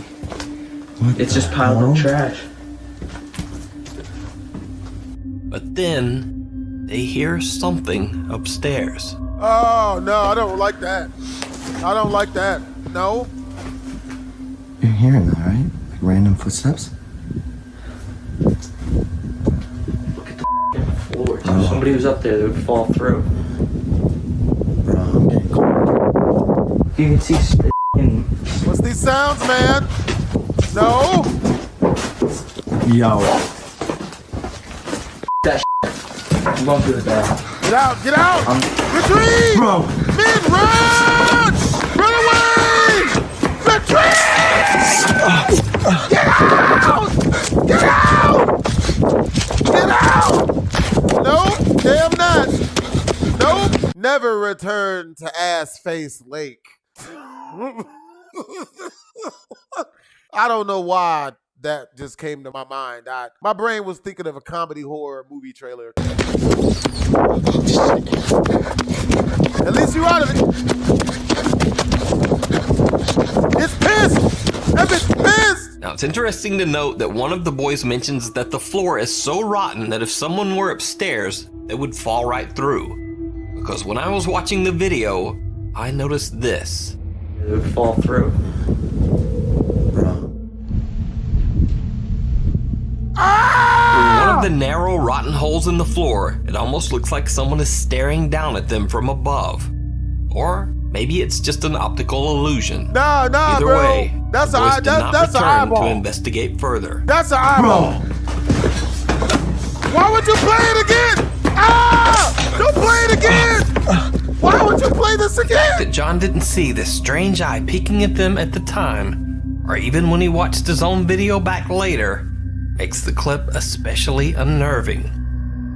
It's just piled up trash. But then they hear something upstairs. Oh, no, I don't like that. I don't like that. No. You're hearing that, right? Like random footsteps? nobody was up there that would fall through. Bro, I'm getting cold. You can see What's these sounds, man? No? Yo. That I'm going through the bed. Get out! Get out! Retreat! Bro! Men, run! Run away! Retreat! Get out! Get out! Get out! Nope, damn not. Nope. Never return to Ass Face Lake. I don't know why that just came to my mind. My brain was thinking of a comedy horror movie trailer. At least you're out of it. It's pissed! That bitch pissed! Now, it's interesting to note that one of the boys mentions that the floor is so rotten that if someone were upstairs, they would fall right through. Because when I was watching the video, I noticed this. It would fall through. Through one of the narrow, rotten holes in the floor, it almost looks like someone is staring down at them from above. Or maybe it's just an optical illusion. Nah, Either bro. way, That's the a boys eye- did that- not that's an return eyeball. to investigate further. That's an eyeball. Why would you play it again? Ah! Don't play it again! Why would you play this again? That John didn't see this strange eye peeking at them at the time, or even when he watched his own video back later, makes the clip especially unnerving.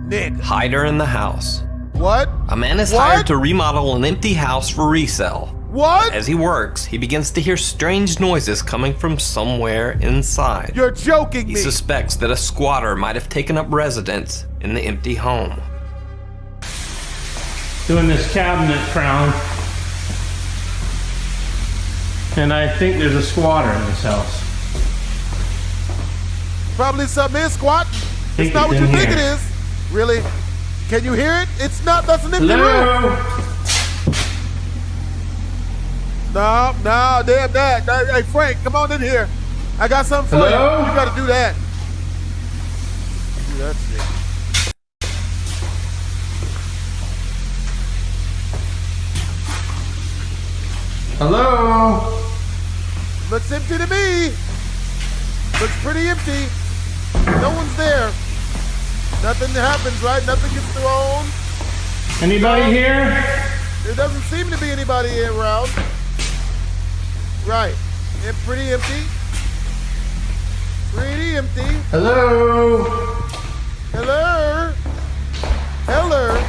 Nick. Hider in the house. What? A man is What? hired to remodel an empty house for resale. What? As he works, he begins to hear strange noises coming from somewhere inside. You're joking He me. suspects that a squatter might have taken up residence in the empty home. Doing this cabinet crown. And I think there's a squatter in this house. Probably something is squat. Think It's not what it's you in think it here. is. Really? Can you hear it? It's not. That's an empty Hello? room. No, damn that. Hey, Frank, come on in here. I got something for Hello? you. You gotta do that. Do that shit. Hello? Looks empty to me. Looks pretty empty. No one's there. Nothing happens, right? Nothing gets thrown. Anybody here? There doesn't seem to be anybody around. Right. And pretty empty. Pretty empty. Hello? Hello? Hello?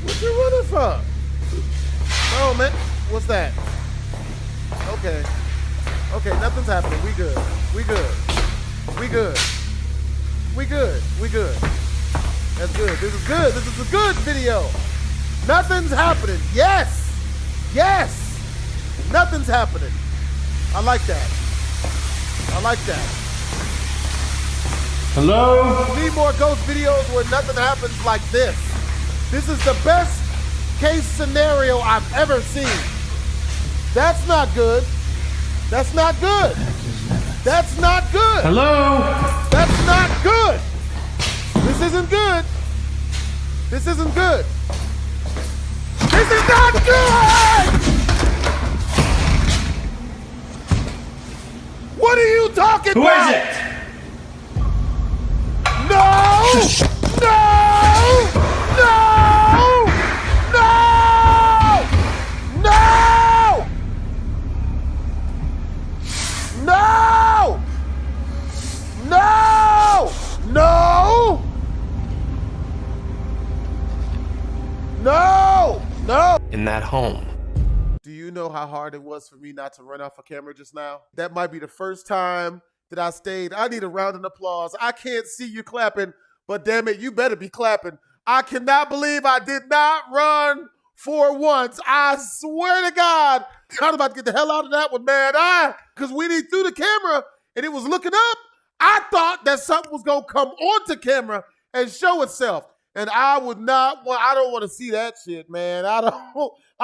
What you running from? Oh, man. What's that? Okay. Okay, nothing's happening. We good. We good. We good. We good. We good. That's good. This is good. This is a good video. Nothing's happening. Yes. Yes. Nothing's happening. I like that. I like that. Hello? We need more ghost videos where nothing happens like this. This is the best case scenario I've ever seen. That's not good. That's not good. That's not good. Hello? That's not good. This isn't good. This isn't good. This is not good! What are you talking Who about? is it? No! No! No! No! No! No! No! No! No! No! In that home. Do you know how hard it was for me not to run off a camera just now? That might be the first time that I stayed. I need a round of applause. I can't see you clapping, but damn it, you better be clapping. I cannot believe I did not run for once. I swear to God. I was about to get the hell out of that one, man. Because when he threw the camera and it was looking up, I thought that something was going to come onto camera and show itself. And I would not want, I don't want to see that shit, man. I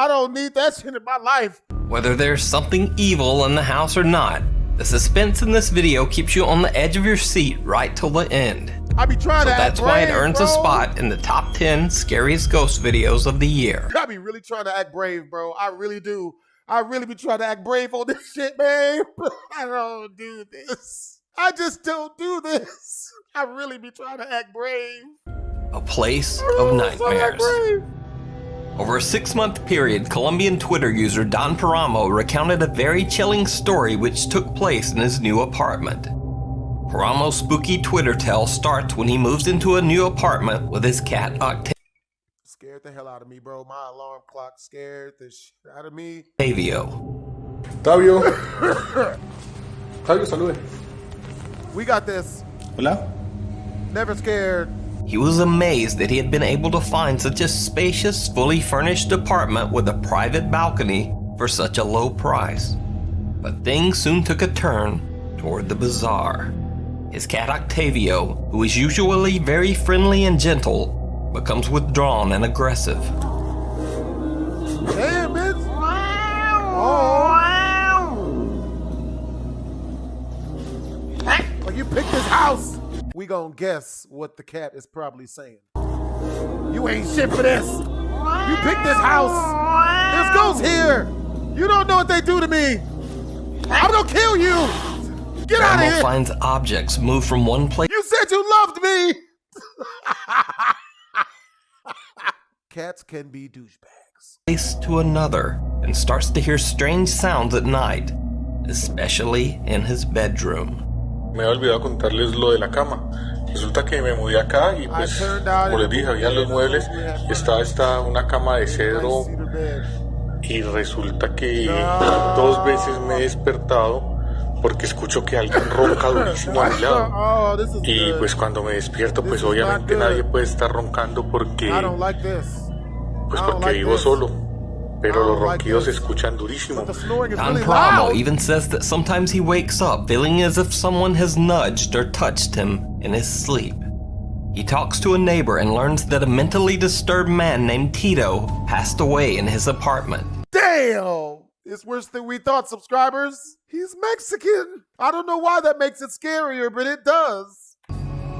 don't need that shit in my life. Whether there's something evil in the house or not, the suspense in this video keeps you on the edge of your seat right till the end. I be trying to act That's why it brave, earns bro. a spot in the top 10 scariest ghost videos of the year. I be really trying to act brave, bro. I really do. I really be trying to act brave on this shit, man. I don't do this. I just don't do this. I really be trying to act brave. A place of nightmares. Over a 6-month period, Colombian Twitter user Don Paramo recounted a very chilling story which took place in his new apartment. Paramo's spooky Twitter tale starts when he moves into a new apartment with his cat Scared the hell out of me, bro. My alarm clock scared the shit out of me. Octavio. Octavio. Octavio, salude. We got this. Hola. Never scared. He was amazed that he had been able to find such a spacious, fully furnished apartment with a private balcony for such a low price. But things soon took a turn toward the bizarre. His cat Octavio, who is usually very friendly and gentle, becomes withdrawn and aggressive. Damn, bitch. Oh, you picked this house. We gonna guess what the cat is probably saying. You ain't shit for this. You picked this house. There's ghosts here. You don't know what they do to me. I'm gonna kill you. Get out of here. Finds objects moved from one place. You said you loved me. Cats can be douchebags. To another and starts to hear strange sounds at night, especially in his bedroom. Me había olvidado contarles lo de la cama. Resulta que me mudé acá y pues, como les dije, había los muebles, estaba una cama de cedro y resulta que 2 veces me he despertado porque escucho que alguien ronca durísimo a mi lado. Y pues cuando me despierto, pues obviamente nadie puede estar roncando porque vivo solo. Pero los ronquidos se escuchan durísimo. Don Paramo even says that sometimes he wakes up feeling as if someone has nudged or touched him in his sleep. He talks to a neighbor and learns that a mentally disturbed man named Tito passed away in his apartment. Damn! It's worse than we thought, subscribers. He's Mexican. I don't know why that makes it scarier, but it does.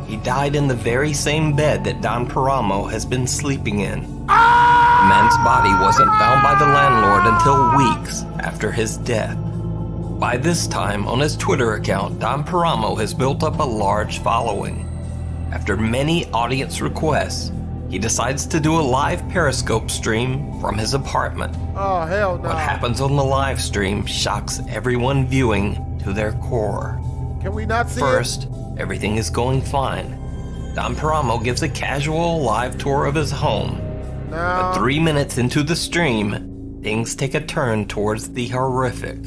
He died in the very same bed that Don Paramo has been sleeping in. The man's body wasn't found by the landlord until weeks after his death. By this time, on his Twitter account, Don Paramo has built up a large following. After many audience requests, he decides to do a live Periscope stream from his apartment. Oh, hell no. What happens on the live stream shocks everyone viewing to their core. Can we not see First, everything is going fine. Don Paramo gives a casual live tour of his home. But 3 minutes into the stream, things take a turn towards the horrific.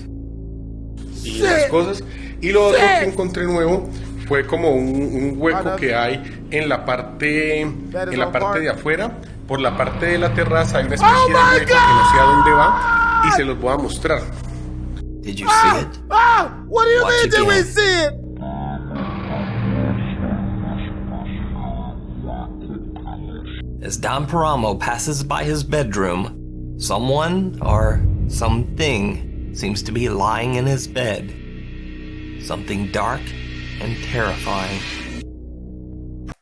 Y las cosas. Y lo otro que encontré nuevo fue como un hueco que hay en la parte de afuera. Por la parte de la terraza hay una especie de hueco que no sé a dónde va y se los voy a mostrar. Did you see it? What do you Watch mean, did we again. see it? As Don Paramo passes by his bedroom, someone or something seems to be lying in his bed. Something dark and terrifying.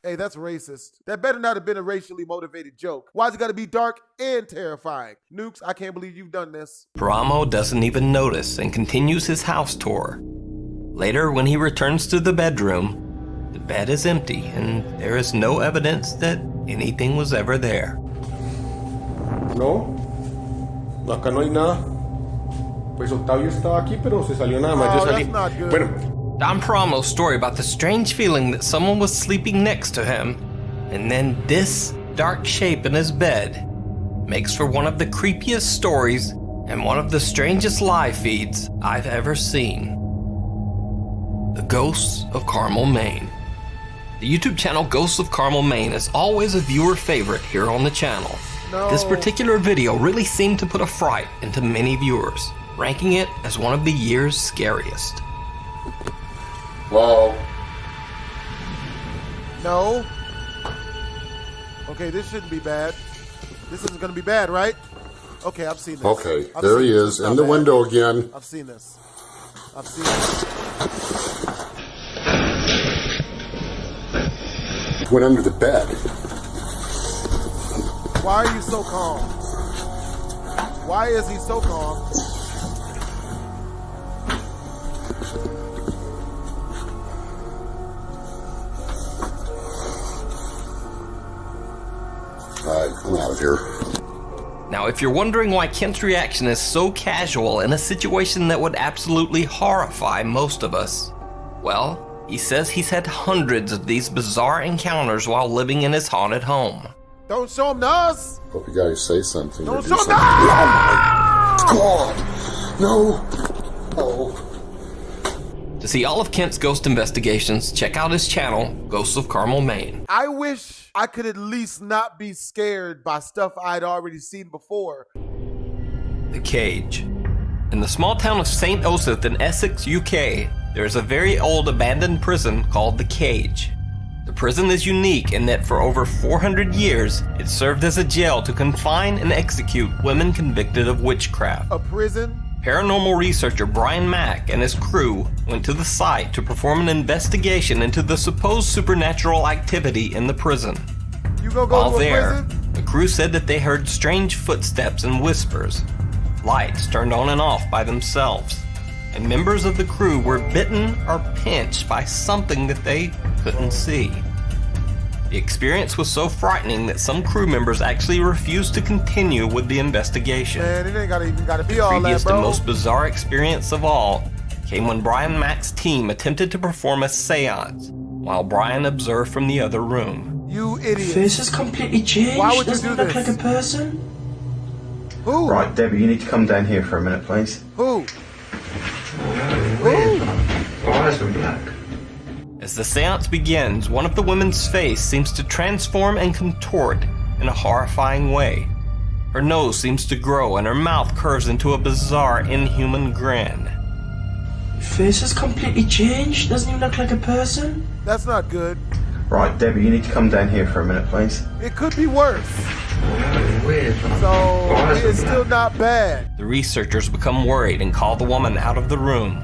Hey, that's racist. That better not have been a racially motivated joke. Why's it gotta be dark and terrifying? Nukes, I can't believe you've done this. Paramo doesn't even notice and continues his house tour. Later, when he returns to the bedroom, the bed is empty and there is no evidence that anything was ever there. No, acá no hay nada. Pues Octavio estaba aquí, pero se salió nada más. Yo salí. Bueno. Don Paramo's story about the strange feeling that someone was sleeping next to him, and then this dark shape in his bed, makes for one of the creepiest stories and one of the strangest live feeds I've ever seen. The Ghosts of Carmel, Maine. The YouTube channel Ghosts of Carmel, Maine is always a viewer favorite here on the channel. No. This particular video really seemed to put a fright into many viewers, ranking it as one of the year's scariest. Wow. No. Okay, this shouldn't be bad. This isn't gonna be bad, right? Okay, I've seen this. Okay, there he is in the window again. I've seen this. I've seen this. Went under the bed. Why are you so calm? Why is he so calm? I'm out of here. Now, if you're wondering why Kent's reaction is so casual in a situation that would absolutely horrify most of us, well, he says he's had hundreds of these bizarre encounters while living in his haunted home. Don't show him to us! Hope you guys say something. Don't or show do him to something. us! Oh my God! No! Oh. To see all of Kent's ghost investigations, check out his channel, Ghosts of Carmel, Maine. I wish I could at least not be scared by stuff I'd already seen before. The Cage. In the small town of St. Osyth in Essex, UK, there is a very old abandoned prison called The Cage. The prison is unique in that for over 400 years, it served as a jail to confine and execute women convicted of witchcraft. A prison? Paranormal researcher Brian Mack and his crew went to the site to perform an investigation into the supposed supernatural activity in the prison. You gonna go While to a there, prison? the crew said that they heard strange footsteps and whispers, lights turned on and off by themselves, and members of the crew were bitten or pinched by something that they couldn't see. The experience was so frightening that some crew members actually refused to continue with the investigation. Man, it ain't even gotta be all that, Previous bro. and most bizarre experience of all came when Brian Mack's team attempted to perform a seance while Brian observed from the other room. You idiot. Face is completely changed. Why would you Doesn't do it look this? like a person? Who? Right, Debbie, you need to come down here for a minute, please. Who? Weird. Eyes are black. As the seance begins, one of the women's face seems to transform and contort in a horrifying way. Her nose seems to grow and her mouth curves into a bizarre, inhuman grin. Face is completely changed. Doesn't even look like a person. That's not good. Right, Debbie, you need to come down here for a minute, please. It could be worse. Weird. So, it's still not bad. The researchers become worried and call the woman out of the room.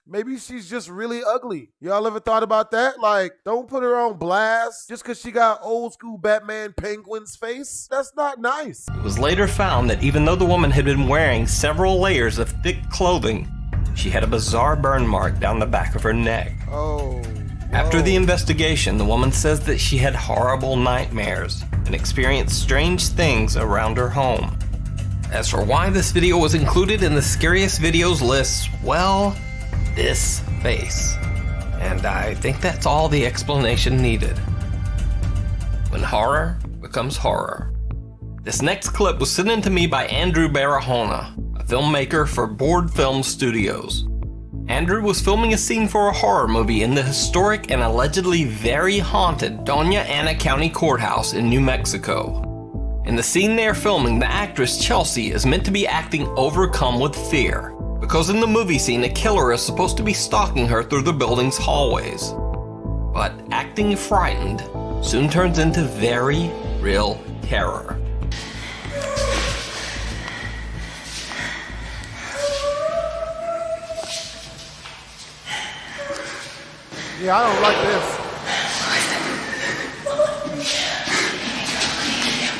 Maybe she's just really ugly. Y'all ever thought about that? Like, don't put her on blast just because she got old school Batman Penguin's face. That's not nice. It was later found that even though the woman had been wearing several layers of thick clothing, she had a bizarre burn mark down the back of her neck. Oh. After the investigation, the woman says that she had horrible nightmares and experienced strange things around her home. As for why this video was included in the scariest videos list, well, this face. And I think that's all the explanation needed. When horror becomes horror. This next clip was sent in to me by Andrew Barahona, a filmmaker for Board Film Studios. Andrew was filming a scene for a horror movie in the historic and allegedly very haunted Doña Ana County Courthouse in New Mexico. In the scene they are filming, the actress Chelsea is meant to be acting overcome with fear, because in the movie scene a killer is supposed to be stalking her through the building's hallways. But acting frightened soon turns into very real terror. Yeah, I don't like this.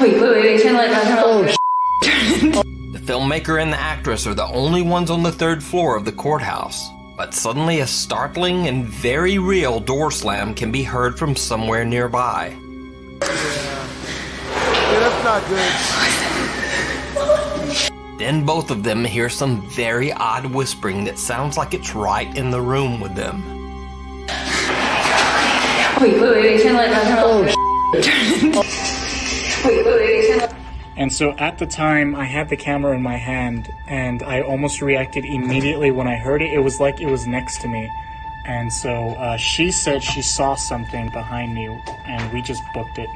Wait, turn the light on. Oh, The filmmaker and the actress are the only ones on the third floor of the courthouse, but suddenly a startling and very real door slam can be heard from somewhere nearby. Yeah, that's not good. Then both of them hear some very odd whispering that sounds like it's right in the room with them. Wait, turn the light on. And so at the time, I had the camera in my hand, and I almost reacted immediately when I heard it. It was like it was next to me. And so she said she saw something behind me, and we just booked it.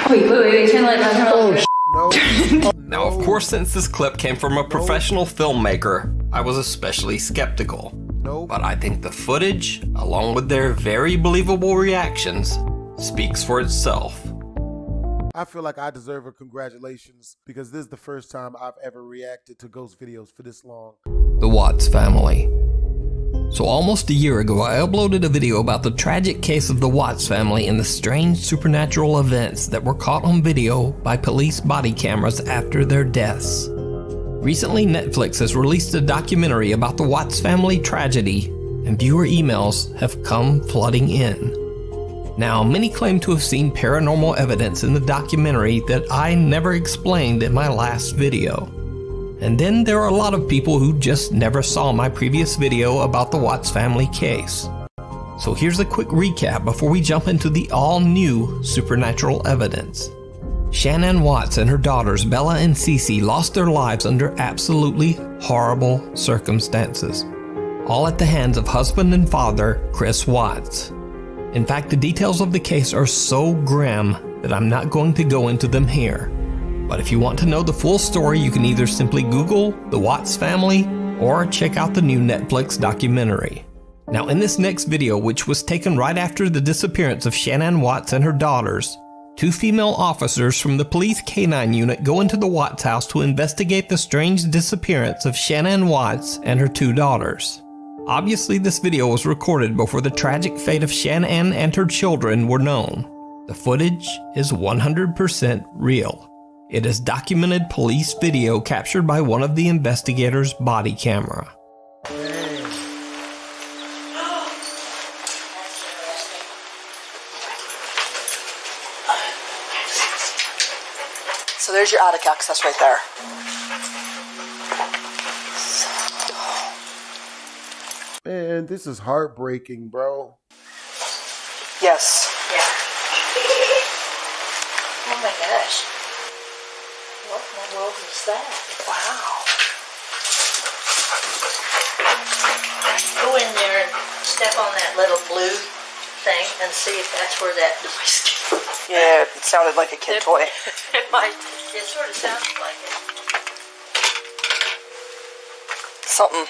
Wait, turn the light on. Now, of course, since this clip came from a professional filmmaker, I was especially skeptical. But I think the footage, along with their very believable reactions, speaks for itself. I feel like I deserve a congratulations because this is the first time I've ever reacted to ghost videos for this long. The Watts family. So almost a year ago, I uploaded a video about the tragic case of the Watts family and the strange supernatural events that were caught on video by police body cameras after their deaths. Recently, Netflix has released a documentary about the Watts family tragedy, and viewer emails have come flooding in. Now, many claim to have seen paranormal evidence in the documentary that I never explained in my last video. And then there are a lot of people who just never saw my previous video about the Watts family case. So here's a quick recap before we jump into the all-new supernatural evidence. Shanann Watts and her daughters Bella and Cece lost their lives under absolutely horrible circumstances, all at the hands of husband and father Chris Watts. In fact, the details of the case are so grim that I'm not going to go into them here. But if you want to know the full story, you can either simply Google the Watts family or check out the new Netflix documentary. Now, in this next video, which was taken right after the disappearance of Shanann Watts and her daughters, 2 female officers from the police K-9 unit go into the Watts house to investigate the strange disappearance of Shanann Watts and her 2 daughters. Obviously, this video was recorded before the tragic fate of Shanann and her children were known. The footage is 100% real. It is documented police video captured by one of the investigators' body camera. So there's your attic access right there. Man, this is heartbreaking, bro. Yes. Yeah. Oh my gosh. What in the world is that? Wow. Go in there and step on that little blue thing and see if that's where that noise came from. Yeah, it sounded like a kid toy. It might. It sort of sounds like it. Something.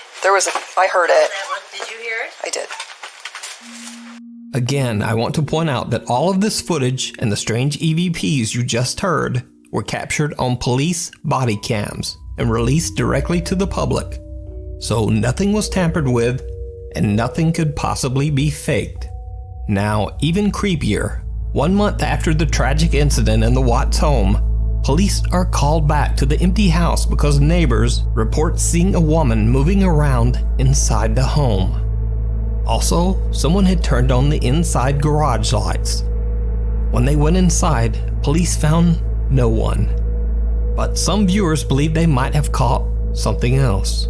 I heard it. That one. Did you hear it? I did. Again, I want to point out that all of this footage and the strange EVPs you just heard were captured on police body cams and released directly to the public. So nothing was tampered with and nothing could possibly be faked. Now, even creepier, 1 month after the tragic incident in the Watts home, police are called back to the empty house because neighbors report seeing a woman moving around inside the home. Also, someone had turned on the inside garage lights. When they went inside, police found no one. But some viewers believe they might have caught something else.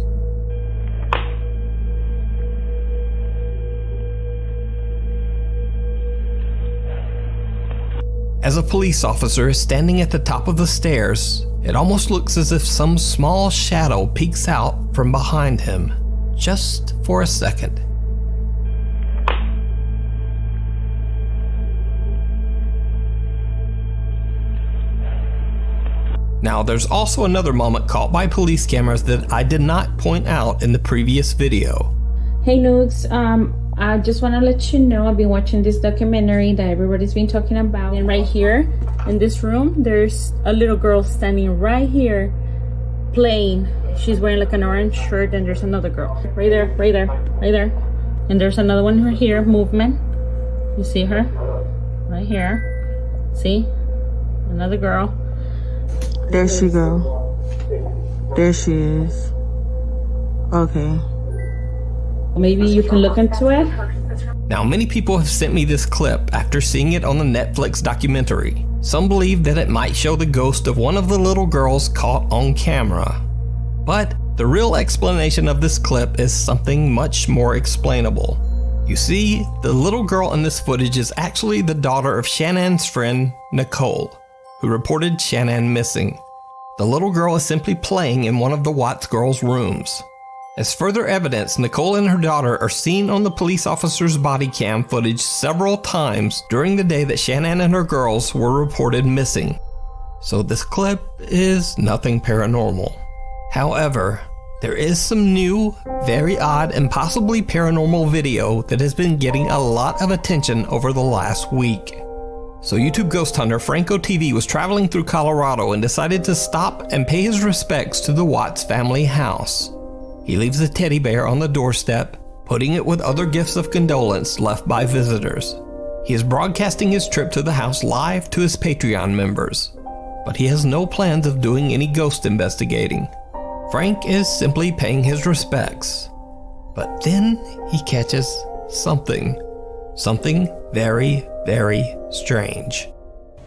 As a police officer is standing at the top of the stairs, it almost looks as if some small shadow peeks out from behind him, just for a second. Now, there's also another moment caught by police cameras that I did not point out in the previous video. Hey Nooks, I just want to let you know I've been watching this documentary that everybody's been talking about. And right here in this room, there's a little girl standing right here playing. She's wearing like an orange shirt, and there's another girl. Right there, right there, right there. And there's another one right here, movement. You see her? Right here. See? Another girl. There she go. There she is. Okay. Maybe you can look into it. Now, many people have sent me this clip after seeing it on the Netflix documentary. Some believe that it might show the ghost of one of the little girls caught on camera. But the real explanation of this clip is something much more explainable. You see, the little girl in this footage is actually the daughter of Shanann's friend, Nicole, who reported Shanann missing. The little girl is simply playing in one of the Watts girls' rooms. As further evidence, Nicole and her daughter are seen on the police officer's body cam footage several times during the day that Shanann and her girls were reported missing. So this clip is nothing paranormal. However, there is some new, very odd, and possibly paranormal video that has been getting a lot of attention over the last week. So YouTube ghost hunter Franco TV was traveling through Colorado and decided to stop and pay his respects to the Watts family house. He leaves a teddy bear on the doorstep, putting it with other gifts of condolence left by visitors. He is broadcasting his trip to the house live to his Patreon members, but he has no plans of doing any ghost investigating. Frank is simply paying his respects. But then he catches something very, very strange.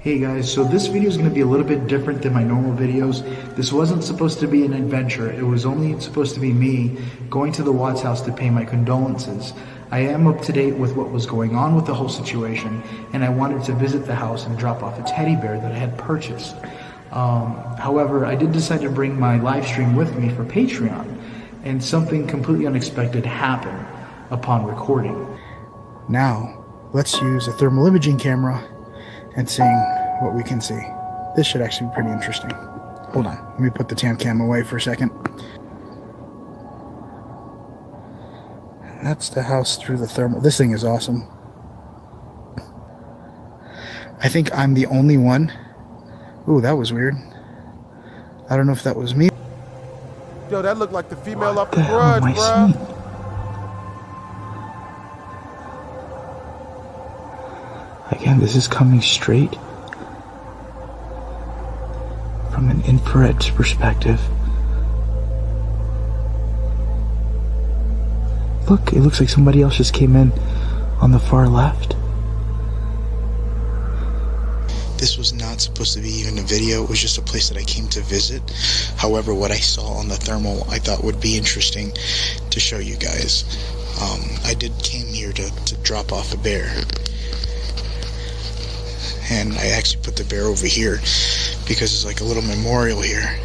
Hey guys, so this video is going to be a little bit different than my normal videos. This wasn't supposed to be an adventure. It was only supposed to be me going to the Watts house to pay my condolences. I am up to date with what was going on with the whole situation, and I wanted to visit the house and drop off a teddy bear that I had purchased. However, I did decide to bring my live stream with me for Patreon, and something completely unexpected happened upon recording. Now, let's use a thermal imaging camera and seeing what we can see. This should actually be pretty interesting. Hold on, let me put the tam cam away for a second. That's the house through the thermal. This thing is awesome. I think I'm the only one. Ooh, that was weird. I don't know if that was me. Yo, that looked like the female off the Grudge, bro. Again, this is coming straight from an infrared perspective. Look, it looks like somebody else just came in on the far left. This was not supposed to be even a video. It was just a place that I came to visit. However, what I saw on the thermal I thought would be interesting to show you guys. I came here to drop off a bear. And I actually put the bear over here because it's like a little memorial here.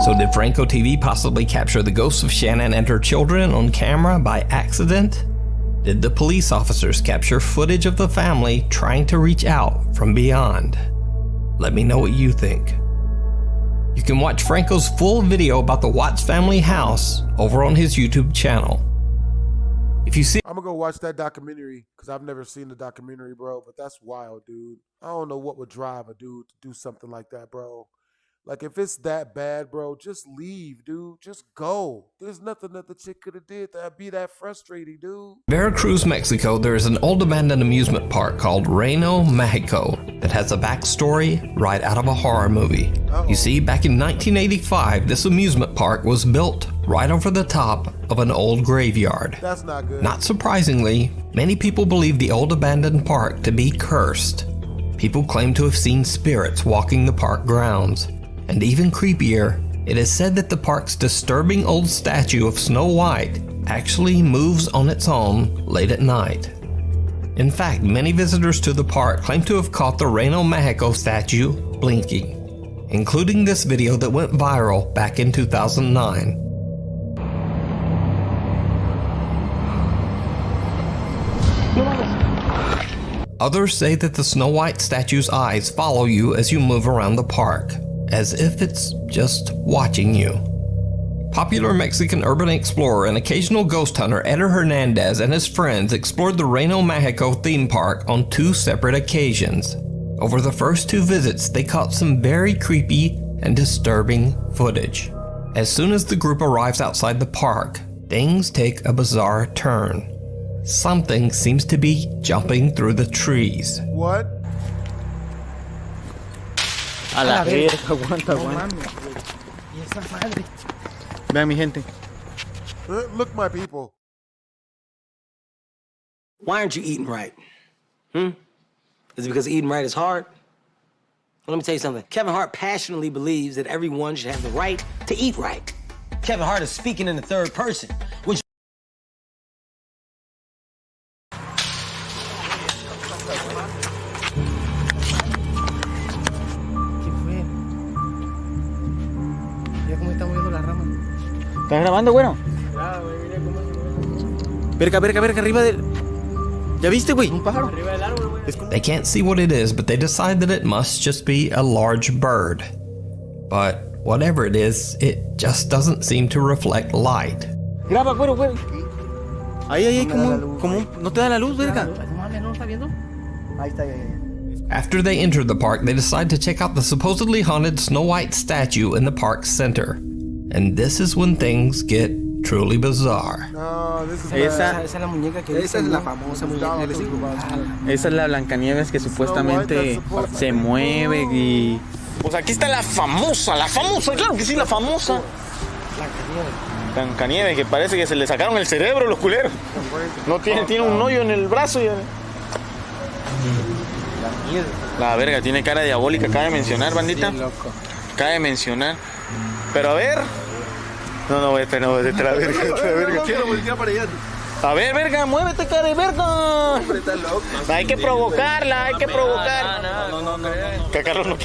So did Franco TV possibly capture the ghosts of Shannon and her children on camera by accident? Did the police officers capture footage of the family trying to reach out from beyond? Let me know what you think. You can watch Franco's full video about the Watts family house over on his YouTube channel. If you see, I'm gonna go watch that documentary because I've never seen the documentary, bro. But that's wild, dude. I don't know what would drive a dude to do something like that, bro. Like, if it's that bad, bro, just leave, dude. Just go. There's nothing that the chick could have did that'd be that frustrating, dude. Veracruz, Mexico, there is an old abandoned amusement park called Reno, Mexico that has a backstory right out of a horror movie. You see, back in 1985, this amusement park was built right over the top of an old graveyard. That's not good. Not surprisingly, many people believe the old abandoned park to be cursed. People claim to have seen spirits walking the park grounds. And even creepier, it is said that the park's disturbing old statue of Snow White actually moves on its own late at night. In fact, many visitors to the park claim to have caught the Reno, Mexico statue blinking, including this video that went viral back in 2009. Others say that the Snow White statue's eyes follow you as you move around the park, as if it's just watching you. Popular Mexican urban explorer and occasional ghost hunter Eder Hernandez and his friends explored the Reno, Mexico theme park on 2 separate occasions. Over the first 2 visits, they caught some very creepy and disturbing footage. As soon as the group arrives outside the park, things take a bizarre turn. Something seems to be jumping through the trees. What? A la verga, aguanta. Vean mi gente. Look, my people. Why aren't you eating right? Is it because eating right is hard? Well, let me tell you something. Kevin Hart passionately believes that everyone should have the right to eat right. Kevin Hart is speaking in the third person, which ¿Estás grabando, bueno? Verga, arriba del... ¿Ya viste, güey? Un pájaro. Arriba del árbol, güey. They can't see what it is, but they decide that it must just be a large bird. But whatever it is, it just doesn't seem to reflect light. Graba, güero. Ahí, como... ¿No te da la luz, verga? Ahí está, ahí. After they enter the park, they decide to check out the supposedly haunted Snow White statue in the park's center. And this is when things get truly bizarre. Esa es la muñeca que esa es la famosa muñeca que les digo. Esa es la Blancanieves que supuestamente se mueve y... Pues aquí está la famosa, claro que sí, la famosa. Blancanieves, que parece que se le sacaron el cerebro los culeros. No tiene un hoyo en el brazo. La verga, tiene cara diabólica, cabe mencionar, bandita. Cabe mencionar. Pero a ver... No, esta la verga. Quiero voltear para allá. A ver, verga, muévete, cara de verga. Hay que provocarla, No. Que Carlos no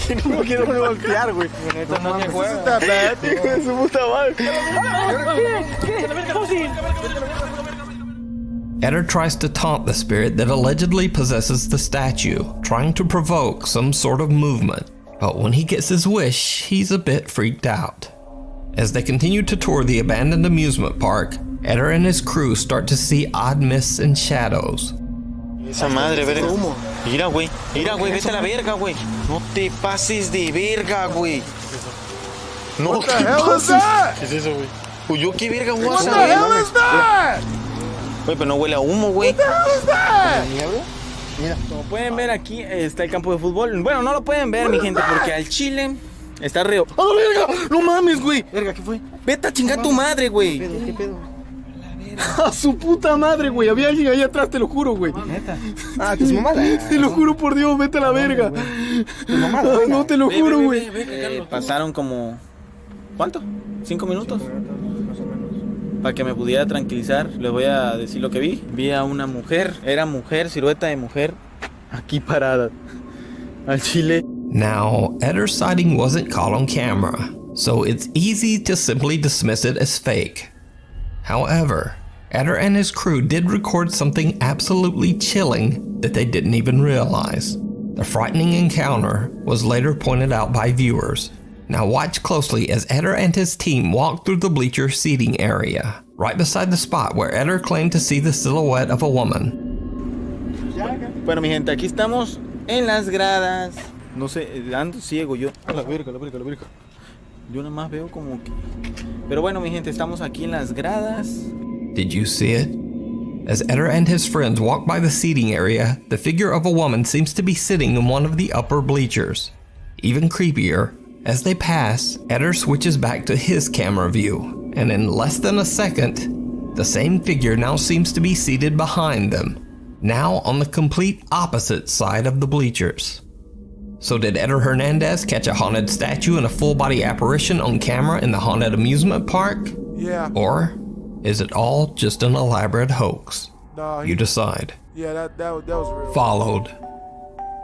quiere voltear, güey. Esto no se juega. Hijo de su puta madre. Eder tries to taunt the spirit that allegedly possesses the statue, trying to provoke some sort of movement. But when he gets his wish, he's a bit freaked out. As they continue to tour the abandoned amusement park, Eder and his crew start to see odd mists and shadows. Esa madre, verga. Mira, güey, vete a la verga, güey. No te pases de verga, güey. No What the hell is that? ¿Qué es eso, güey? Pues yo qué verga, güey. What the hell is that? Güey, pero no huele a humo, güey. What the hell is that? Mira, como pueden ver aquí está el campo de fútbol. Bueno, no lo pueden ver, mi gente, porque al chile está reo. ¡Ah, verga! ¡No mames, güey! Verga, ¿qué fue? Vete a chingar tu madre, güey. ¿Qué pedo? A su puta madre, güey. Había alguien ahí atrás, te lo juro, güey. ¿Neta? Ah, que es mamada. Te lo juro por Dios, vete a la verga. No, te lo juro, güey. Pasaron como... ¿Cuánto? ¿5 minutos? Para que me pudiera tranquilizar, les voy a decir lo que vi. Vi a una mujer, era mujer, silueta de mujer, aquí parada, al chile. Now, Eder's sighting wasn't caught on camera, so it's easy to simply dismiss it as fake. However, Eder and his crew did record something absolutely chilling that they didn't even realize. The frightening encounter was later pointed out by viewers. Now watch closely as Eder and his team walk through the bleacher seating area, right beside the spot where Eder claimed to see the silhouette of a woman. Bueno, mi gente, aquí estamos en las gradas. No sé, ando ciego yo. La verga. Yo nada más veo como que... Pero bueno, mi gente, estamos aquí en las gradas. Did you see it? As Eder and his friends walk by the seating area, the figure of a woman seems to be sitting in one of the upper bleachers. Even creepier, as they pass, Eder switches back to his camera view, and in less than a second, the same figure now seems to be seated behind them, now on the complete opposite side of the bleachers. So did Eder Hernandez catch a haunted statue and a full-body apparition on camera in the haunted amusement park? Yeah. Or is it all just an elaborate hoax? No, you decide. Yeah, that was real. Followed.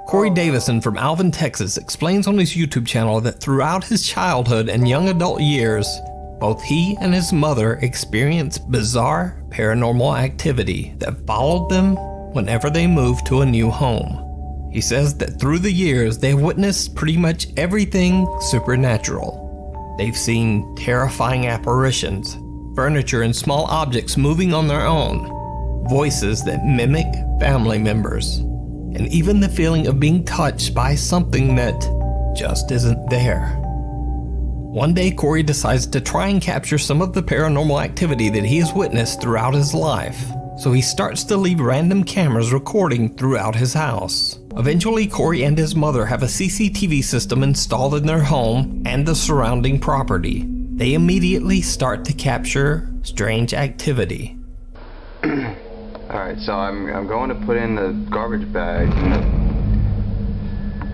Corey Davison from Alvin, Texas explains on his YouTube channel that throughout his childhood and young adult years, both he and his mother experienced bizarre paranormal activity that followed them whenever they moved to a new home. He says that through the years, they've witnessed pretty much everything supernatural. They've seen terrifying apparitions, furniture and small objects moving on their own, voices that mimic family members, and even the feeling of being touched by something that just isn't there. One day, Corey decides to try and capture some of the paranormal activity that he has witnessed throughout his life. So he starts to leave random cameras recording throughout his house. Eventually, Corey and his mother have a CCTV system installed in their home and the surrounding property. They immediately start to capture strange activity. Alright, so I'm going to put in the garbage bag in the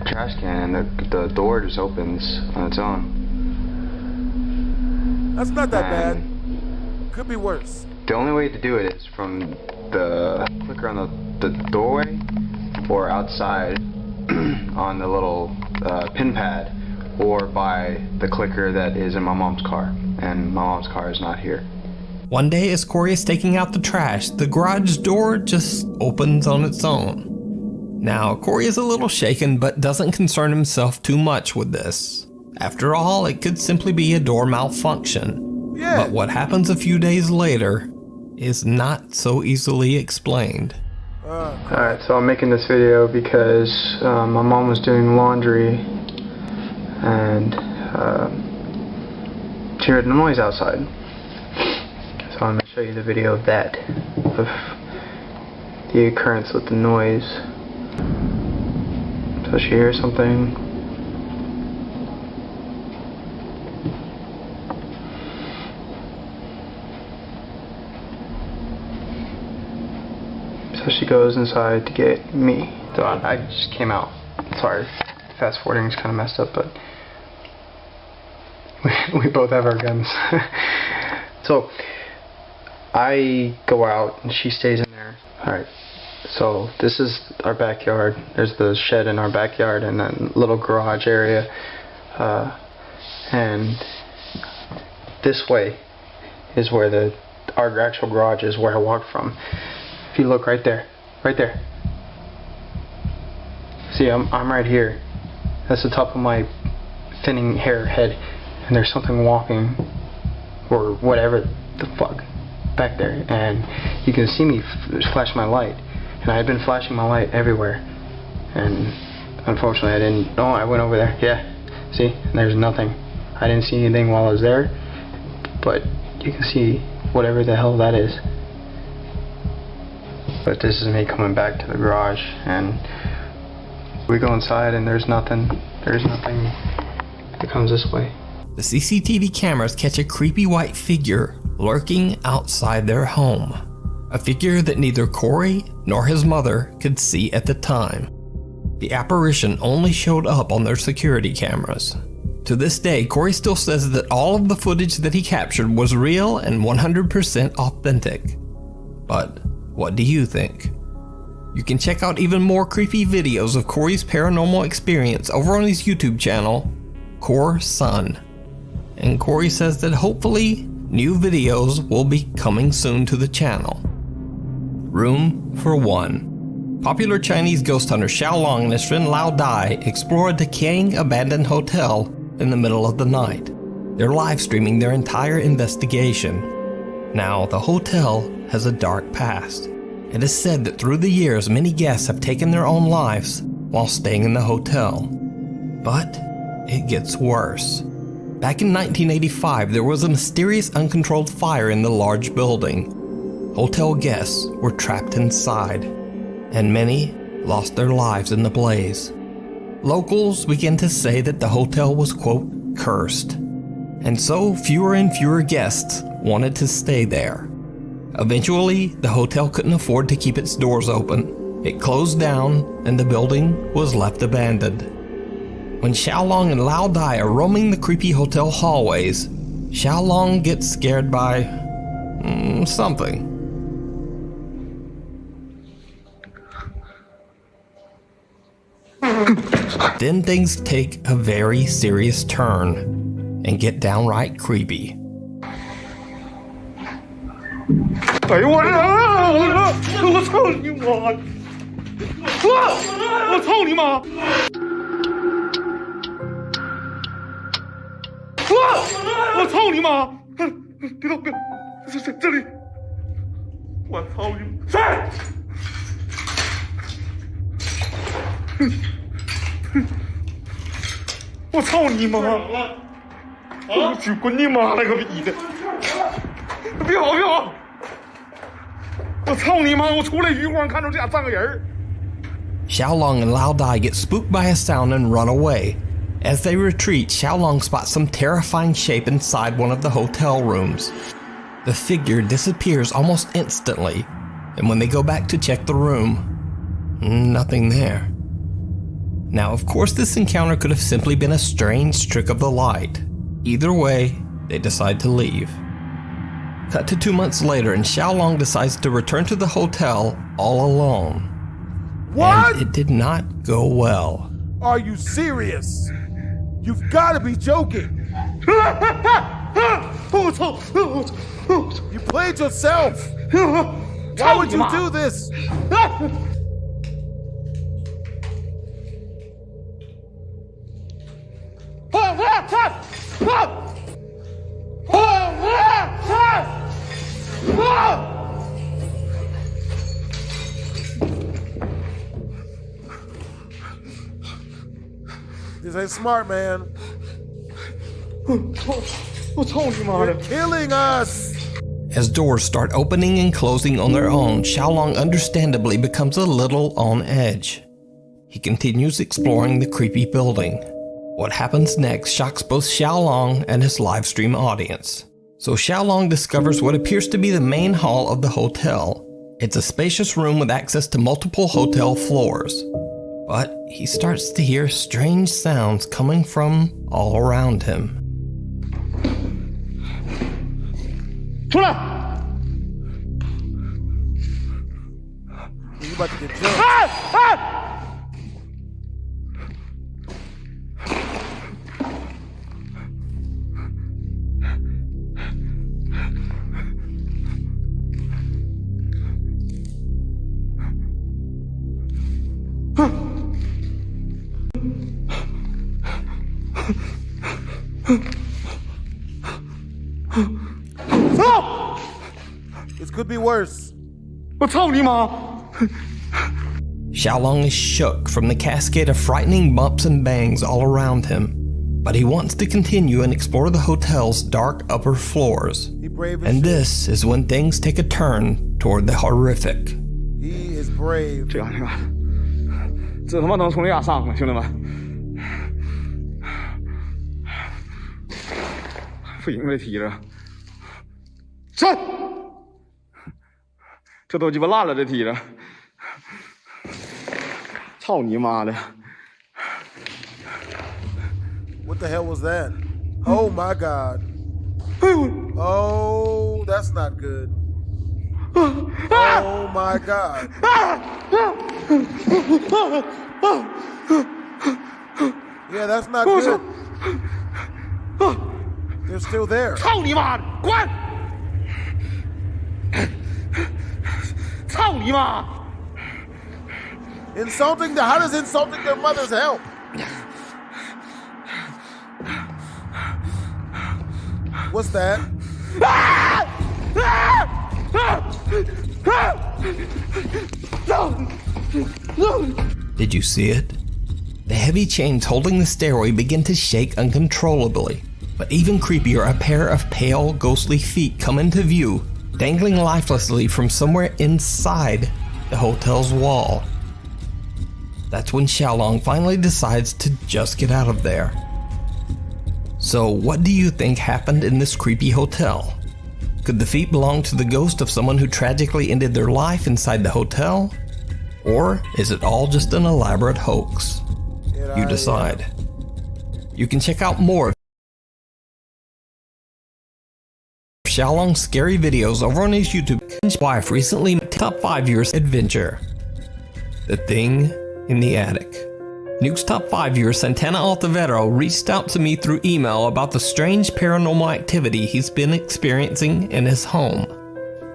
trash can, and the door just opens on its own. That's not that bad. Could be worse. The only way to do it is from the clicker on the doorway or outside on the little pin pad, or by the clicker that is in my mom's car, and my mom's car is not here. One day as Corey is taking out the trash, the garage door just opens on its own. Now, Corey is a little shaken but doesn't concern himself too much with this. After all, it could simply be a door malfunction. Yeah. But what happens a few days later is not so easily explained. Alright, so I'm making this video because my mom was doing laundry and she she heard a noise outside. So I'm going to show you the video of that, of the occurrence with the noise. So she hears something. So she goes inside to get me. So I just came out. Sorry, fast forwarding is kind of messed up, but we both have our guns. So I go out and she stays in there. Alright, so this is our backyard. There's the shed in our backyard and then little garage area. And this way is where our actual garage is, where I walked from. If you look right there. See, I'm right here. That's the top of my thinning hair head. And there's something walking, or whatever the fuck, back there. And you can see me flash my light. And I had been flashing my light everywhere. And unfortunately I didn't. No, I went over there. Yeah. See? And there's nothing. I didn't see anything while I was there. But you can see whatever the hell that is. But this is me coming back to the garage, and we go inside and there's nothing. There's nothing that comes this way. The CCTV cameras catch a creepy white figure lurking outside their home. A figure that neither Corey nor his mother could see at the time. The apparition only showed up on their security cameras. To this day, Corey still says that all of the footage that he captured was real and 100% authentic. But what do you think? You can check out even more creepy videos of Corey's paranormal experience over on his YouTube channel, Core Sun. And Corey says that hopefully new videos will be coming soon to the channel. Room for One. Popular Chinese ghost hunter Xiaolong and his friend Lao Dai explore a decaying abandoned hotel in the middle of the night. They're live streaming their entire investigation. Now, the hotel has a dark past. It is said that through the years, many guests have taken their own lives while staying in the hotel. But it gets worse. Back in 1985, there was a mysterious uncontrolled fire in the large building. Hotel guests were trapped inside, and many lost their lives in the blaze. Locals began to say that the hotel was, quote, cursed. And so fewer and fewer guests wanted to stay there. Eventually, the hotel couldn't afford to keep its doors open. It closed down and the building was left abandoned. When Xiaolong and Lao Dai are roaming the creepy hotel hallways, Xiaolong gets scared by something. Then things take a very serious turn and get downright creepy. 哎呦我操！我操你妈！我操你妈！我操你妈！别动！别动！这里！我操你！谁？我操你妈！我去滚你妈了个逼的！别跑！别跑！ 我操你妈！我出来余光看着这家站个人。Xiaolong and Lao Dai get spooked by a sound and run away. As they retreat, Xiaolong spots some terrifying shape inside one of the hotel rooms. The figure disappears almost instantly, and when they go back to check the room, nothing there. Now, of course, this encounter could have simply been a strange trick of the light. Either way, they decide to leave. Cut to 2 months later, and Xiaolong decides to return to the hotel all alone. What? And it did not go well. Are you serious? You've got to be joking. You played yourself. Why would you do this? This ain't smart, man. You're killing us! As doors start opening and closing on their own, Xiaolong understandably becomes a little on edge. He continues exploring the creepy building. What happens next shocks both Xiaolong and his livestream audience. So Xiaolong discovers what appears to be the main hall of the hotel. It's a spacious room with access to multiple hotel floors. But he starts to hear strange sounds coming from all around him. 出来！ You about to get killed. This could be worse. 我操你妈！ Xiaolong is shook from the cascade of frightening bumps and bangs all around him, but he wants to continue and explore the hotel's dark upper floors. And this is when things take a turn toward the horrific. He is brave. 这样，这他妈能从这样上吗，兄弟们？不行，这梯子，上！这都鸡巴烂了，这梯子。操你妈的 What the hell was that? Oh my god. Oh, that's not good. Oh my god. Yeah, that's not good. They're still there. 操你妈的，滚！操你妈！ Insulting how does insulting their mothers help? What's that? Did you see it? The heavy chains holding the stairway begin to shake uncontrollably. But even creepier, a pair of pale, ghostly feet come into view, dangling lifelessly from somewhere inside the hotel's wall. That's when Xiaolong finally decides to just get out of there. So what do you think happened in this creepy hotel? Could the feet belong to the ghost of someone who tragically ended their life inside the hotel? Or is it all just an elaborate hoax? You decide. You can check out more of Xiaolong's scary videos over on his YouTube. His wife recently made top 5 years adventure. The Thing in the Attic. Nuke's top 5 year Santana Altavero reached out to me through email about the strange paranormal activity he's been experiencing in his home.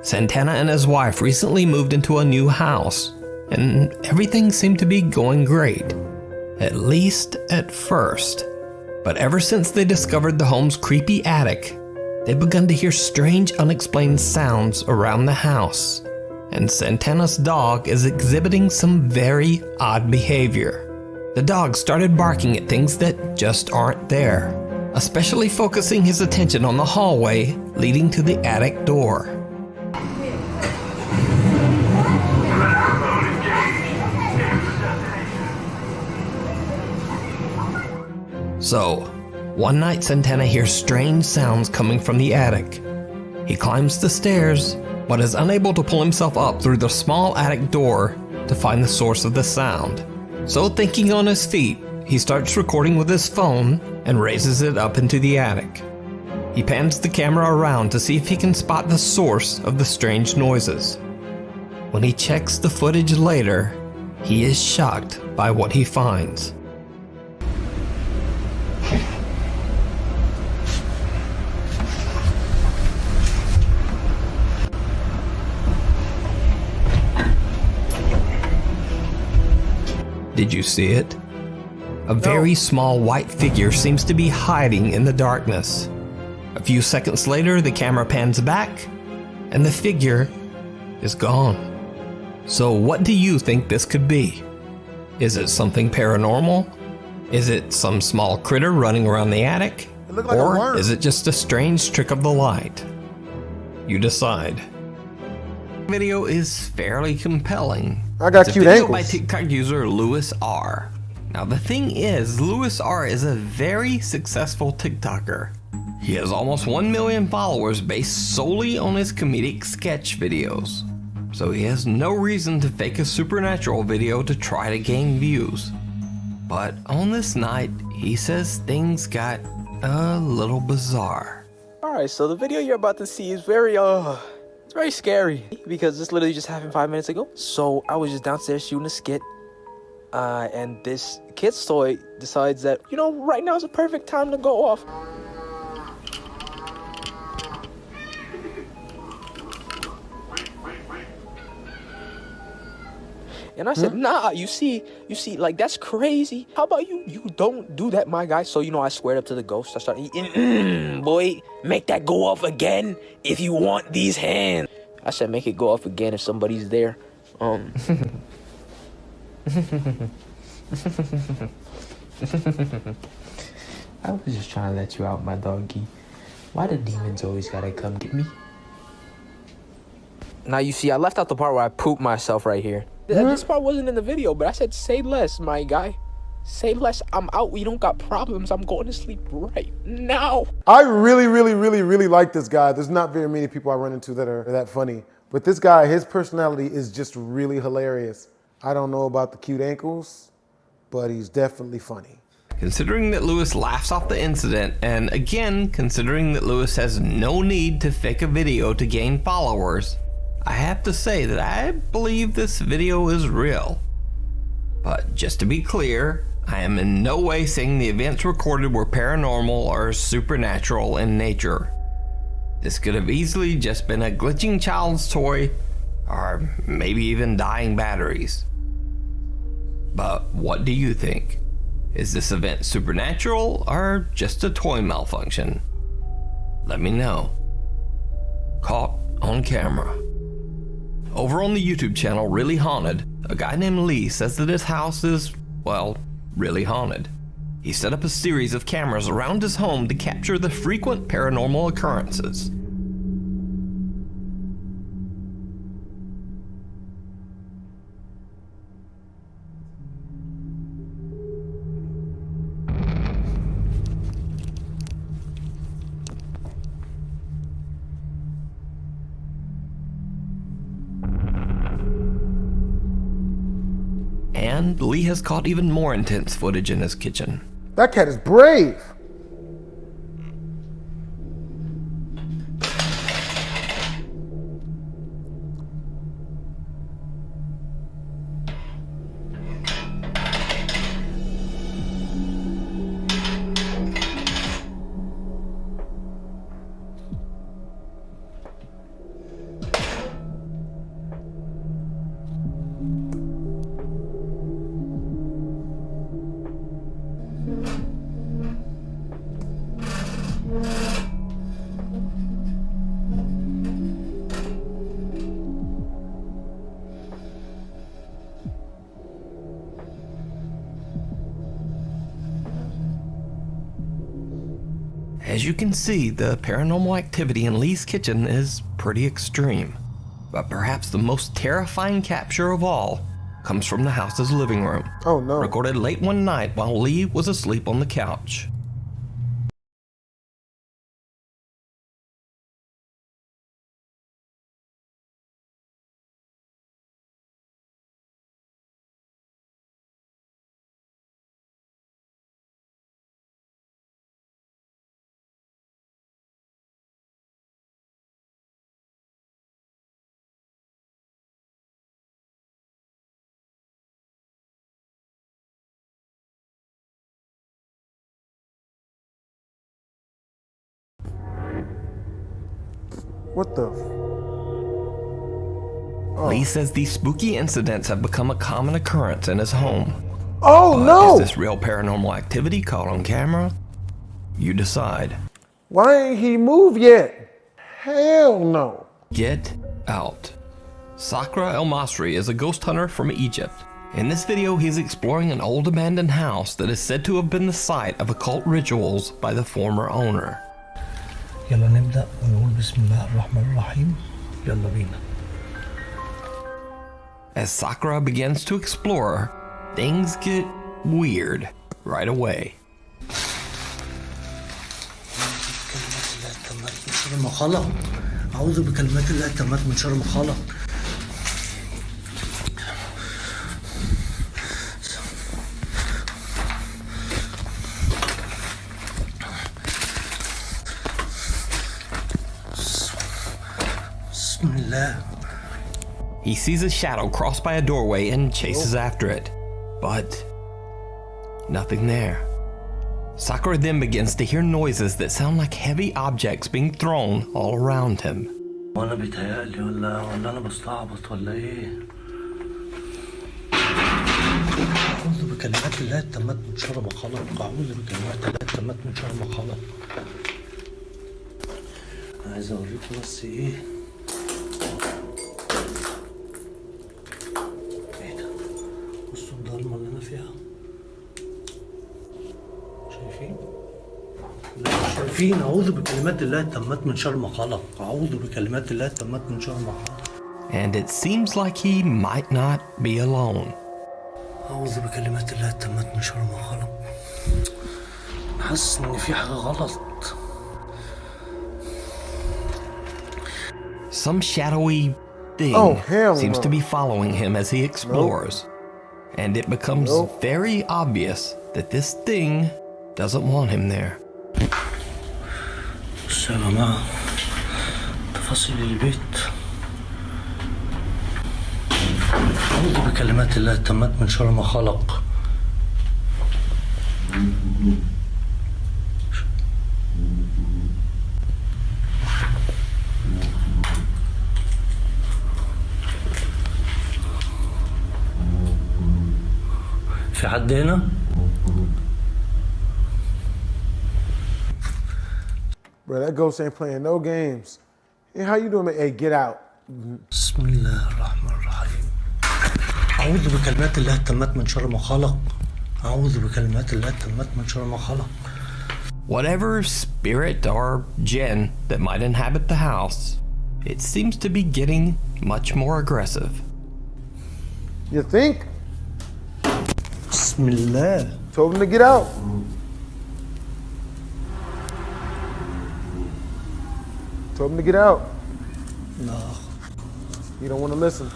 Santana and his wife recently moved into a new house, and everything seemed to be going great. At least at first. But ever since they discovered the home's creepy attic, they've begun to hear strange unexplained sounds around the house. And Santana's dog is exhibiting some very odd behavior. The dog started barking at things that just aren't there, especially focusing his attention on the hallway leading to the attic door. So, one night Santana hears strange sounds coming from the attic. He climbs the stairs, but is unable to pull himself up through the small attic door to find the source of the sound. So thinking on his feet, he starts recording with his phone and raises it up into the attic. He pans the camera around to see if he can spot the source of the strange noises. When he checks the footage later, he is shocked by what he finds. Did you see it? A very small white figure seems to be hiding in the darkness. A few seconds later, the camera pans back, and the figure is gone. So what do you think this could be? Is it something paranormal? Is it some small critter running around the attic? looked like a Or worm. is it just a strange trick of the light? You decide. The video is fairly compelling. I got it's cute a video ankles. by TikTok user LOIS R. Now the thing is, LOIS R is a very successful TikToker. He has almost 1 million followers based solely on his comedic sketch videos. So he has no reason to fake a supernatural video to try to gain views. But on this night, he says things got a little bizarre. Alright, so the video you're about to see is it's very scary because this literally just happened 5 minutes ago. So I was just downstairs shooting a skit, and this kid's toy decides that, you know, right now is a perfect time to go off. And I said, nah, you see, like, that's crazy. How about you don't do that, my guy? So, you know, I squared up to the ghost. I started eating, boy, make that go off again if you want these hands. I said, make it go off again if somebody's there. I was just trying to let you out, my doggy. Why the demons always gotta come get me? Now, you see, I left out the part where I pooped myself right here. This part wasn't in the video, but I said, say less, my guy. Say less. I'm out. We don't got problems. I'm going to sleep right now. I really like this guy. There's not very many people I run into that are that funny. But this guy, his personality is just really hilarious. I don't know about the cute ankles, but he's definitely funny. Considering that LOIS laughs off the incident, and again, considering that LOIS has no need to fake a video to gain followers, I have to say that I believe this video is real. But just to be clear, I am in no way saying the events recorded were paranormal or supernatural in nature. This could have easily just been a glitching child's toy, or maybe even dying batteries. But what do you think? Is this event supernatural or just a toy malfunction? Let me know. Caught on camera. Over on the YouTube channel Really Haunted, a guy named Lee says that his house is, well, really haunted. He set up a series of cameras around his home to capture the frequent paranormal occurrences. And Lee has caught even more intense footage in his kitchen. That cat is brave. As you can see, the paranormal activity in Lee's kitchen is pretty extreme. But perhaps the most terrifying capture of all comes from the house's living room. Oh no. Recorded late one night while Lee was asleep on the couch. What the? Oh. Lee says these spooky incidents have become a common occurrence in his home. Oh but no! Is this real paranormal activity caught on camera? You decide. Why ain't he moved yet? Hell no. Get out. Sakra El Masri is a ghost hunter from Egypt. In this video, he's exploring an old abandoned house that is said to have been the site of occult rituals by the former owner. يلا نبدأ ونقول بسم الله الرحمن الرحيم. يلا بينا. As Sakura begins to explore, things get weird right away. من شر ما خلق. أعوذ بكلمات الله التامات من شر ما خلق. بسم الله. He sees a shadow cross by a doorway and chases after it, but nothing there. Sakura then begins to hear noises that sound like heavy objects being thrown all around him. وأنا بيتهيألي ولا أنا بستعبط ولا إيه؟ أعوذ بكلمات الله التامات من شر ما خلق. أعوذ بكلمات الله التامات من شر ما خلق. عايز أوريكم بس إيه؟ بصوا الضلمة اللي أنا فيها. شايفين؟ لا شايفين؟ أعوذ بكلمات الله التامات من شر ما خلق. أعوذ بكلمات الله التامات من شر ما خلق. And it seems like he might not be alone. أعوذ بكلمات الله التامات من شر ما خلق. حاسس إن في حاجة غلط. Some shadowy thing seems to be following him as he explores. And it becomes very obvious that this thing doesn't want him there. بص يا جماعة تفاصيل البيت. أعوذ بكلمات الله التامات من شر ما خلق. في حد هنا؟ Bro, that ghost ain't playing no games. Hey, how you doing, man? Hey, get out. بسم الله الرحمن الرحيم. أعوذ بكلمات الله التامات من شر ما خلق. أعوذ بكلمات الله التامات من شر ما خلق. Whatever spirit or jinn that might inhabit the house, it seems to be getting much more aggressive. You think? بسم الله. Told him to get out. Told him to get out. No. You don't want to listen.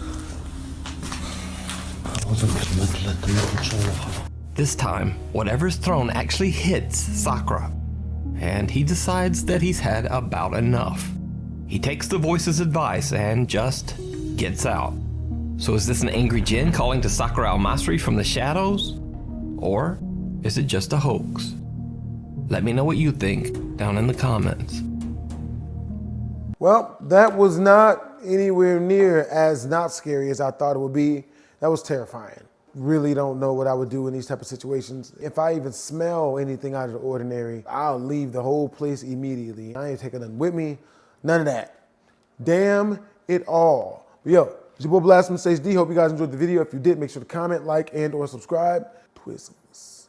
This time, whatever's thrown actually hits Sakura, and he decides that he's had about enough. He takes the voice's advice and just gets out. So is this an angry jinn calling to Sakura al-Masri from the shadows? Or is it just a hoax? Let me know what you think down in the comments. Well, that was not anywhere near as not scary as I thought it would be. That was terrifying. Really don't know what I would do in these type of situations. If I even smell anything out of the ordinary, I'll leave the whole place immediately. I ain't taking nothing with me, none of that. Damn it all. But yo, it's your boy BlastphamousHD. Hope you guys enjoyed the video. If you did, make sure to comment, like, and or subscribe. Twisms.